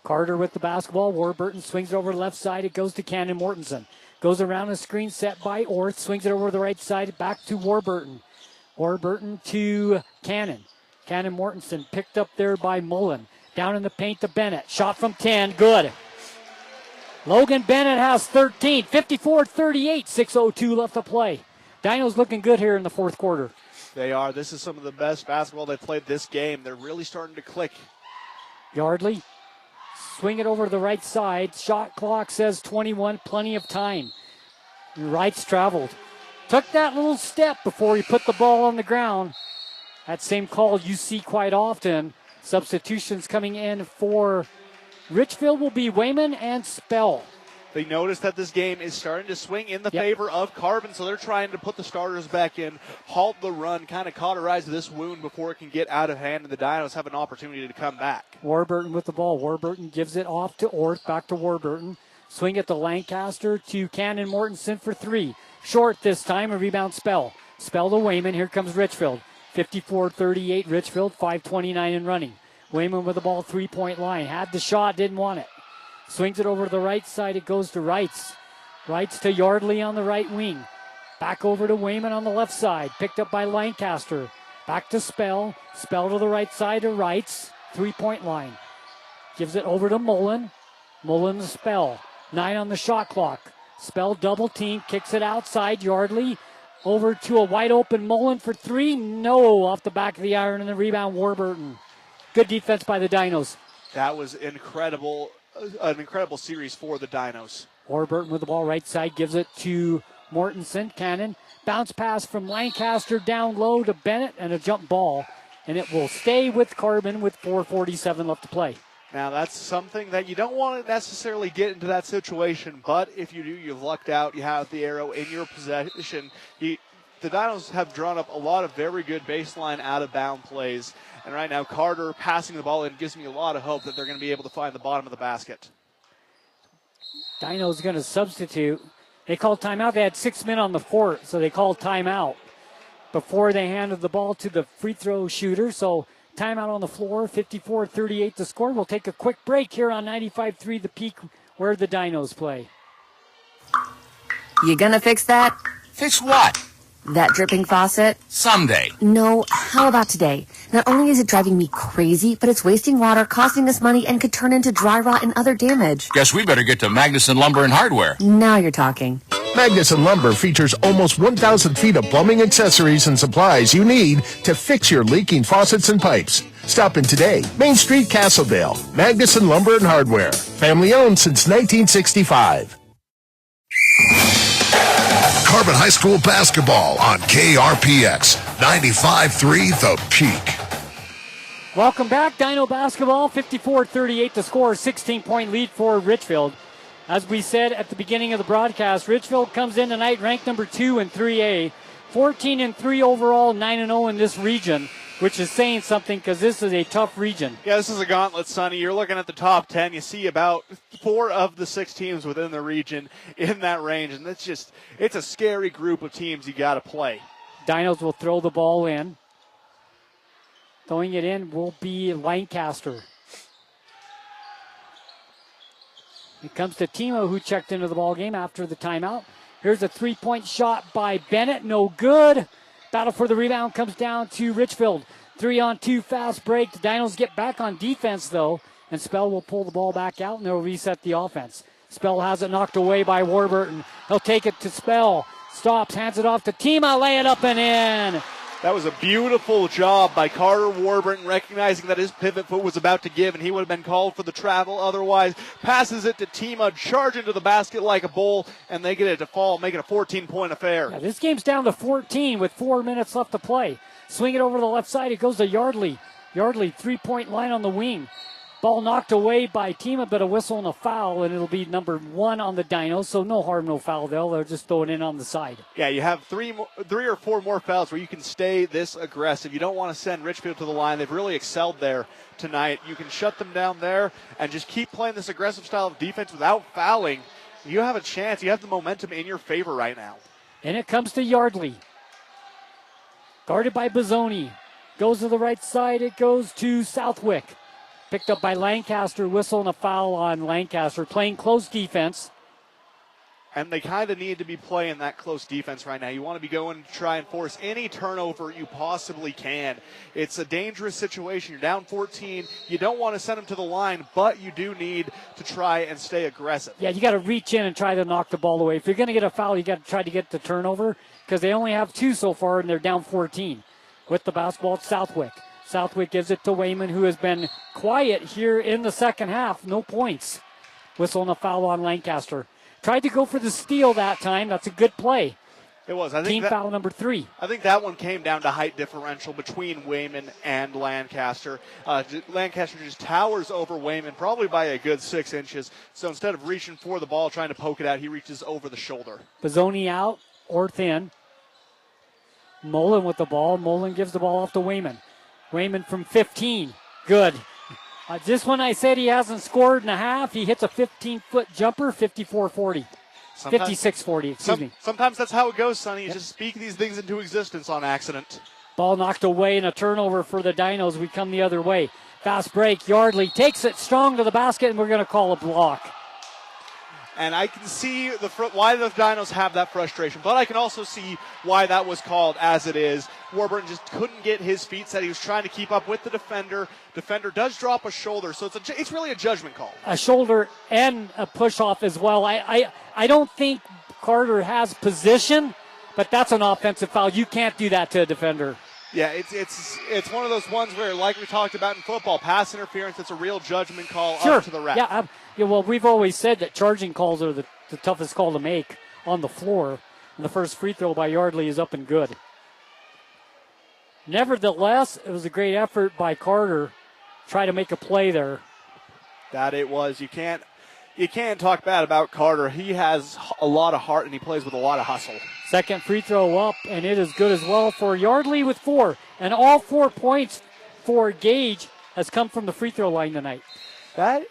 Carter with the basketball. Warburton swings it over the left side. It goes to Cannon Mortensen. Goes around a screen set by Orth. Swings it over the right side. Back to Warburton. Warburton to Cannon. Cannon Mortensen picked up there by Mullen. Down in the paint to Bennett. Shot from 10. Good. Logan Bennett has 13. 54-38. 6:02 left to play. Dinos looking good here in the fourth quarter. They are. This is some of the best basketball they've played this game. They're really starting to click. Yardley. Swing it over to the right side. Shot clock says 21. Plenty of time. Wright's traveled. Took that little step before he put the ball on the ground. That same call you see quite often. Substitutions coming in for Richfield will be Wayman and Spell. They notice that this game is starting to swing in the favor of Carbon, so they're trying to put the starters back in, halt the run, kind of cauterize this wound before it can get out of hand, and the Dinos have an opportunity to come back. Warburton with the ball. Warburton gives it off to Orth, back to Warburton. Swing it to Lancaster to Cannon Mortensen for 3. Short this time, a rebound Spell. Spell to Wayman. Here comes Richfield. 54-38 Richfield, 5:29 in running. Wayman with the ball, 3-point line. Had the shot, didn't want it. Swings it over to the right side. It goes to Wrights. Wrights to Yardley on the right wing. Back over to Wayman on the left side. Picked up by Lancaster. Back to Spell. Spell to the right side to Wrights. 3-point line. Gives it over to Mullen. Mullen to Spell. 9 on the shot clock. Spell double team. Kicks it outside. Yardley over to a wide open Mullen for 3. No, off the back of the iron, and the rebound Warburton. Good defense by the Dinos. That was incredible. An incredible series for the Dinos. Warburton with the ball right side, gives it to Mortensen. Cannon. Bounce pass from Lancaster down low to Bennett, and a jump ball. And it will stay with Carbon with 4:47 left to play. Now, that's something that you don't want to necessarily get into that situation, but if you do, you've lucked out. You have the arrow in your possession. The Dinos have drawn up a lot of very good baseline out-of-bound plays. And right now, Carter passing the ball in gives me a lot of hope that they're going to be able to find the bottom of the basket. Dino's going to substitute. They called timeout. They had 6 men on the fort, so they called timeout before they handed the ball to the free throw shooter. So timeout on the floor, 54-38 to score. We'll take a quick break here on 95.3 The Peak, where the Dinos play. You gonna fix that? Fix what? That dripping faucet? Someday. No, how about today? Not only is it driving me crazy, but it's wasting water, costing us money, and could turn into dry rot and other damage. Guess we better get to Magnuson Lumber and Hardware. Now you're talking. Magnuson Lumber features almost 1,000 feet of plumbing accessories and supplies you need to fix your leaking faucets and pipes. Stop in today. Main Street, Castledale. Magnuson Lumber and Hardware. Family owned since 1965. Carbon High School basketball on KRPX. 95-3 The Peak. Welcome back, Dino basketball. 54-38 to score, 16-point lead for Richfield. As we said at the beginning of the broadcast, Richfield comes in tonight ranked number 2 in 3A, 14-3 overall, 9-0 in this region, which is saying something because this is a tough region. Yeah, this is a gauntlet, Sonny. You're looking at the top 10. You see about 4 of the 6 teams within the region in that range, and it's a scary group of teams you got to play. Dinos will throw the ball in. Throwing it in will be Lancaster. It comes to Timo, who checked into the ball game after the timeout. Here's a three-point shot by Bennett. No good. Battle for the rebound comes down to Richfield. 3-on-2 fast break. The Dinos get back on defense, though, and Spell will pull the ball back out, and they'll reset the offense. Spell has it knocked away by Warburton. He'll take it to Spell. Stops, hands it off to Timo. Lay it up and in. That was a beautiful job by Carter Warburton, recognizing that his pivot foot was about to give, and he would have been called for the travel otherwise. Passes it to Tima, charge into the basket like a bull, and they get it to fall, make it a 14-point affair. Yeah, this game's down to 14 with 4 minutes left to play. Swing it over to the left side. It goes to Yardley. Yardley, three-point line on the wing. Ball knocked away by Tima, but a whistle and a foul, and it'll be number 1 on the Dinos, so no harm, no foul. They're just throwing it in on the side. Yeah, you have three or four more fouls where you can stay this aggressive. You don't want to send Richfield to the line. They've really excelled there tonight. You can shut them down there and just keep playing this aggressive style of defense without fouling. You have a chance. You have the momentum in your favor right now. And it comes to Yardley. Guarded by Bozzoni. Goes to the right side. It goes to Southwick. Picked up by Lancaster. Whistle and a foul on Lancaster. Playing close defense. And they kind of need to be playing that close defense right now. You want to be going to try and force any turnover you possibly can. It's a dangerous situation. You're down 14. You don't want to send them to the line, but you do need to try and stay aggressive. Yeah, you got to reach in and try to knock the ball away. If you're going to get a foul, you got to try to get the turnover because they only have 2 so far, and they're down 14. With the basketball, it's Southwick. Southwick gives it to Wayman, who has been quiet here in the second half. No points. Whistle and a foul on Lancaster. Tried to go for the steal that time. That's a good play. It was. I think Team foul number 3. I think that one came down to height differential between Wayman and Lancaster. Lancaster just towers over Wayman probably by a good 6 inches. So instead of reaching for the ball, trying to poke it out, he reaches over the shoulder. Bozzoni out, Orth in. Mullen with the ball. Mullen gives the ball off to Wayman. Wayman from 15. Good. Just when I said he hasn't scored in a half, he hits a 15-foot jumper, 54-40. 56-40, excuse me. Sometimes that's how it goes, Sonny. You just speak these things into existence on accident. Ball knocked away and a turnover for the Dinos. We come the other way. Fast break. Yardley takes it strong to the basket, and we're going to call a block. And I can see why the Dinos have that frustration, but I can also see why that was called as it is. Warburton just couldn't get his feet set. He was trying to keep up with the defender. Defender does drop a shoulder, so it's really a judgment call. A shoulder and a push-off as well. I don't think Carter has position, but that's an offensive foul. You can't do that to a defender. Yeah, it's one of those ones where, like we talked about in football, pass interference, it's a real judgment call up to the ref. Yeah, well, we've always said that charging calls are the toughest call to make on the floor. And the first free throw by Yardley is up and good. Nevertheless, it was a great effort by Carter. Try to make a play there. That it was. You can't talk bad about Carter. He has a lot of heart, and he plays with a lot of hustle. Second free throw up, and it is good as well for Yardley with 4. And all 4 points for Gage has come from the free throw line tonight. That,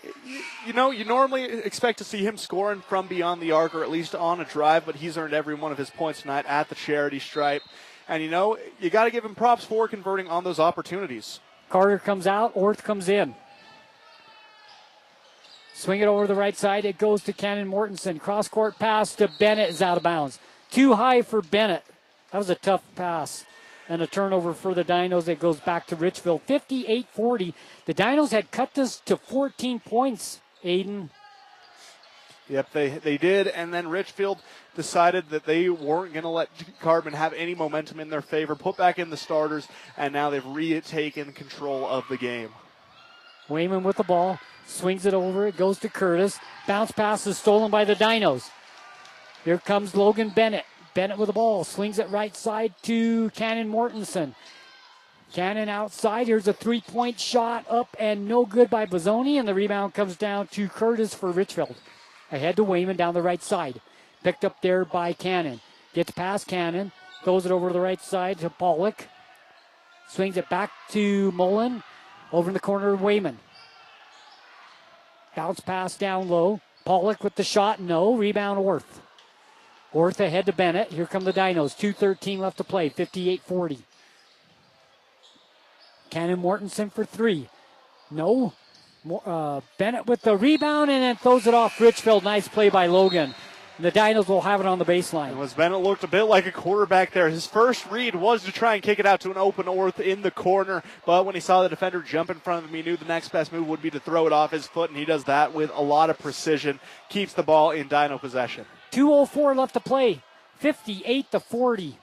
you normally expect to see him scoring from beyond the arc or at least on a drive, but he's earned every one of his points tonight at the charity stripe. And, you got to give him props for converting on those opportunities. Carter comes out, Orth comes in. Swing it over the right side. It goes to Cannon Mortensen. Cross-court pass to Bennett is out of bounds. Too high for Bennett. That was a tough pass. And a turnover for the Dinos that goes back to Richfield. 58-40. The Dinos had cut this to 14 points, Aiden. Yep, they did. And then Richfield decided that they weren't going to let Carbon have any momentum in their favor. Put back in the starters, and now they've retaken control of the game. Wayman with the ball. Swings it over. It goes to Curtis. Bounce pass is stolen by the Dinos. Here comes Logan Bennett. Bennett with the ball, swings it right side to Cannon Mortensen. Cannon outside. Here's a three-point shot up and no good by Bozzoni, and the rebound comes down to Curtis for Richfield. Ahead to Wayman down the right side. Picked up there by Cannon. Gets past Cannon. Throws it over to the right side to Pollock. Swings it back to Mullen. Over in the corner of Wayman. Bounce pass down low. Pollock with the shot. No. Rebound Orth. Orth ahead to Bennett. Here come the Dinos. 2:13 left to play. 58-40. Cannon Mortensen for three. No. Bennett with the rebound and then throws it off Richfield. Nice play by Logan. And the Dinos will have it on the baseline. As Bennett looked a bit like a quarterback there. His first read was to try and kick it out to an open Orth in the corner. But when he saw the defender jump in front of him, he knew the next best move would be to throw it off his foot. And he does that with a lot of precision. Keeps the ball in Dino possession. 2:04 left to play. 58-40.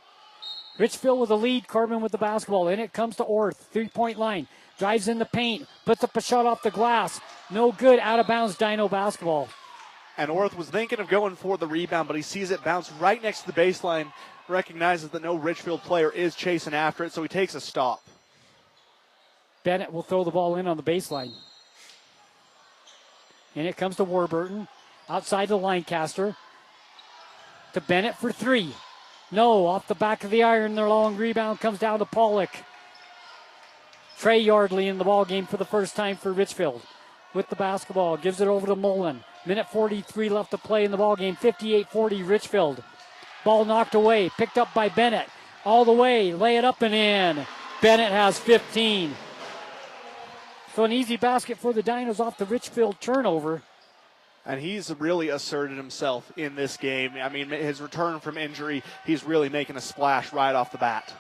Richfield with the lead. Carbon with the basketball. In it comes to Orth. 3-point line. Drives in the paint. Puts up a shot off the glass. No good. Out of bounds. Dino basketball. And Orth was thinking of going for the rebound, but he sees it bounce right next to the baseline. Recognizes that no Richfield player is chasing after it, so he takes a stop. Bennett will throw the ball in on the baseline. And it comes to Warburton. Outside to Lancaster. To Bennett for three. No, off the back of the iron. Their long rebound comes down to Pollock. Trey Yardley in the ball game for the first time for Richfield. With the basketball, gives it over to Mullen. Minute 43 left to play in the ball game. 58-40 Richfield. Ball knocked away, picked up by Bennett. All the way, lay it up and in. Bennett has 15. So an easy basket for the Dinos off the Richfield turnover. And he's really asserted himself in this game. I mean, his return from injury, he's really making a splash right off the bat.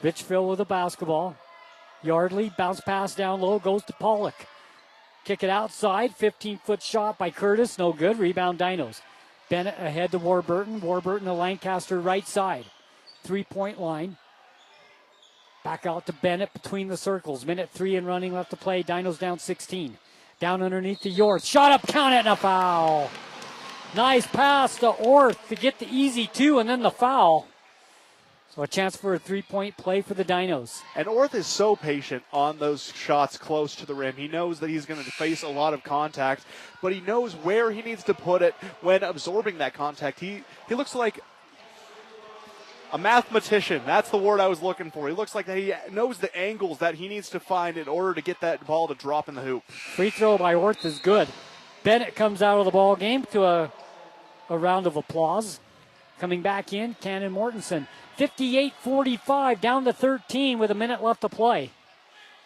Richfield with the basketball. Yardley, bounce pass down low, goes to Pollock. Kick it outside, 15-foot shot by Curtis, no good. Rebound Dinos. Bennett ahead to Warburton. Warburton to Lancaster right side. 3-point line. Back out to Bennett between the circles. Minute 3 and running left to play. Dinos down 16. Down underneath to Yorth. Shot up, count it, and a foul. Nice pass to Orth to get the easy two and then the foul. So a chance for a 3-point play for the Dinos. And Orth is so patient on those shots close to the rim. He knows that he's going to face a lot of contact, but he knows where he needs to put it when absorbing that contact. He looks like a mathematician. That's the word I was looking for. He looks like that he knows the angles that he needs to find in order to get that ball to drop in the hoop. Free throw by Orth is good. Bennett comes out of the ball game to a round of applause. Coming back in, Cannon Mortensen. 58-45, down to 13 with a minute left to play.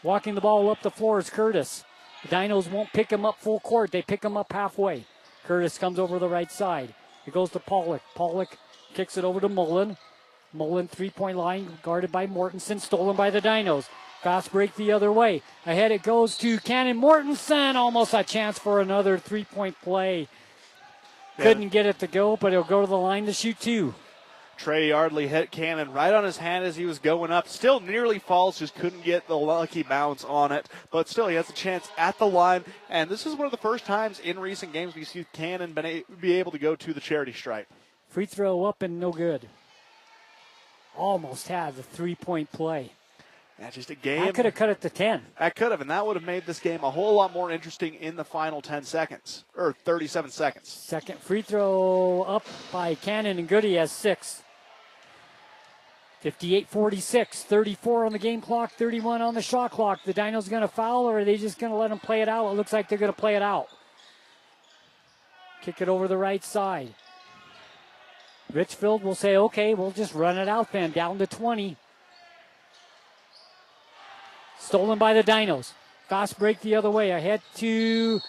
Walking the ball up the floor is Curtis. The Dinos won't pick him up full court. They pick him up halfway. Curtis comes over the right side. It goes to Pollock. Pollock kicks it over to Mullen. Mullen, 3-point line, guarded by Mortensen, stolen by the Dinos. Fast break the other way. Ahead it goes to Cannon Mortensen. Almost a chance for another 3-point play. Couldn't get it to go, but he'll go to the line to shoot two. Trey Yardley hit Cannon right on his hand as he was going up. Still nearly falls, just couldn't get the lucky bounce on it. But still, he has a chance at the line. And this is one of the first times in recent games we see Cannon be able to go to the charity stripe. Free throw up and no good. Almost had the 3-point play. Yeah, just a game. That could have cut it to 10. That could have, and that would have made this game a whole lot more interesting in the final 10 seconds, or 37 seconds. Second free throw up by Cannon, and Goody has 6. 58-46, 34 on the game clock, 31 on the shot clock. The Dinos going to foul, or are they just going to let them play it out? It looks like they're going to play it out. Kick it over the right side. Richfield will say, okay, we'll just run it out then, down to 20. Stolen by the Dinos. Fast break the other way. Ahead to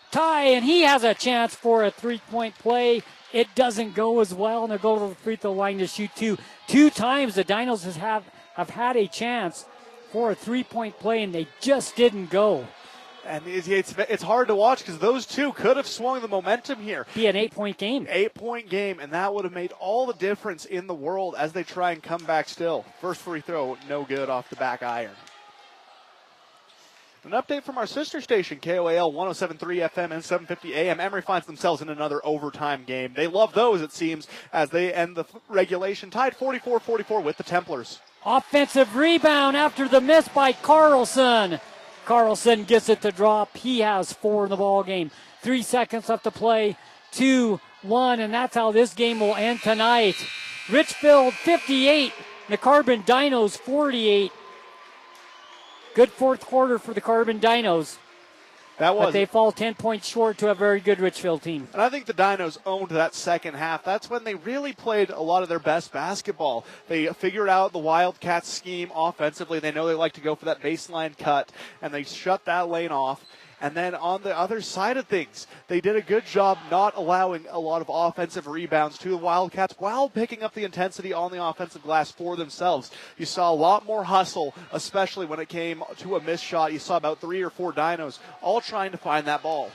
Ty, and he has a chance for a 3-point play. It doesn't go as well, and they'll go to the free throw line to shoot two. 2 times the Dinos have had a chance for a 3-point play, and they just didn't go. And it's hard to watch because those two could have swung the momentum here. Be an 8-point game. 8-point game, and that would have made all the difference in the world as they try and come back still. First free throw, no good off the back iron. An update from our sister station, KOAL 107.3 FM and 750 AM. Emory finds themselves in another overtime game. They love those, it seems, as they end the regulation tied 44-44 with the Templars. Offensive rebound after the miss by Carlson. Carlson gets it to drop. He has 4 in the ball game. 3 seconds left to play. 2-1, and that's how this game will end tonight. Richfield 58, the Carbon Dinos 48. Good fourth quarter for the Carbon Dinos. But they fall 10 points short to a very good Richfield team. And I think the Dinos owned that second half. That's when they really played a lot of their best basketball. They figured out the Wildcats scheme offensively. They know they like to go for that baseline cut, and they shut that lane off. And then on the other side of things, they did a good job not allowing a lot of offensive rebounds to the Wildcats while picking up the intensity on the offensive glass for themselves. You saw a lot more hustle, especially when it came to a missed shot. You saw about 3 or 4 Dinos all trying to find that ball.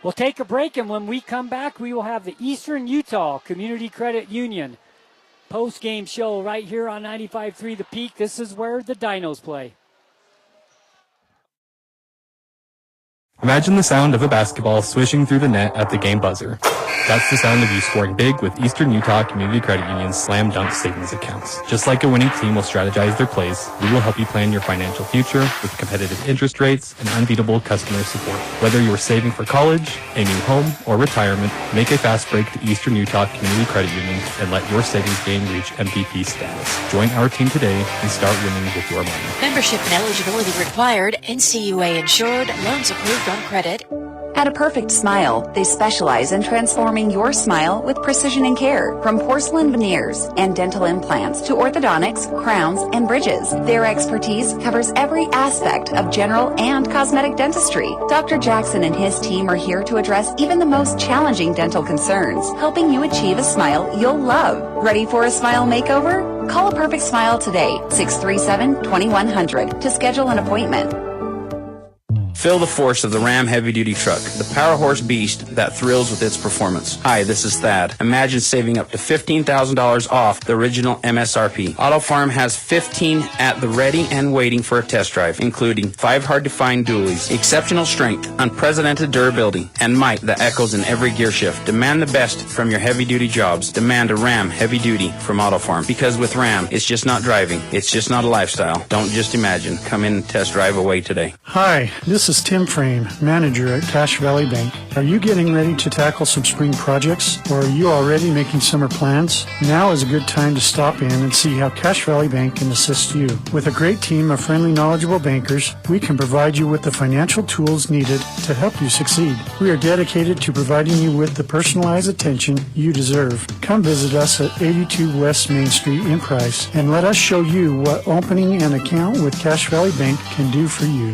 We'll take a break, and when we come back, we will have the Eastern Utah Community Credit Union post-game show right here on 95.3 The Peak. This is where the Dinos play. Imagine the sound of a basketball swishing through the net at the game buzzer. That's the sound of you scoring big with Eastern Utah Community Credit Union's Slam Dunk Savings Accounts. Just like a winning team will strategize their plays, we will help you plan your financial future with competitive interest rates and unbeatable customer support. Whether you're saving for college, a new home, or retirement, make a fast break to Eastern Utah Community Credit Union and let your savings game reach MVP status. Join our team today and start winning with your money. Membership and eligibility required. NCUA insured. Loans approved on credit. At A Perfect Smile, they specialize in transforming your smile with precision and care. From porcelain veneers and dental implants to orthodontics, crowns, and bridges, their expertise covers every aspect of general and cosmetic dentistry. Dr. Jackson and his team are here to address even the most challenging dental concerns, helping you achieve a smile you'll love. Ready for a smile makeover? Call A Perfect Smile today, 637-2100, to schedule an appointment. Feel the force of the Ram heavy-duty truck, the power horse beast that thrills with its performance. Hi, this is Thad. Imagine saving up to $15,000 off the original MSRP. Auto Farm has 15 at the ready and waiting for a test drive, including 5 hard-to-find dualies, exceptional strength, unprecedented durability, and might that echoes in every gear shift. Demand the best from your heavy-duty jobs. Demand a Ram heavy-duty from Auto Farm. Because with Ram, it's just not driving. It's just not a lifestyle. Don't just imagine. Come in and test drive away today. Hi, this is Tim Frame, manager at Cache Valley Bank. Are you getting ready to tackle some spring projects, or are you already making summer plans? Now is a good time to stop in and see how Cache Valley Bank can assist you. With a great team of friendly, knowledgeable bankers, we can provide you with the financial tools needed to help you succeed. We are dedicated to providing you with the personalized attention you deserve. Come visit us at 82 West Main Street in Price, and let us show you what opening an account with Cache Valley Bank can do for you.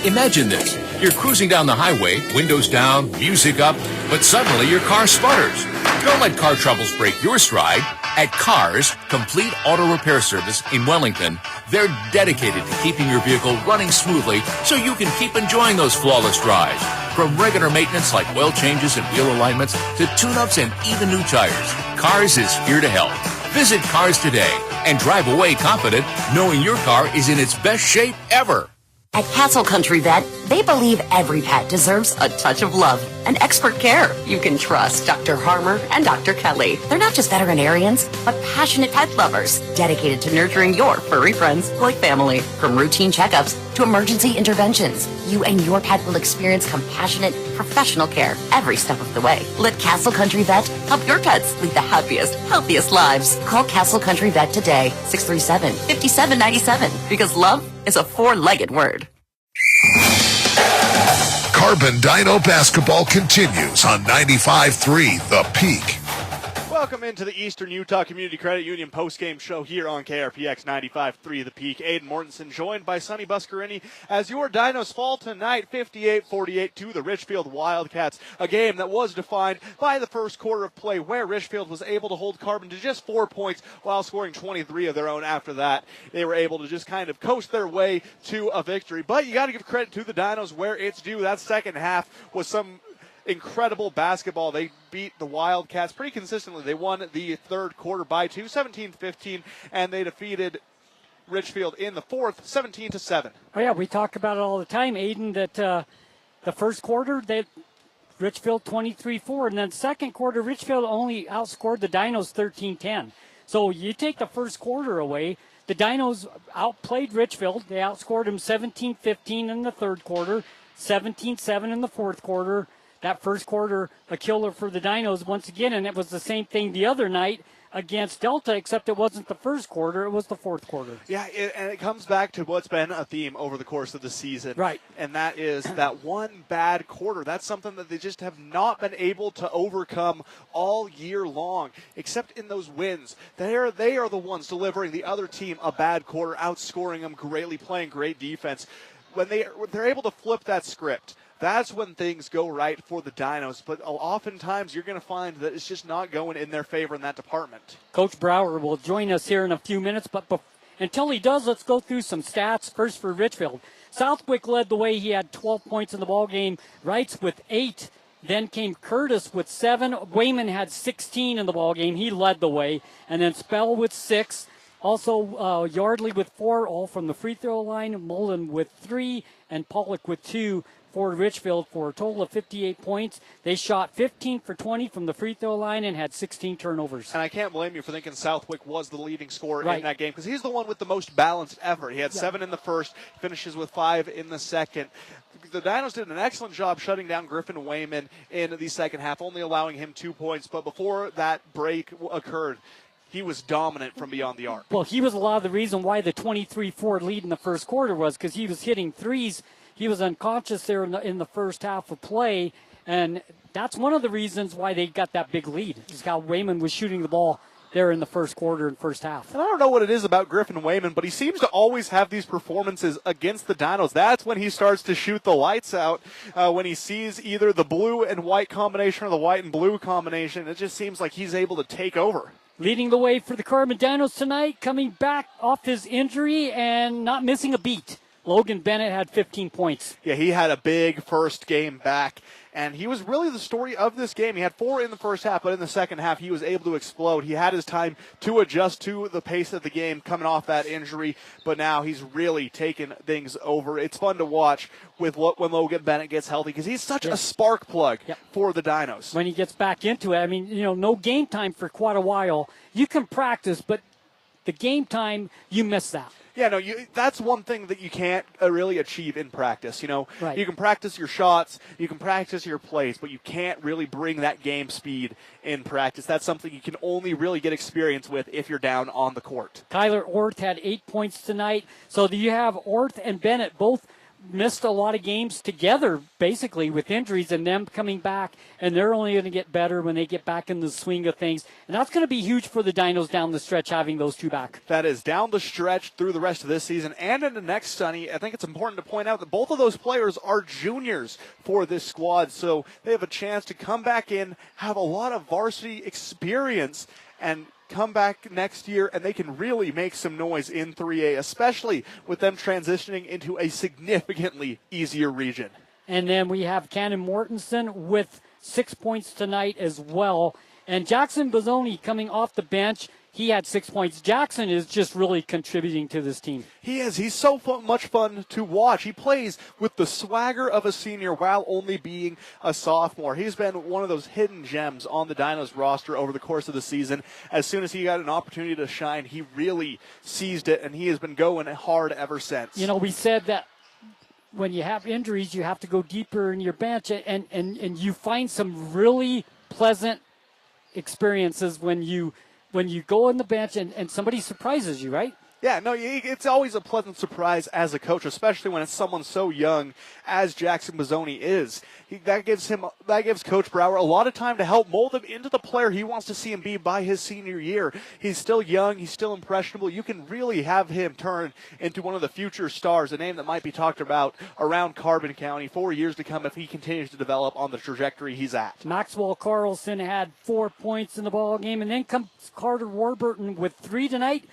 Imagine this. You're cruising down the highway, windows down, music up, but suddenly your car sputters. Don't let car troubles break your stride. At Cars Complete Auto Repair Service in Wellington, they're dedicated to keeping your vehicle running smoothly so you can keep enjoying those flawless drives. From regular maintenance like oil changes and wheel alignments to tune-ups and even new tires, Cars is here to help. Visit Cars today and drive away confident knowing your car is in its best shape ever. At Castle Country Vet, they believe every pet deserves a touch of love and expert care. You can trust Dr. Harmer and Dr. Kelly. They're not just veterinarians, but passionate pet lovers, dedicated to nurturing your furry friends like family. From routine checkups to emergency interventions, you and your pet will experience compassionate, professional care every step of the way. Let Castle Country Vet help your pets lead the happiest, healthiest lives. Call Castle Country Vet today, 637-5797, because love is a 4-legged word. Carbon Dino basketball continues on 95.3 The Peak. Welcome into the Eastern Utah Community Credit Union postgame show here on KRPX 95.3 The Peak. Aiden Mortensen joined by Sonny Buscarini as your Dinos fall tonight 58-48 to the Richfield Wildcats. A game that was defined by the first quarter of play where Richfield was able to hold Carbon to just 4 points while scoring 23 of their own. After that, they were able to just kind of coast their way to a victory. But you got to give credit to the Dinos where it's due. That second half was some incredible basketball. They beat the Wildcats pretty consistently. They won the third quarter by 2, 17-15, and they defeated Richfield in the fourth, 17-7. Oh, yeah, we talk about it all the time, Aiden, that the first quarter, Richfield 23-4, and then second quarter, Richfield only outscored the Dinos 13-10. So you take the first quarter away, the Dinos outplayed Richfield. They outscored them 17-15 in the third quarter, 17-7 in the fourth quarter. That first quarter, a killer for the Dinos once again, and it was the same thing the other night against Delta, except it wasn't the first quarter, it was the fourth quarter. Yeah, and it comes back to what's been a theme over the course of the season. Right. And that is that one bad quarter. That's something that they just have not been able to overcome all year long, except in those wins. They are the ones delivering the other team a bad quarter, outscoring them greatly, playing great defense. When they're able to flip that script, that's when things go right for the Dinos. But oftentimes you're going to find that it's just not going in their favor in that department. Coach Brower will join us here in a few minutes, but until he does, let's go through some stats. First for Richfield. Southwick led the way. He had 12 points in the ball game. Wrights with 8. Then came Curtis with 7. Wayman had 16 in the ball game. He led the way. And then Spell with 6. Also, Yardley with 4, all from the free throw line. Mullen with 3, and Pollock with 2 for Richfield for a total of 58 points. They shot 15 for 20 from the free throw line and had 16 turnovers. And I can't blame you for thinking Southwick was the leading scorer right. in that game, because he's the one with the most balanced effort. He had 7 in the first, finishes with 5 in the second. The Dinos did an excellent job shutting down Griffin Wayman in the second half, only allowing him 2 points. But before that break occurred, he was dominant from beyond the arc. Well, he was a lot of the reason why the 23-4 lead in the first quarter was, because he was hitting threes. He was unconscious there in the first half of play, and that's one of the reasons why they got that big lead, is how Wayman was shooting the ball there in the first quarter and first half. And I don't know what it is about Griffin Wayman, but he seems to always have these performances against the Dinos. That's when he starts to shoot the lights out, when he sees either the blue and white combination or the white and blue combination. It just seems like he's able to take over. Leading the way for the Carbon Dinos tonight, coming back off his injury and not missing a beat. Logan Bennett had 15 points. Yeah, he had a big first game back, and he was really the story of this game. He had 4 in the first half, but in the second half, he was able to explode. He had his time to adjust to the pace of the game coming off that injury, but now he's really taken things over. It's fun to watch when Logan Bennett gets healthy, because he's such a spark plug for the Dinos. When he gets back into it, I mean, no game time for quite a while. You can practice, but the game time, you miss that. Yeah, no, that's one thing that you can't really achieve in practice. Right. You can practice your shots, you can practice your plays, but you can't really bring that game speed in practice. That's something you can only really get experience with if you're down on the court. Kyler Orth had 8 points tonight. So you have Orth and Bennett both missed a lot of games together, basically, with injuries, and them coming back, and they're only going to get better when they get back in the swing of things. And that's going to be huge for the Dinos down the stretch, having those two back. That is down the stretch through the rest of this season and into next, Sonny. I think it's important to point out that both of those players are juniors for this squad, so they have a chance to come back in, have a lot of varsity experience, and come back next year, and they can really make some noise in 3A, especially with them transitioning into a significantly easier region. And then we have Cannon Mortensen with 6 points tonight as well. And Jackson Bozzoni coming off the bench. He had 6 points. Jackson is just really contributing to this team. He is. He's so much fun to watch. He plays with the swagger of a senior while only being a sophomore. He's been one of those hidden gems on the Dinos roster over the course of the season. As soon as he got an opportunity to shine, he really seized it, and he has been going hard ever since. We said that when you have injuries, you have to go deeper in your bench, and you find some really pleasant experiences when you go on the bench and somebody surprises you, right? Yeah, no, it's always a pleasant surprise as a coach, especially when it's someone so young as Jackson Bozzoni is. That gives Coach Brower a lot of time to help mold him into the player he wants to see him be by his senior year. He's still young, he's still impressionable. You can really have him turn into one of the future stars, a name that might be talked about around Carbon County for years to come if he continues to develop on the trajectory he's at. Maxwell Carlson had 4 points in the ball game, and then comes Carter Warburton with 3 tonight.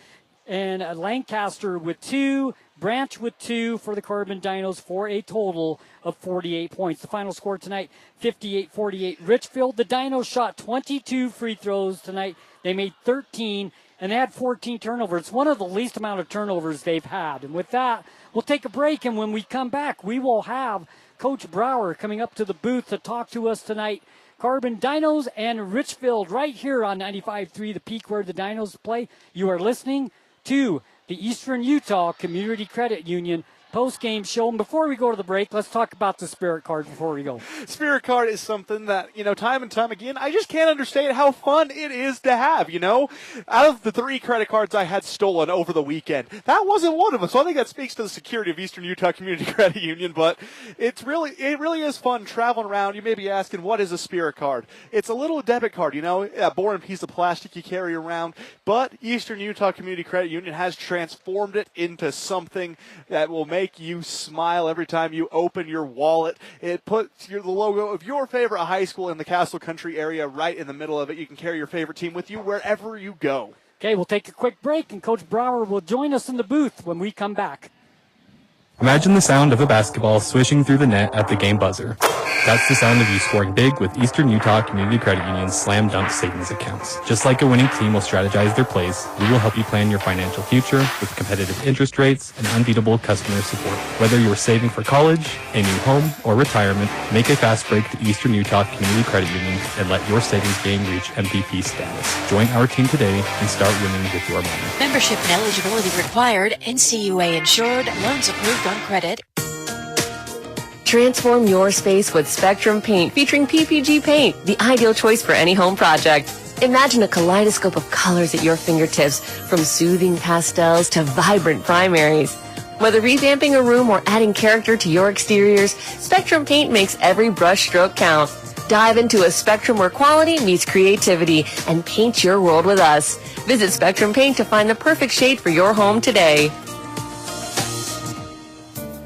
And Lancaster with 2, Branch with 2 for the Carbon Dinos for a total of 48 points. The final score tonight, 58-48. Richfield, the Dinos shot 22 free throws tonight. They made 13, and they had 14 turnovers. It's one of the least amount of turnovers they've had. And with that, we'll take a break, and when we come back, we will have Coach Brower coming up to the booth to talk to us tonight. Carbon Dinos and Richfield right here on 95.3 The Peak, where the Dinos play. You are listening to the Eastern Utah Community Credit Union post-game show. And before we go to the break, let's talk about the Spirit Card before we go. Spirit Card is something that, time and time again, I just can't understand how fun it is to have, Out of the 3 credit cards I had stolen over the weekend, that wasn't one of them. So I think that speaks to the security of Eastern Utah Community Credit Union, but it really is fun traveling around. You may be asking, what is a Spirit Card? It's a little debit card, a boring piece of plastic you carry around, but Eastern Utah Community Credit Union has transformed it into something that will make you smile every time you open your wallet. It puts the logo of your favorite high school in the Castle Country area right in the middle of it. You can carry your favorite team with you wherever you go. Okay, we'll take a quick break, and Coach Brower will join us in the booth when we come back. Imagine the sound of a basketball swishing through the net at the game buzzer. That's the sound of you scoring big with Eastern Utah Community Credit Union's Slam Dunk Savings Accounts. Just like a winning team will strategize their plays, we will help you plan your financial future with competitive interest rates and unbeatable customer support. Whether you're saving for college, a new home, or retirement, make a fast break to Eastern Utah Community Credit Union and let your savings game reach MVP status. Join our team today and start winning with your money. Membership and eligibility required. NCUA insured. Loans approved on credit. Transform your space with Spectrum Paint featuring PPG paint, the ideal choice for any home project. Imagine a kaleidoscope of colors at your fingertips, from soothing pastels to vibrant primaries. Whether revamping a room or adding character to your exteriors, Spectrum Paint makes every brush stroke count. Dive into a spectrum where quality meets creativity and paint your world with us. Visit Spectrum Paint to find the perfect shade for your home today.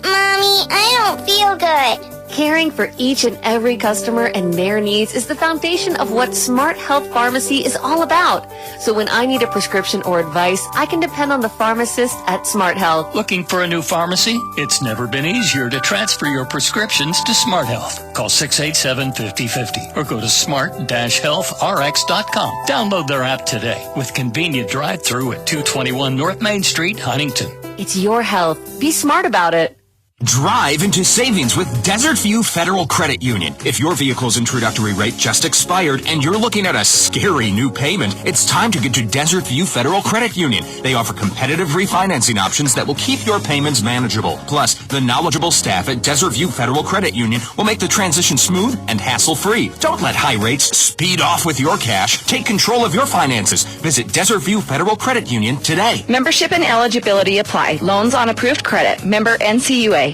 Mommy, I don't feel good. Caring for each and every customer and their needs is the foundation of what Smart Health Pharmacy is all about. So when I need a prescription or advice, I can depend on the pharmacist at Smart Health. Looking for a new pharmacy? It's never been easier to transfer your prescriptions to Smart Health. Call 687-5050 or go to smart-healthrx.com. Download their app today with convenient drive-through at 221 North Main Street, Huntington. It's your health. Be smart about it. Drive into savings with Desert View Federal Credit Union. If your vehicle's introductory rate just expired and you're looking at a scary new payment, it's time to get to Desert View Federal Credit Union. They offer competitive refinancing options that will keep your payments manageable. Plus, the knowledgeable staff at Desert View Federal Credit Union will make the transition smooth and hassle-free. Don't let high rates speed off with your cash. Take control of your finances. Visit Desert View Federal Credit Union today. Membership and eligibility apply. Loans on approved credit. Member NCUA.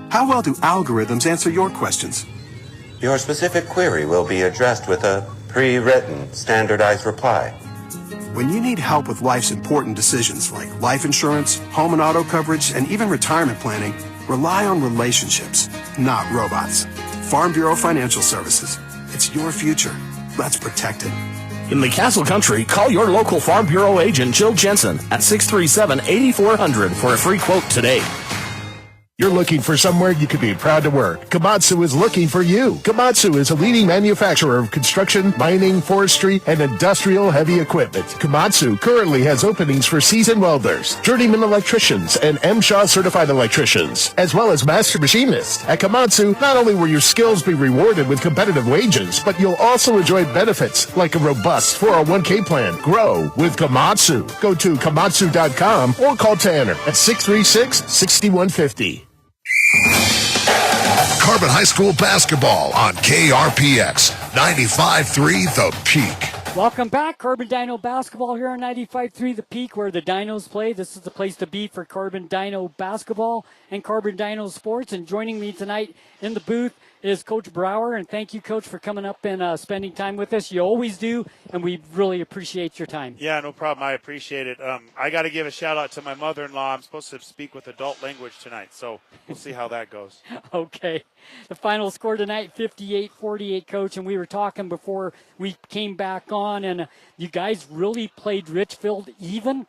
How well do algorithms answer your questions? Your specific query will be addressed with a pre-written, standardized reply. When you need help with life's important decisions like life insurance, home and auto coverage, and even retirement planning, rely on relationships, not robots. Farm Bureau Financial Services. It's your future. Let's protect it. In the Castle Country, call your local Farm Bureau agent, Jill Jensen, at 637-8400 for a free quote today. You're looking for somewhere you can be proud to work. Komatsu is looking for you. Komatsu is a leading manufacturer of construction, mining, forestry, and industrial heavy equipment. Komatsu currently has openings for seasoned welders, journeyman electricians, and MSHA certified electricians, as well as master machinists. At Komatsu, not only will your skills be rewarded with competitive wages, but you'll also enjoy benefits like a robust 401k plan. Grow with Komatsu. Go to komatsu.com or call Tanner at 636-6150. Carbon High School basketball on KRPX 95.3 The Peak. Welcome back, Carbon Dino basketball here on 95.3 The Peak, where the Dinos play. This is the place to be for Carbon Dino basketball and Carbon Dino sports. And joining me tonight in the booth is Coach Brower. And thank you, Coach, for coming up and spending time with us. You always do, and we really appreciate your time. Yeah, no problem. I appreciate it. I got to give a shout-out to my mother-in-law. I'm supposed to speak with adult language tonight, so we'll see how that goes. Okay. The final score tonight, 58-48, Coach, and we were talking before we came back on, and you guys really played Richfield even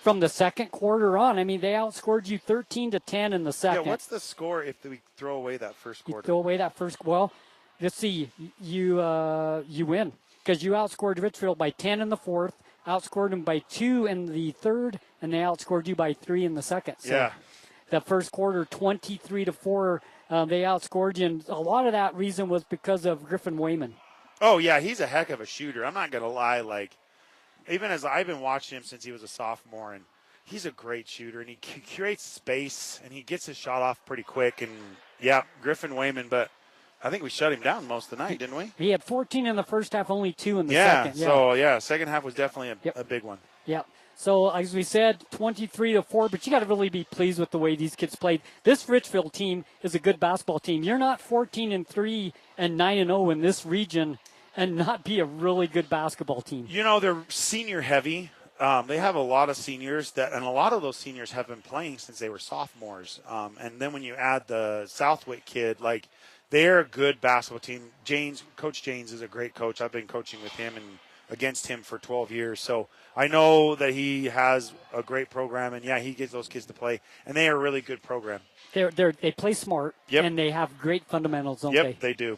from the second quarter on. I mean, they outscored you 13-10 in the second. Yeah, what's the score if we throw away that first quarter? You throw away that first, well, let's see, you win, because you outscored Richfield by 10 in the fourth, outscored them by 2 in the third, and they outscored you by 3 in the second. So yeah. the first quarter, 23-4, they outscored you, and a lot of that reason was because of Griffin Wayman. Oh, yeah, he's a heck of a shooter. I'm not going to lie. Like, even as I've been watching him since he was a sophomore, and he's a great shooter, and he creates space, and he gets his shot off pretty quick. And, yeah, Griffin Wayman, but I think we shut him down most of the night, didn't we? He had 14 in the first half, only 2 in the second. So, second half was definitely a big one. Yeah. So, as we said, 23-4, but you got to really be pleased with the way these kids played. This Richfield team is a good basketball team. You're not 14-3 and 9-0 in this region and not be a really good basketball team. You know, they're senior heavy. They have a lot of seniors and a lot of those seniors have been playing since they were sophomores. And then when you add the Southwick kid, like, they're a good basketball team. Coach Janes is a great coach. I've been coaching with him and against him for 12 years. So I know that he has a great program, and, he gets those kids to play. And they are a really good program. They play smart, and they have great fundamentals, don't they? Yep, they do.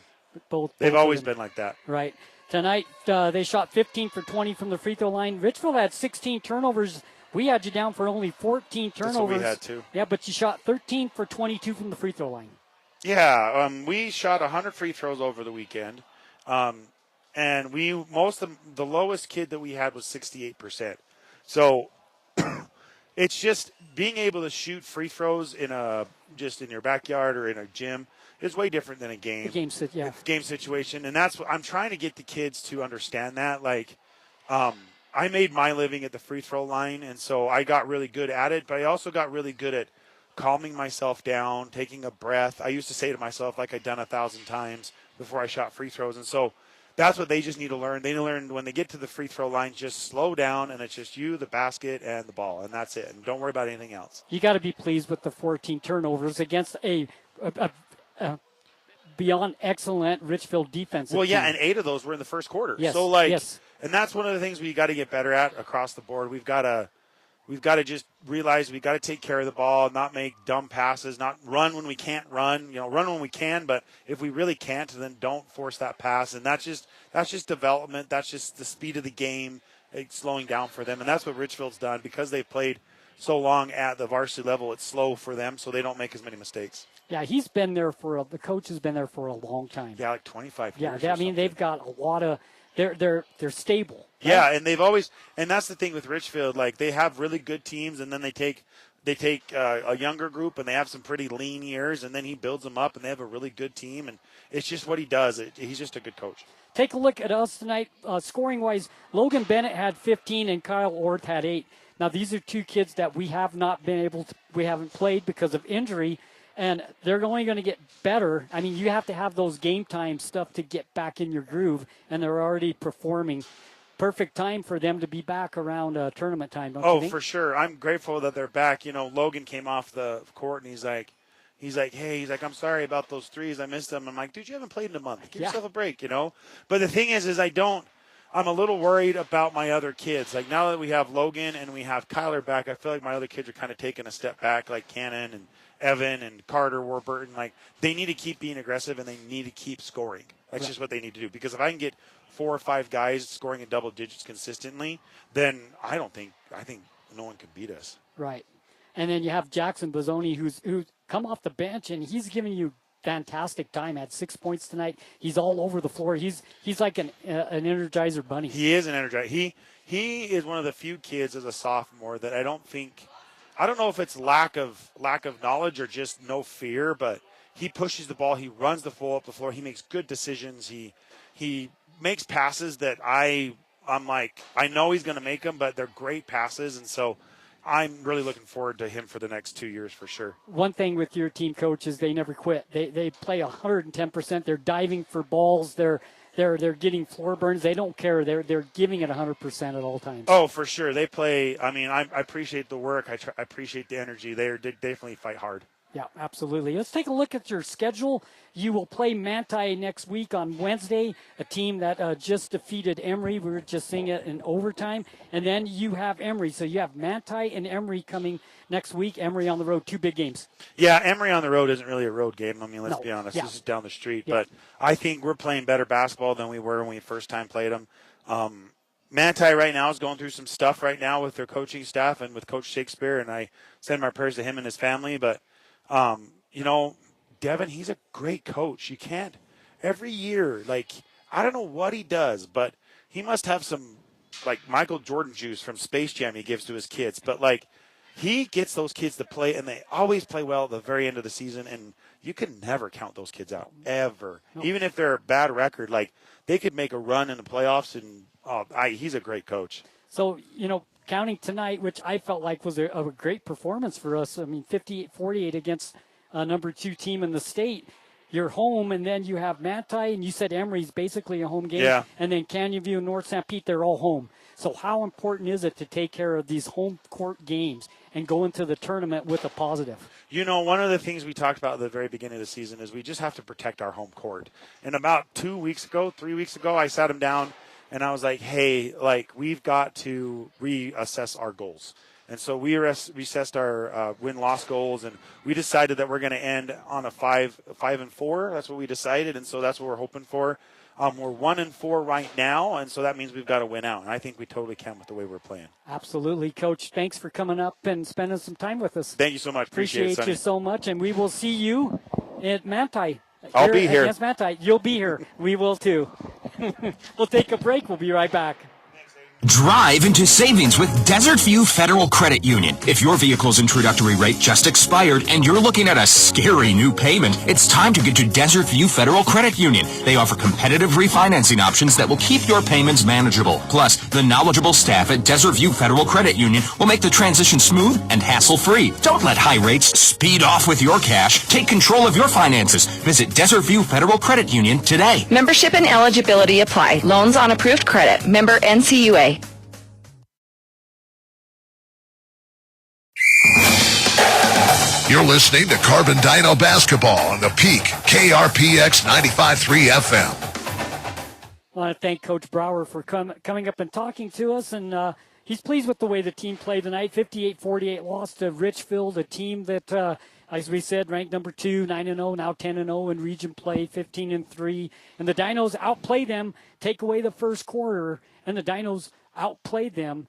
They've always been like that. Right. Tonight, they shot 15 for 20 from the free throw line. Richfield had 16 turnovers. We had you down for only 14 turnovers. That's what we had, too. Yeah, but you shot 13 for 22 from the free throw line. Yeah, we shot 100 free throws over the weekend. And the lowest kid that we had was 68%. So it's just being able to shoot free throws in your backyard or in a gym is way different than a game. Game situation. And that's what I'm trying to get the kids to understand that. Like, I made my living at the free throw line, and so I got really good at it, but I also got really good at calming myself down, taking a breath. I used to say to myself, like I'd done 1,000 times before I shot free throws. And so that's what they just need to learn. They need to learn when they get to the free throw line, just slow down, and it's just you, the basket, and the ball, and that's it. And don't worry about anything else. You got to be pleased with the 14 turnovers against a beyond excellent Richfield defense. Well, yeah, and 8 of those were in the first quarter. Yes. So, and that's one of the things we got to get better at across the board. We've got to just realize we got to take care of the ball, not make dumb passes, not run when we can't run. Run when we can, but if we really can't, then don't force that pass. And that's just development. That's just the speed of the game. It's slowing down for them, and that's what Richfield's done because they've played so long at the varsity level. It's slow for them, so they don't make as many mistakes. Yeah, he's been there the coach has been there for a long time. Yeah, like 25 years. Yeah, they've got a lot of. They're stable. Right? Yeah, and they've always, and that's the thing with Richfield. Like, they have really good teams, and then they take a younger group, and they have some pretty lean years, and then he builds them up, and they have a really good team, and it's just what he does. He's just a good coach. Take a look at us tonight, scoring wise. Logan Bennett had 15, and Kyle Orth had 8. Now these are 2 kids that we haven't played because of injury. And they're only going to get better. I mean, you have to have those game time stuff to get back in your groove, and they're already performing. Perfect time for them to be back around tournament time, don't you think? Oh, for sure. I'm grateful that they're back. Logan came off the court, and he's like, I'm sorry about those threes. I missed them. I'm like, dude, you haven't played in a month. Give yourself a break, But the thing is I'm a little worried about my other kids. Like, now that we have Logan and we have Kyler back, I feel like my other kids are kind of taking a step back, like Cannon and Evan and Carter Warburton. Like, they need to keep being aggressive and they need to keep scoring. That's just what they need to do. Because if I can get 4 or 5 guys scoring in double digits consistently, then I think no one can beat us. Right. And then you have Jackson Bozzoni who's come off the bench and he's giving you fantastic time. Had 6 points tonight. He's all over the floor. He's like an Energizer bunny. He is an Energizer. He is one of the few kids as a sophomore that I don't know if it's lack of knowledge or just no fear, but he pushes the ball. He runs the ball up the floor. He makes good decisions. He makes passes that I'm like, I know he's going to make them, but they're great passes. And so I'm really looking forward to him for the next 2 years for sure. One thing with your team coach is they never quit. They play 110%. They're diving for balls. They're getting floor burns. They don't care. They're giving it 100% at all times. Oh, for sure. They play. I mean, I appreciate the work. I appreciate the energy. They definitely fight hard. Yeah, absolutely. Let's take a look at your schedule. You will play Manti next week on Wednesday, a team that just defeated Emory. We were just seeing it in overtime. And then you have Emory. So you have Manti and Emory coming next week. Emory on the road, 2 big games. Yeah, Emory on the road isn't really a road game. I mean, let's be honest. Yeah. This is down the street. Yeah. But I think we're playing better basketball than we were when we first time played them. Manti right now is going through some stuff right now with their coaching staff and with Coach Shakespeare, and I send my prayers to him and his family. But, Devin, he's a great coach. You can't every year, I don't know what he does, but he must have some, Michael Jordan juice from Space Jam he gives to his kids. But, he gets those kids to play, and they always play well at the very end of the season, and you can never count those kids out, ever. No. Even if they're a bad record, they could make a run in the playoffs, and he's a great coach. So, counting tonight, which I felt like was a great performance for us. I mean, 58-48 against number 2 team in the state. You're home, and then you have Manti, and you said Emory's basically a home game. Yeah. And then Canyon View and North St. Pete, they're all home. So how important is it to take care of these home court games and go into the tournament with a positive? One of the things we talked about at the very beginning of the season is we just have to protect our home court. And about 3 weeks ago, I sat him down, and I was like, hey, we've got to reassess our goals. And so we recessed our win-loss goals, and we decided that we're going to end on a 5-4. That's what we decided, and so that's what we're hoping for. We're 1-4 right now, and so that means we've got to win out. And I think we totally can with the way we're playing. Absolutely, Coach. Thanks for coming up and spending some time with us. Thank you so much. Appreciate it, you so much, and we will see you at Manti. I'll be here. Against Manti. You'll be here. We will too. We'll take a break. We'll be right back. Drive into savings with Desert View Federal Credit Union. If your vehicle's introductory rate just expired and you're looking at a scary new payment, it's time to get to Desert View Federal Credit Union. They offer competitive refinancing options that will keep your payments manageable. Plus, the knowledgeable staff at Desert View Federal Credit Union will make the transition smooth and hassle-free. Don't let high rates speed off with your cash. Take control of your finances. Visit Desert View Federal Credit Union today. Membership and eligibility apply. Loans on approved credit. Member NCUA. You're listening to Carbon Dino Basketball on the Peak, KRPX 95.3 FM. I want to thank Coach Brower for coming up and talking to us, and he's pleased with the way the team played tonight. 58-48 loss to Richfield, a team that, as we said, ranked number 2, 9-0, now 10-0 in region play, 15-3. And the Dinos outplayed them, take away the first quarter, and the Dinos outplayed them.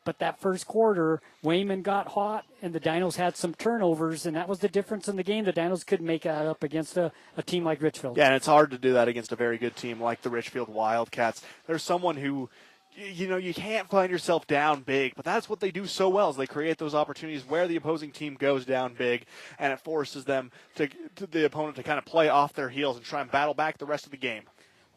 But that first quarter, Wayman got hot, and the Dinos had some turnovers, and that was the difference in the game. The Dinos couldn't make that up against a team like Richfield. Yeah, and it's hard to do that against a very good team like the Richfield Wildcats. There's someone who, you can't find yourself down big, but that's what they do so well is they create those opportunities where the opposing team goes down big, and it forces them to the opponent to kind of play off their heels and try and battle back the rest of the game.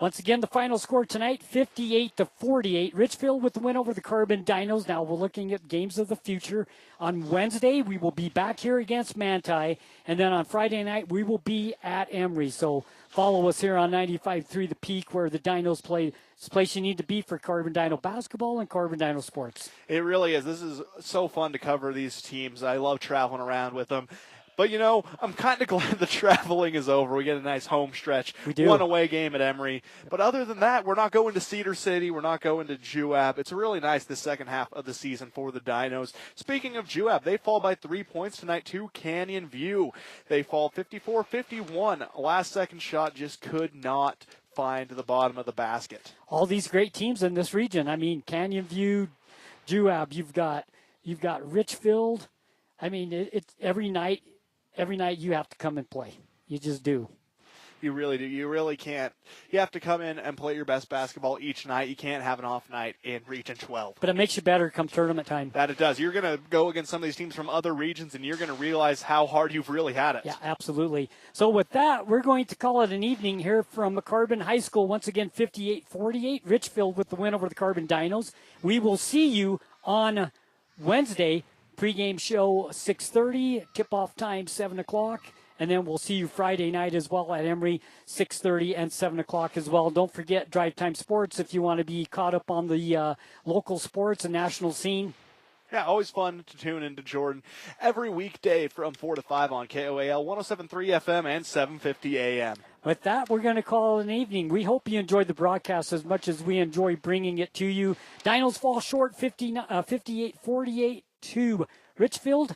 Once again, the final score tonight, 58-48. Richfield with the win over the Carbon Dinos. Now we're looking at games of the future. On Wednesday, we will be back here against Manti. And then on Friday night, we will be at Emory. So follow us here on 95.3 The Peak, where the Dinos play. It's a place you need to be for Carbon Dino basketball and Carbon Dino sports. It really is. This is so fun to cover these teams. I love traveling around with them. But, I'm kind of glad the traveling is over. We get a nice home stretch. We do. One away game at Emory. But other than that, we're not going to Cedar City. We're not going to Juab. It's really nice this second half of the season for the Dinos. Speaking of Juab, they fall by 3 points tonight to Canyon View. They fall 54-51. Last second shot just could not find the bottom of the basket. All these great teams in this region. I mean, Canyon View, Juab, you've got Richfield. I mean, it's every night you have to come and play. You just do. You really do. You really can't. You have to come in and play your best basketball each night. You can't have an off night in Region 12. But it makes you better come tournament time. That it does. You're going to go against some of these teams from other regions, and you're going to realize how hard you've really had it. Yeah, absolutely. So with that, we're going to call it an evening here from Carbon High School. Once again, 58-48. Richfield with the win over the Carbon Dinos. We will see you on Wednesday. Pre-game show 6:30, tip-off time 7 o'clock, and then we'll see you Friday night as well at Emory, 6:30 and 7 o'clock as well. Don't forget Drive Time Sports if you want to be caught up on the local sports and national scene. Yeah, always fun to tune into Jordan every weekday from 4 to 5 on KOAL 107.3 FM and 750 AM. With that, we're going to call it an evening. We hope you enjoyed the broadcast as much as we enjoy bringing it to you. Dinos fall short 58-48 to Richfield.